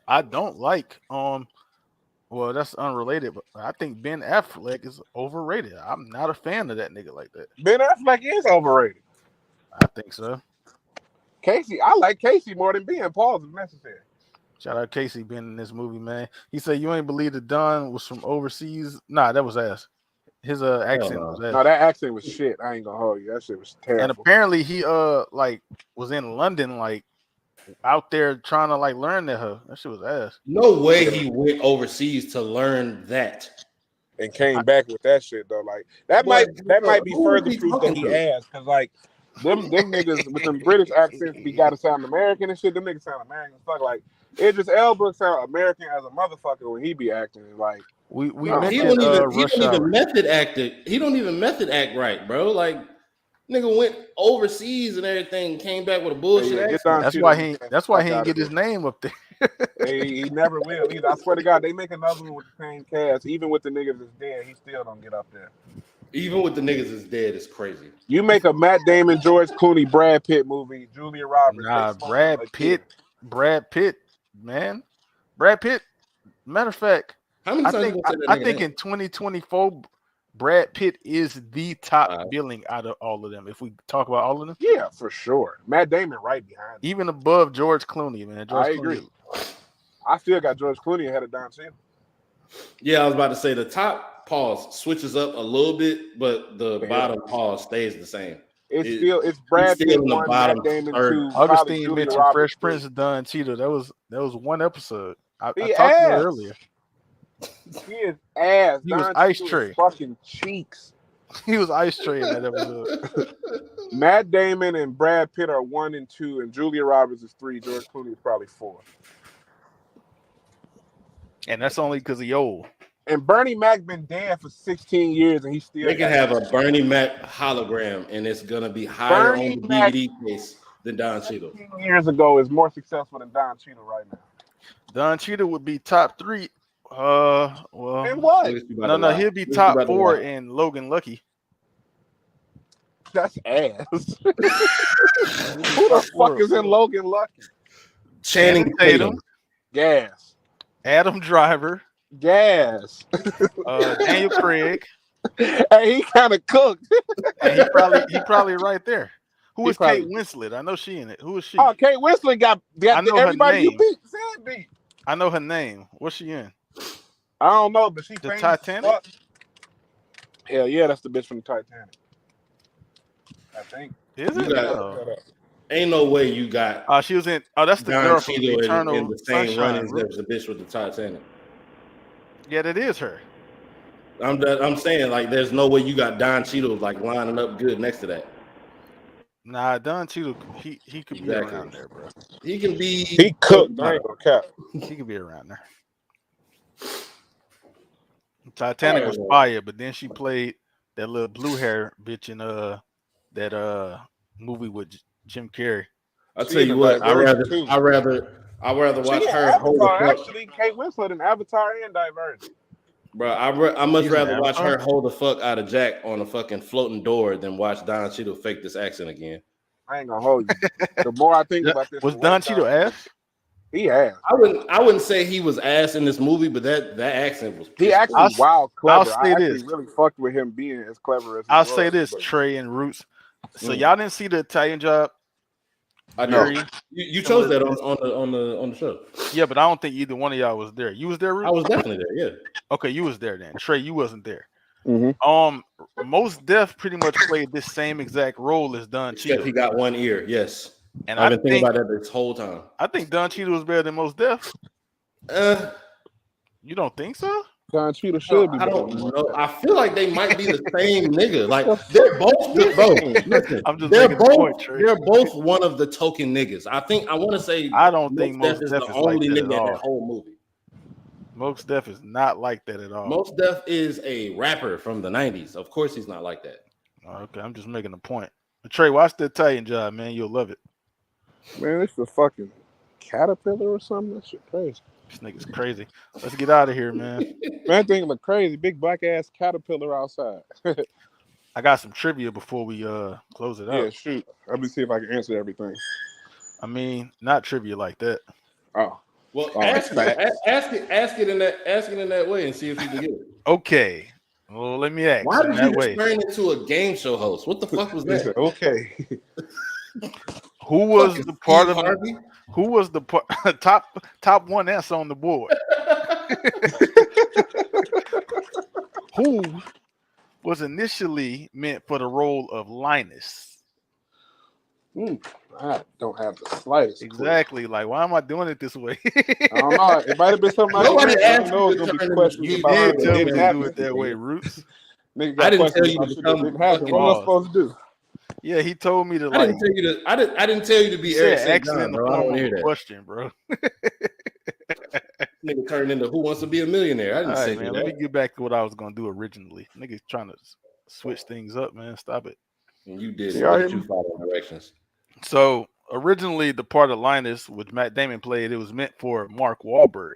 I don't like well, that's unrelated, but I think Ben Affleck is overrated. I'm not a fan of that nigga like that. Ben Affleck is overrated. I think so. Casey, I like Casey more than Ben. Pause if necessary. Shout out Casey being in this movie, man. He said you ain't believe that Don was from overseas. Nah, that was ass. His accent was ass. No, that accent was shit. I ain't gonna hold you. That shit was terrible. And apparently he like was in London, like out there trying to like learn that shit was ass. No way he went overseas to learn that. And came back with that shit though. Like that might be further proof that he ass, because like them niggas with them British accents be gotta sound American and shit. Them niggas sound American as fuck. Like Idris Elba sound American as a motherfucker when he be acting. Like we No, mentioned he don't Rush even Hour. method act it. He don't even method act right, bro. Like nigga went overseas and everything, came back with a bullshit accent. That's why he ain't get his name up there. He never will either. I swear to God, they make another one with the same cast. Even with the niggas that's dead, he still don't get up there. Even with the niggas that's dead, it's crazy. You make a Matt Damon, George Clooney, Brad Pitt movie, Julia Roberts. Nah, Brad Pitt, man. Brad Pitt. Matter of fact, how many times I think in 2024, Brad Pitt is the top billing out of all of them. If we talk about all of them, yeah, for sure. Matt Damon right behind him. Even above George Clooney, man. I agree. I still got George Clooney ahead of Don Cheadle. Yeah, I was about to say the top pause switches up a little bit, but the bottom pause stays the same. It's Brad Pitt in the 1, bottom Matt Damon third. 2. Augustine mentioned Fresh Prince of Don Cheadle. That was one episode. I talked about it earlier. He is ass. He was Ice Tray. Fucking cheeks. He was Ice Tray in that episode. Matt Damon and Brad Pitt are 1 and 2, and Julia Roberts is 3. George Clooney is probably 4. And that's only because he old. And Bernie Mac been dead for 16 years, and he still. They can have a Bernie Mac hologram, and it's gonna be higher on the DVD case than Don Cheadle. 16 years ago is more successful than Don Cheadle right now. Don Cheadle would be top 3. Well, and what? No, he'll be top 4 in Logan Lucky. That's ass. Who the fuck is in Logan Lucky? Channing Tatum. Gas. Adam Driver. Gas. Daniel Craig. Hey, he kind of cooked. And he probably right there. Who is Kate Winslet? I know she in it. Who is she? Oh, Kate Winslet got everybody you beat. Said beat. I know her name. What's she in? I don't know, but she's the Titanic. Hell yeah, that's the bitch from the Titanic. I think. Is it? Ain't no way you got. She was in. Oh, that's the Don girl from Cheadle Eternal in the same Sunshine. runnings as the bitch with the Titanic. Yeah, that is her. I'm saying like, there's no way you got Don Cheadle like lining up good next to that. Nah, Don Cheadle, he could be around there, bro. He can be. He cooked. He could be around there. Titanic was fire, but then she played that little blue hair bitch in that movie with Jim Carrey. I'll tell you what, I'd rather watch her hold the actually Kate Winslet in Avatar and Divergent. Bro, I much He's an rather watch Avatar? her hold the fuck out of Jack on a fucking floating door than watch Don Cheadle fake this accent again. I ain't gonna hold you. The more I think about this, Was the Don worse Cheadle ass? He has. I wouldn't say he was ass in this movie, but that accent was. He actually I'll wild clever. say I actually this. really fucked with him being as clever as he I'll was. say this, but- Trey and Roots. So y'all didn't see the Italian Job? I know. Very You similar chose that to on the show. Yeah, but I don't think either one of y'all was there. You was there, Roots? I was definitely there. Yeah. Okay, you was there then. Trey, you wasn't there. Mhm. Most Def pretty much played this same exact role as Don Except Cheadle. he got one ear. Yes. And I've been thinking about that this whole time. I think Don Cheadle was better than Most Def. You don't think so? Don Cheadle should be. I don't know. I feel like they might be the same nigga. Like they're both good, bro. Listen, I'm just they're making both the point, Trey. they're both one of the token niggas. I want to say I don't think Mos Def Mos is Def the is like only that at nigga in all. that whole movie. Most Def is not like that at all. Mos Def is a rapper from the 90s. Of course he's not like that. Okay, I'm just making a point. Trey, watch the Italian Job, man. You'll love it. Man, it's a fucking caterpillar or something. That shit crazy. This nigga's crazy. Let's get out of here, man. Man, thing look crazy. Big black ass caterpillar outside. I got some trivia before we close it Yeah, out. shoot. Let me see if I can answer everything. I mean, not trivia like that. Oh, Well, facts. ask it in that way and see if you can get it. Okay. Well, let me ask. Why in did that you way. turn into a game show host? What the fuck was that? Okay. Who was Fucking the part Steve of Harvey? who was the top one answer on the board? Who was initially meant for the role of Linus? I don't have the slightest clue. Exactly. Like, why am I doing it this way? I don't know. It might have been something like Nobody that. I asked know you it's to gonna turn be into questions You about did it. tell me Didn't to happen. do it that way, Roots. Nigga got I didn't questions tell you to about shit that become didn't happen. fucking What am I boss. supposed to do? Yeah, he told me to I like didn't tell you to. I didn't tell you to be you Eric said St. ask it John, in the bro. I don't form want of to hear a that. question, bro. Nigga turned into Who Wants to Be a Millionaire. I All didn't right, say man. that. Let me get back to what I was gonna do originally. Niggas trying to switch things up, man. Stop it. And you did. Yeah, I Look at am. you following directions. So originally, the part of Linus, which Matt Damon played, it was meant for Mark Wahlberg.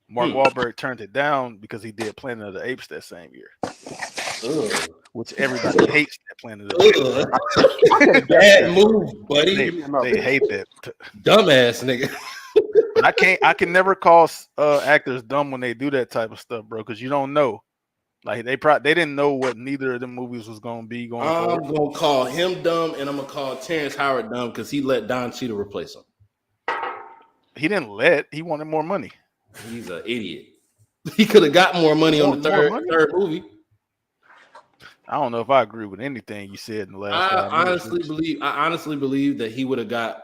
Mark Wahlberg turned it down because he did Planet of the Apes that same year, Ugh. which everybody hates that Planet of the Apes. Ugh. Bad move, buddy. They hate that. Dumbass nigga. But I can never call actors dumb when they do that type of stuff, bro, because you don't know. Like they didn't know what neither of them movies was gonna be going forward. I'm gonna call him dumb, and I'm gonna call Terrence Howard dumb because he let Don Cheadle replace him. He wanted more money. He's an idiot. He could have got more money on the More money? third movie. I don't know if I agree with anything you said in the last. I honestly believe that he would have got.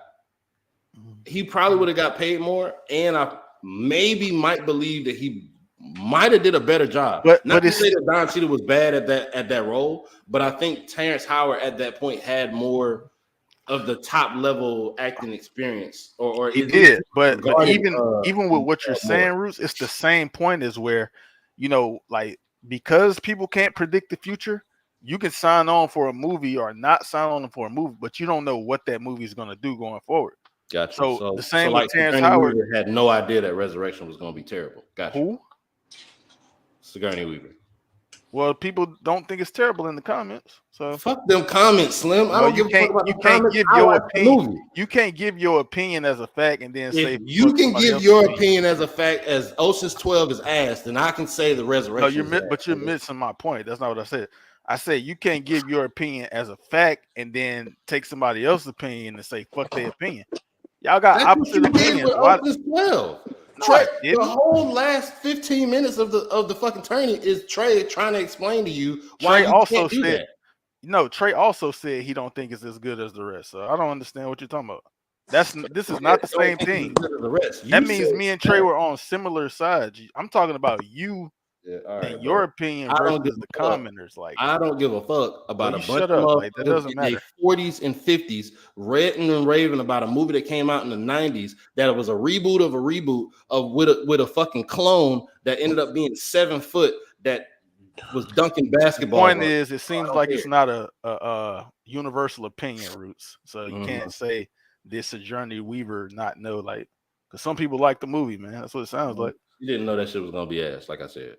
He probably would have got paid more, and I might believe that he might have did a better job. But Not to it's say that Don Cheadle was bad at that role, but I think Terrence Howard at that point had more of the top level acting experience, or he at did. least But regarding, even with what you're saying, Roots, it's the same point as where, like because people can't predict the future, you can sign on for a movie or not sign on for a movie, but you don't know what that movie is going to do going forward. Gotcha. So the same like with Terrence Sigourney Howard. Weaver had no idea that Resurrection was going to be terrible. Gotcha. Who? Sigourney Weaver. Well, people don't think it's terrible in the comments. So Fuck them comments, Slim. I don't give a fuck about the comments. give I your like the opinion. movie. You can't give your opinion as a fact and then say If you can give your opinion as a fact as Ocean's 12 is ass, then I can say the Resurrection. No, you're missing my point. That's not what I said. I said you can't give your opinion as a fact and then take somebody else's opinion and say fuck their opinion. Y'all got That's opposite what you did opinions. with Why? Ocean's 12. No, Trey, I the didn't. whole last 15 minutes of the fucking tourney is Trey trying to explain to you why Trey you also can't do said, that. no, Trey also said he don't think it's as good as the rest. So I don't understand what you're talking about. This is not the same thing. The rest. That means me and Trey were on similar sides. I'm talking about you and your opinion versus the commenters. Like I don't give a fuck about a bunch of like, that doesn't in their matter. 40s and 50s ranting and raving about a movie that came out in the 90s that was a reboot of a reboot of with a fucking clone that ended up being 7 foot that was dunking basketball. The point is, it seems like it's not a universal opinion, Roots. So you can't say this Sigourney Weaver not know, because some people like the movie, man. That's what it sounds like. You didn't know that shit was gonna be ass, like I said.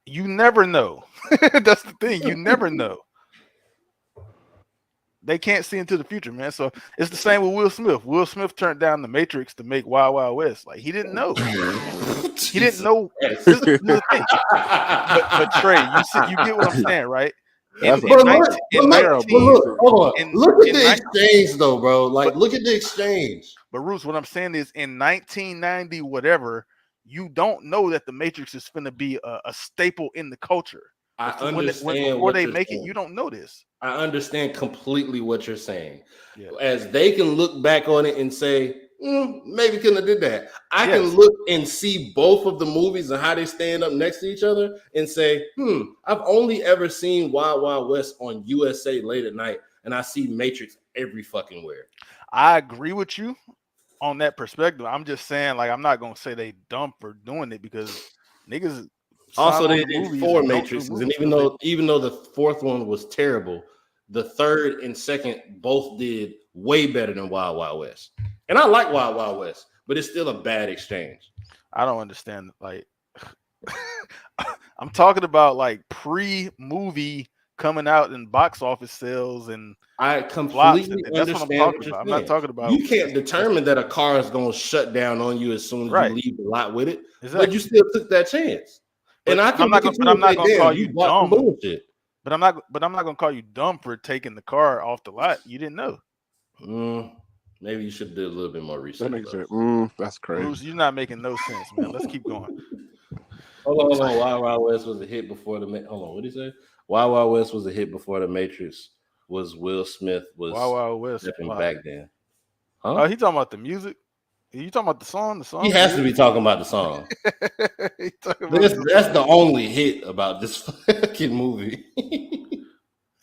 You never know. That's the thing. You never know. They can't see into the future, man. So it's the same with Will Smith. Will Smith turned down The Matrix to make Wild Wild West. Like he didn't know. He didn't know. This is the thing. But Trey, you get what I'm saying, right? That's But look, hold on. Look at the exchange, though, bro. Like, look at the exchange. But Roos, what I'm saying is, in 1990, whatever, you don't know that the Matrix is going to be a staple in the culture. I understand before they make it, you don't know this. I understand completely what you're saying. Yeah. As they can look back on it and say, maybe couldn't have did that. I can look and see both of the movies and how they stand up next to each other and say, I've only ever seen Wild Wild West on USA late at night, and I see Matrix every fucking where. I agree with you on that perspective. I'm just saying, like, I'm not gonna say they dumb for doing it because niggas. Also, they did 4 Matrixes, and even though the 4th one was terrible, the 3rd and 2nd both did way better than Wild Wild West. And I like Wild Wild West, but it's still a bad exchange. I don't understand. Like, I'm talking about like pre-movie coming out in box office sales, and I completely that's what I'm talking about. I'm not talking about. You can't determine that a car is going to shut down on you as soon as you leave the lot with it, exactly. but you still took that chance. And I'm not going to call you dumb. Bullshit. But I'm not going to call you dumb for taking the car off the lot. You didn't know. Maybe you should do a little bit more research. That's crazy. Bruce, you're not making no sense, man. Let's keep going. Hold on. Wild Wild West was a hit before the. Hold on. What did he say? Wild Wild West was a hit before the Matrix. Was Will Smith was Wild Wild West back then? Huh? Oh, he talking about the music. You talking about the song? The song. He has to be talking about the song. That's the only hit about this fucking movie.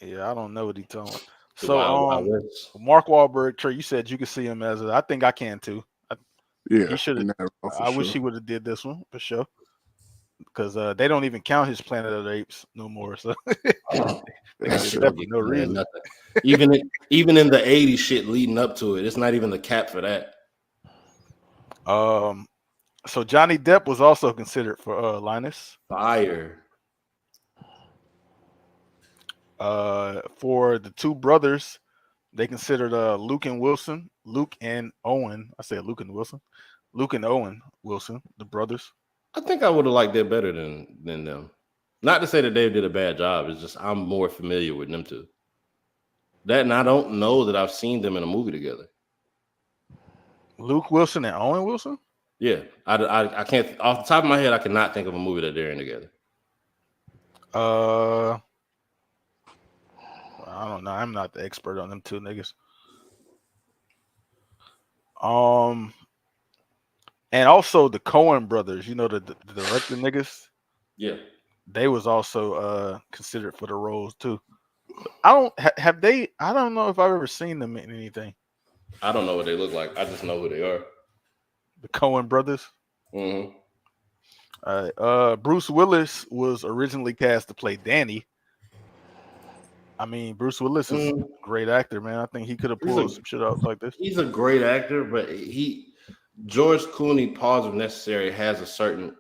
Yeah, I don't know what he's talking about. So, Mark Wahlberg, Trey, you said you could see him as I think I can too. He should have. I wish he would have did this one for sure, because they don't even count his Planet of the Apes no more. So no reason. Even in the '80s shit leading up to it, it's not even the cap for that. So Johnny Depp was also considered for Linus. Fire. For the 2 brothers, they considered Luke and Owen. I said Luke and Wilson. Luke and Owen Wilson, the brothers. I think I would have liked that better than them. Not to say that they did a bad job. It's just I'm more familiar with them 2. That, and I don't know that I've seen them in a movie together. Luke Wilson and Owen Wilson? Yeah. I can't, off the top of my head, I cannot think of a movie that they're in together. I don't know. I'm not the expert on them 2 niggas. And also the Coen brothers, you know, the director niggas. Yeah. They was also considered for the roles too. I don't know if I've ever seen them in anything. I don't know what they look like. I just know who they are. The Coen brothers. Mm-hmm. Bruce Willis was originally cast to play Danny. I mean, Bruce Willis is a great actor, man. I think he could have pulled some shit out like this. He's a great actor, but George Clooney, pause if necessary, has a certain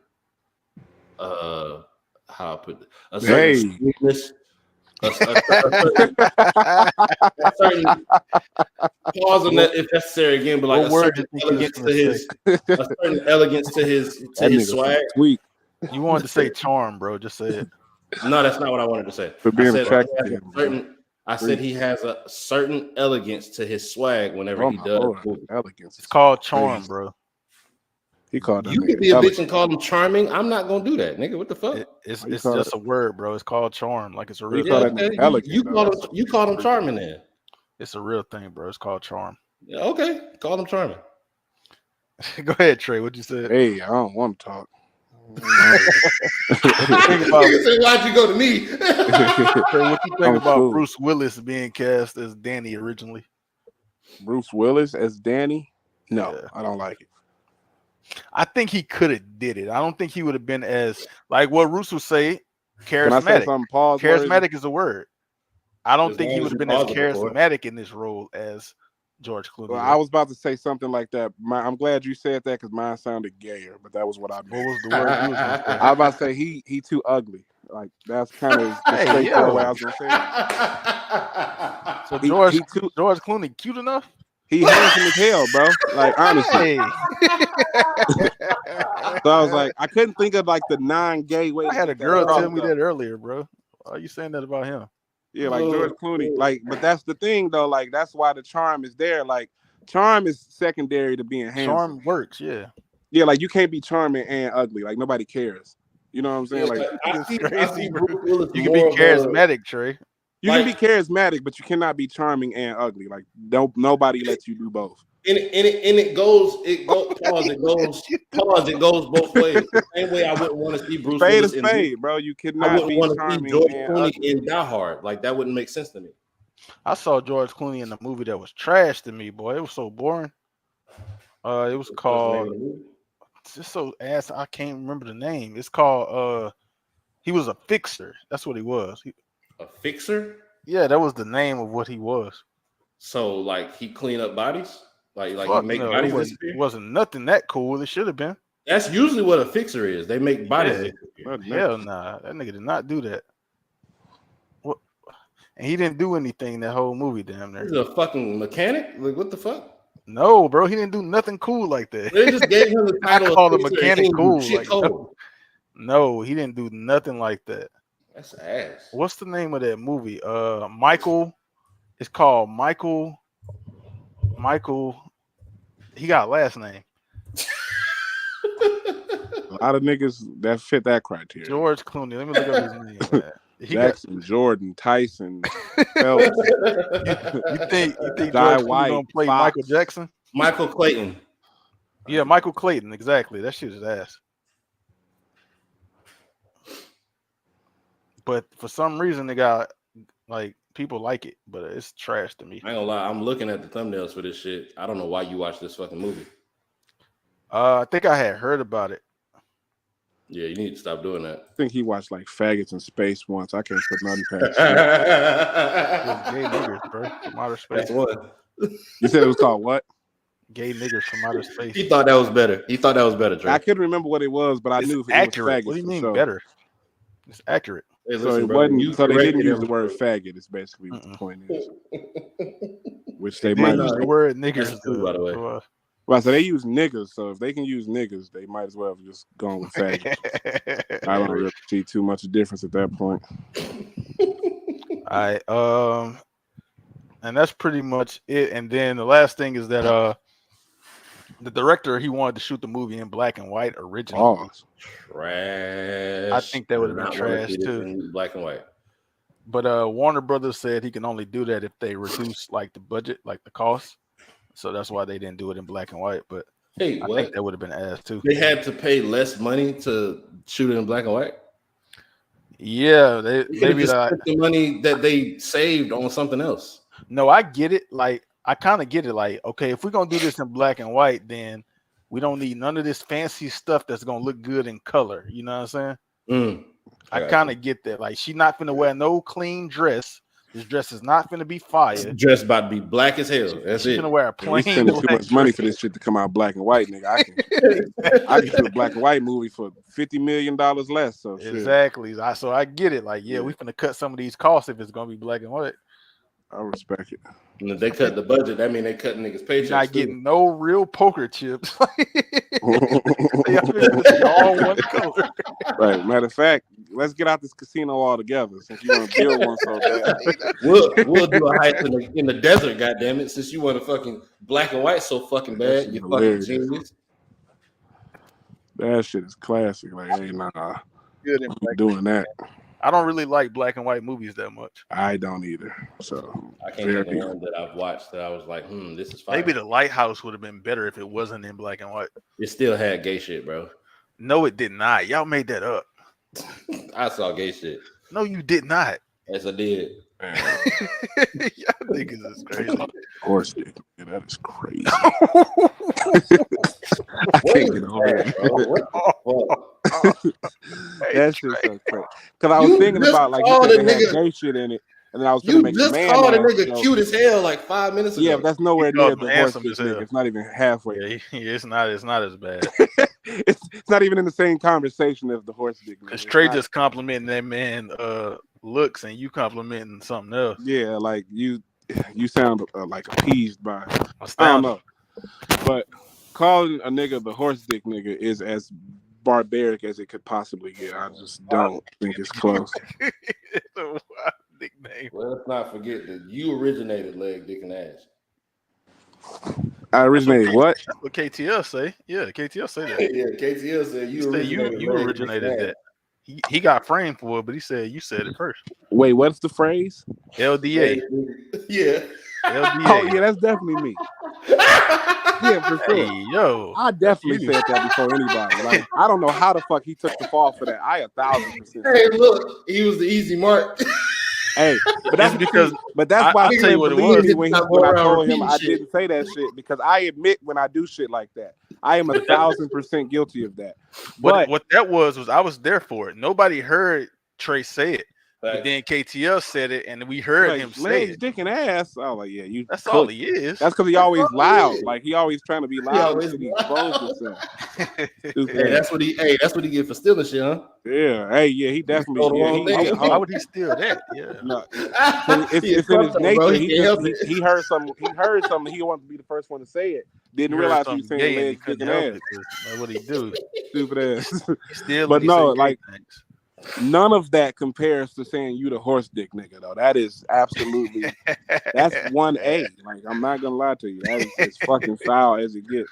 how I put it, a certain sweetness, a certain pause on that if necessary again, but like a certain elegance to his swag. Sweet. You wanted to say charm, bro. Just say it. No, that's not what I wanted to say. For being attractive. I said he has a certain elegance to his swag whenever he does. It's called charm, bro. He called you could be a bitch and call him charming. I'm not gonna do that, nigga. What the fuck? It's just a word, bro. It's called charm. Like it's a real thing. You call him charming then. It's a real thing, bro. It's called charm. Yeah, okay, call him charming. Go ahead, Trey. What you said? Hey, I don't want to talk. Why'd you go to me? Trey, what you think about Bruce Willis being cast as Danny originally? Bruce Willis as Danny? No, I don't like it. I think he could have did it. I don't think he would have been as like what Russo say, charismatic. Can I say something? Pause. Charismatic is a word. I don't think he would have been as charismatic in this role as George Clooney. Well, I was about to say something like that. I'm glad you said that because mine sounded gayer, but that was what I meant. What was the word you was going to say? I was about to say he too ugly. Like that's kind of the Hey, straightforward yo. way I was gonna say it. So He- George he too- George Clooney cute enough? He handsome as hell, bro. Like honestly. Hey. So I was like, I couldn't think of like the non-gay way. I to had a get that girl across, tell me though. that earlier, bro. Why are you saying that about him? Yeah, like George Clooney. Like, but that's the thing though. Like, that's why the charm is there. Like, charm is secondary to being handsome. Charm works, yeah. Yeah, like you can't be charming and ugly. Like nobody cares. You know what I'm saying? Yeah, like I it's see crazy, bro. Bruce Willis You can be more of a- charismatic, Trey. you can be charismatic, but you cannot be charming and ugly. Like nobody lets you do both. And it goes pause. It goes both ways. The same way I wouldn't want to see Bruce Spade Willis is spade, bro. You I cannot wouldn't be want to see charming George and Clooney ugly. in Die Hard. Like that wouldn't make sense to me. I saw George Clooney in a movie that was trash to me, boy. It was so boring. It was called it's just so ass. I can't remember the name. It's called he was a fixer. That's what he was. A fixer? Yeah, that was the name of what he was. So like he clean up bodies? Like Fuck he make no, bodies it disappear? wasn't nothing that cool. It should have been. That's usually what a fixer is. They make bodies Yeah. disappear. Hell nah, that nigga did not do that. What? And he didn't do anything that whole movie, damn near. He's a fucking mechanic? Like what the fuck? No, bro, he didn't do nothing cool like that. They just gave him the I title call of the fixer and mechanic he cool. do shit Like, cold. no, he didn't do nothing like that. That's ass. What's the name of that movie? Michael. It's called Michael. He got a last name. A lot of niggas that fit that criteria. George Clooney. Let me look up his name. Man. He Jackson, Jordan, Tyson, Phelps. you think Die George Clooney White, gonna play Fox. Michael Jackson? Michael Clayton. Yeah, Michael Clayton. Exactly. That shit is ass. But for some reason, they got like people like it, but it's trash to me. I ain't gonna lie, I'm looking at the thumbnails for this shit. I don't know why you watch this fucking movie. I think I had heard about it. Yeah, you need to stop doing that. I think he watched like Faggots in Space once. I can't put nothing past him. That's Gay niggers, bro, from outer space. one. You said it was called what? Gay niggers from outer space. He thought that was better. Drake. I couldn't remember what it was, but I knew It's it accurate. was faggots. What do you for mean sure. better? It's accurate. Hey, So listen, it bro, wasn't. you So they didn't corrected use him. the word faggot. It's basically what the point is. Which they They might. use no, the word niggers. that's true, by the way. Well, so they use niggas. So if they can use niggas, they might as well have just gone with faggot. I don't really see too much difference at that point. And that's pretty much it. And then the last thing is that the director, he wanted to shoot the movie in black and white originally. Oh, Trash. I think that would have been Not wanna trash see this too. in black and white. But Warner Brothers said he can only do that if they reduce like the budget, like the cost. So that's why they didn't do it in black and white. But Hey, I what? think that would have been ass too. They had to pay less money to shoot it in black and white. Yeah, They maybe just that. spent the money that they saved on something else. No, I get it. Like I kind of get it. Like, okay, if we're gonna do this in black and white, then we don't need none of this fancy stuff that's gonna look good in color. You know what I'm saying? I kind of get that. Like, she's not gonna wear no clean dress. This dress is not gonna be fire. This dress about to be black as hell. That's She's it. gonna wear a we plain spending too black much money dress. for this shit to come out black and white, nigga. I can do a black and white movie for $50 million less. So shit. Exactly. So I get it. Like, yeah, we finna cut some of these costs if it's gonna be black and white. I respect it. And if they cut the budget, that mean they cut niggas' You're paychecks. not too. getting no real poker chips. It's all one color. Right. Matter of fact, let's get out this casino altogether since you want to build one so bad. We'll do a heist in the desert, goddammit, since you want to fucking black and white so fucking That's bad. You hilarious. fucking genius. That shit is classic. Like, hey, nah, Good in I'm black. doing that. I don't really like black and white movies that much. I don't either. So I can't think of one that I've watched that I was like, this is fine. Maybe The Lighthouse would have been better if it wasn't in black and white. It still had gay shit, bro. No, it did not. Y'all made that up. I saw gay shit. No, you did not. Yes, I did. Y'all niggas is crazy. Of course, dude. Yeah, that is crazy. I can't get over it. That shit's so crazy. Because I was thinking about like you said they had gay shit in it, and then I was gonna You make just a man called a laugh, nigga so- cute as hell like 5 minutes ago. Yeah, but that's nowhere He near called the him horse handsome shit as hell. nigga. It's not even halfway. Yeah, it's not as bad. it's not even in the same conversation as the horse dick. Because Trey just complimenting that man looks and you complimenting something else. Yeah, like you sound like appeased by it. I don't Astounding. know. But calling a nigga the horse dick nigga is as barbaric as it could possibly get. I just don't think it's close. It's a wild nickname. Well, let's not forget that you originated leg, dick, and ass. I originated what? That's what KTL say. Yeah, KTL say that. Yeah, KTL said you originated. You originated that. He got framed for it, but he said you said it first. Wait, what's the phrase? LDA. Yeah. LDA. Oh yeah, that's definitely me. Yeah, for sure. Hey, yo. I definitely said that before anybody. Like, I don't know how the fuck he took the fall for that. I 1,000%. Hey, look, he was the easy mark. Hey, but that's because, that's why I'll he tell you didn't what it believe was. me when I told him I didn't say that shit, because I admit when I do shit like that. I am 1,000% guilty of that. But what that was I was there for it. Nobody heard Trey say it. Right. But then KTL said it, and we heard him say legs, it. dick, and ass. I was like, yeah, you. That's all he is. That's because he always loud. Like he always trying to be loud. He He exposed himself. Hey, that's what he get for stealing shit, huh? Yeah. Hey, yeah, he definitely. Why would he steal that? Yeah. No, it's in his nature. He heard something. He heard something. He wanted to be the first one to say it. Didn't realize he was saying legs, dick, and ass. That's what he do. Stupid ass. But no, like. Things. None of that compares to saying you the horse dick nigga though. That is absolutely that's 1A. Like I'm not gonna lie to you. That is as fucking foul as it gets.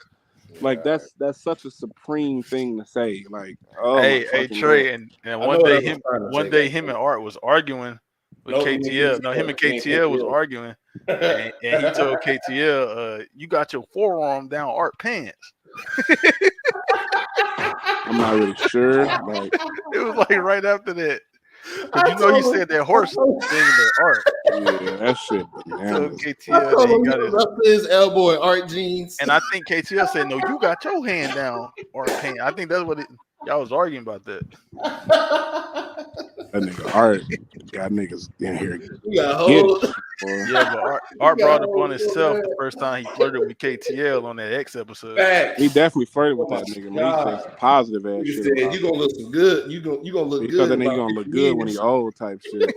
Like that's such a supreme thing to say. Like hey Trey, and one day him and Art was arguing with KTL. No, him and KTL was arguing, and he told KTL, "You got your forearm down Art pants." I'm not really sure. Like, it was like right after that. You know, he said that horse thing in the Art. Yeah, that shit. So KTL, he got his elbow in Art jeans. And I think KTL said, "No, you got your hand down Art pants." I think that's what y'all was arguing about that. That nigga Art got niggas in here. Yeah, but Art brought up on himself the first time he flirted with KTL on that X episode. He definitely flirted with that nigga. Man, he said some positive ass he shit. Said, you gonna look good. You gonna look good. He thought that nigga gonna look good when he old type shit.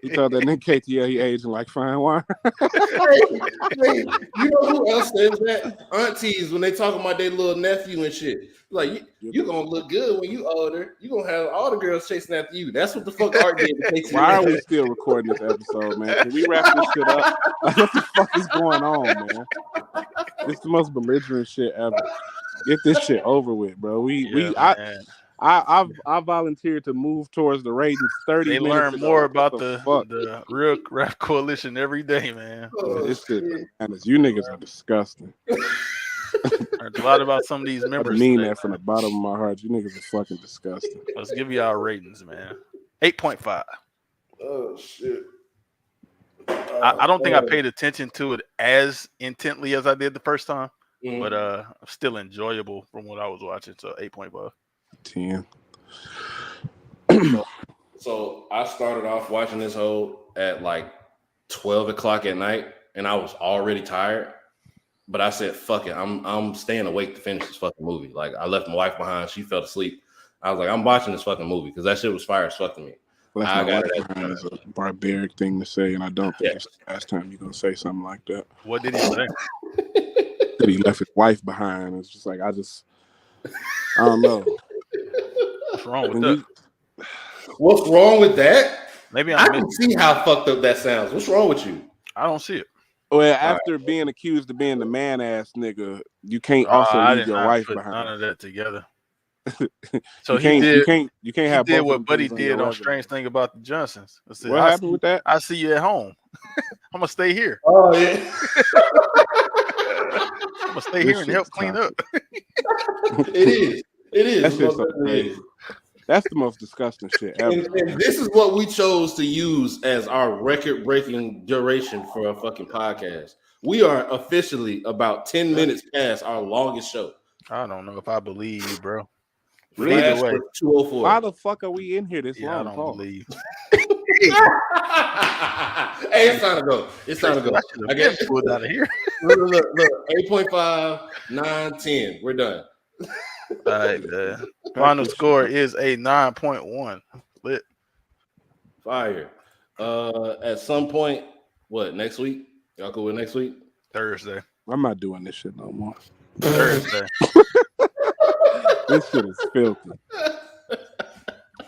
He thought that nigga KTL he aging like fine wine. Hey, you know who else says that? Aunties when they talking about their little nephew and shit. Like you gonna look good when you older. You gonna have all the girls chasing after you. That's what the fuck Art did to KTL. Why are we still recording this episode, man? Can we wrap this shit up? Like, what the fuck is going on, man? It's the most belligerent shit ever. Get this shit over with, bro. I volunteered to move towards the ratings 30 they minutes learn ago. more about the real rap coalition every day, man. This shit, you niggas are disgusting. Learned a lot about some of these members. I mean today, that from the bottom of my heart. You niggas are fucking disgusting. Let's give you our ratings, man. 8.5. Oh shit. I don't think I paid attention to it as intently as I did the first time, but still enjoyable from what I was watching. So 8.5. 10. So I started off watching this whole at like 12 o'clock at night, and I was already tired. But I said, "Fuck it, I'm staying awake to finish this fucking movie." Like I left my wife behind; she fell asleep. I was like, "I'm watching this fucking movie" because that shit was fire as fuck to me. I got it. It's a barbaric thing to say, and I don't think it's the last time you're gonna say something like that. What did he say? That he left his wife behind. It's just like I don't know. What's wrong with that? What's wrong with that? Maybe I can see how fucked up that sounds. What's wrong with you? I don't see it. Well, after being accused of being the man ass nigga, you can't also leave your wife behind. None of that together. So you can't have. He did what Buddy did on Strange Thing About the Johnsons. Said, what happened with that? I see you at home. I'm gonna stay here. Oh yeah. I'm gonna stay here and help clean up. It is. That's just so crazy. That's the most disgusting shit ever. And this is what we chose to use as our record-breaking duration for a fucking podcast. We are officially about 10 minutes past our longest show. I don't know if I believe you, bro. Either way, 204. Why the fuck are we in here this long? I don't believe. Hey, it's time to go. It's time to go. I get pulled out of here. Look. 8.5, 9, 10. We're done. All right, man. Final score is a 9.1. Lit. Fire. At some point, what, next week? Y'all cool with next week? Thursday. I'm not doing this shit no more. Thursday. This shit is filthy.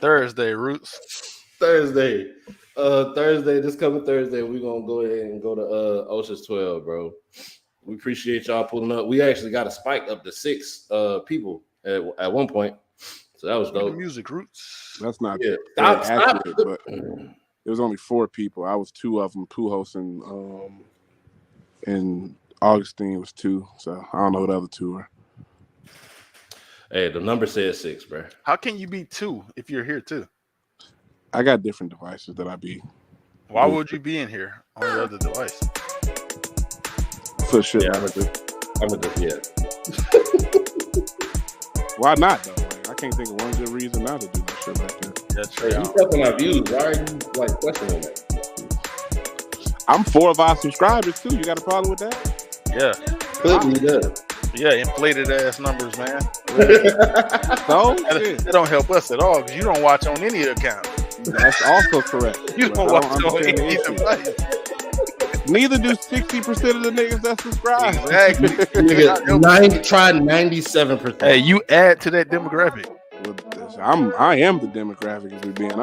Thursday, Roots. Thursday. This coming Thursday, we're gonna go ahead and go to Ocean's 12, bro. We appreciate y'all pulling up. We actually got a spike up to 6 people at one point. So that was dope. Music Roots. That's not Stop. accurate, but there was only 4 people. I was 2 of them. Pujols and Augustine was 2. So I don't know what the other 2 are. Hey, the number says 6, bro. How can you be 2 if you're here too? I got different devices that I be. Why would you be in here on your other device? For shit. Yeah, I'm gonna do Why not though? Like, I can't think of one good reason not to do that shit like that. That's Hey, you stepping our views. Why are you like questioning that? I'm 4 of our subscribers too. You got a problem with that? Yeah. Could be good. Yeah, inflated ass numbers, man. So That don't help us at all because you don't watch on any account. that's also correct. You But don't I watch don't on understand the any issue. device. Neither do 60% of the niggas that subscribe. Exactly. Nigga, try 97%. Hey, you add to that demographic. I am the demographic, if we're being honest.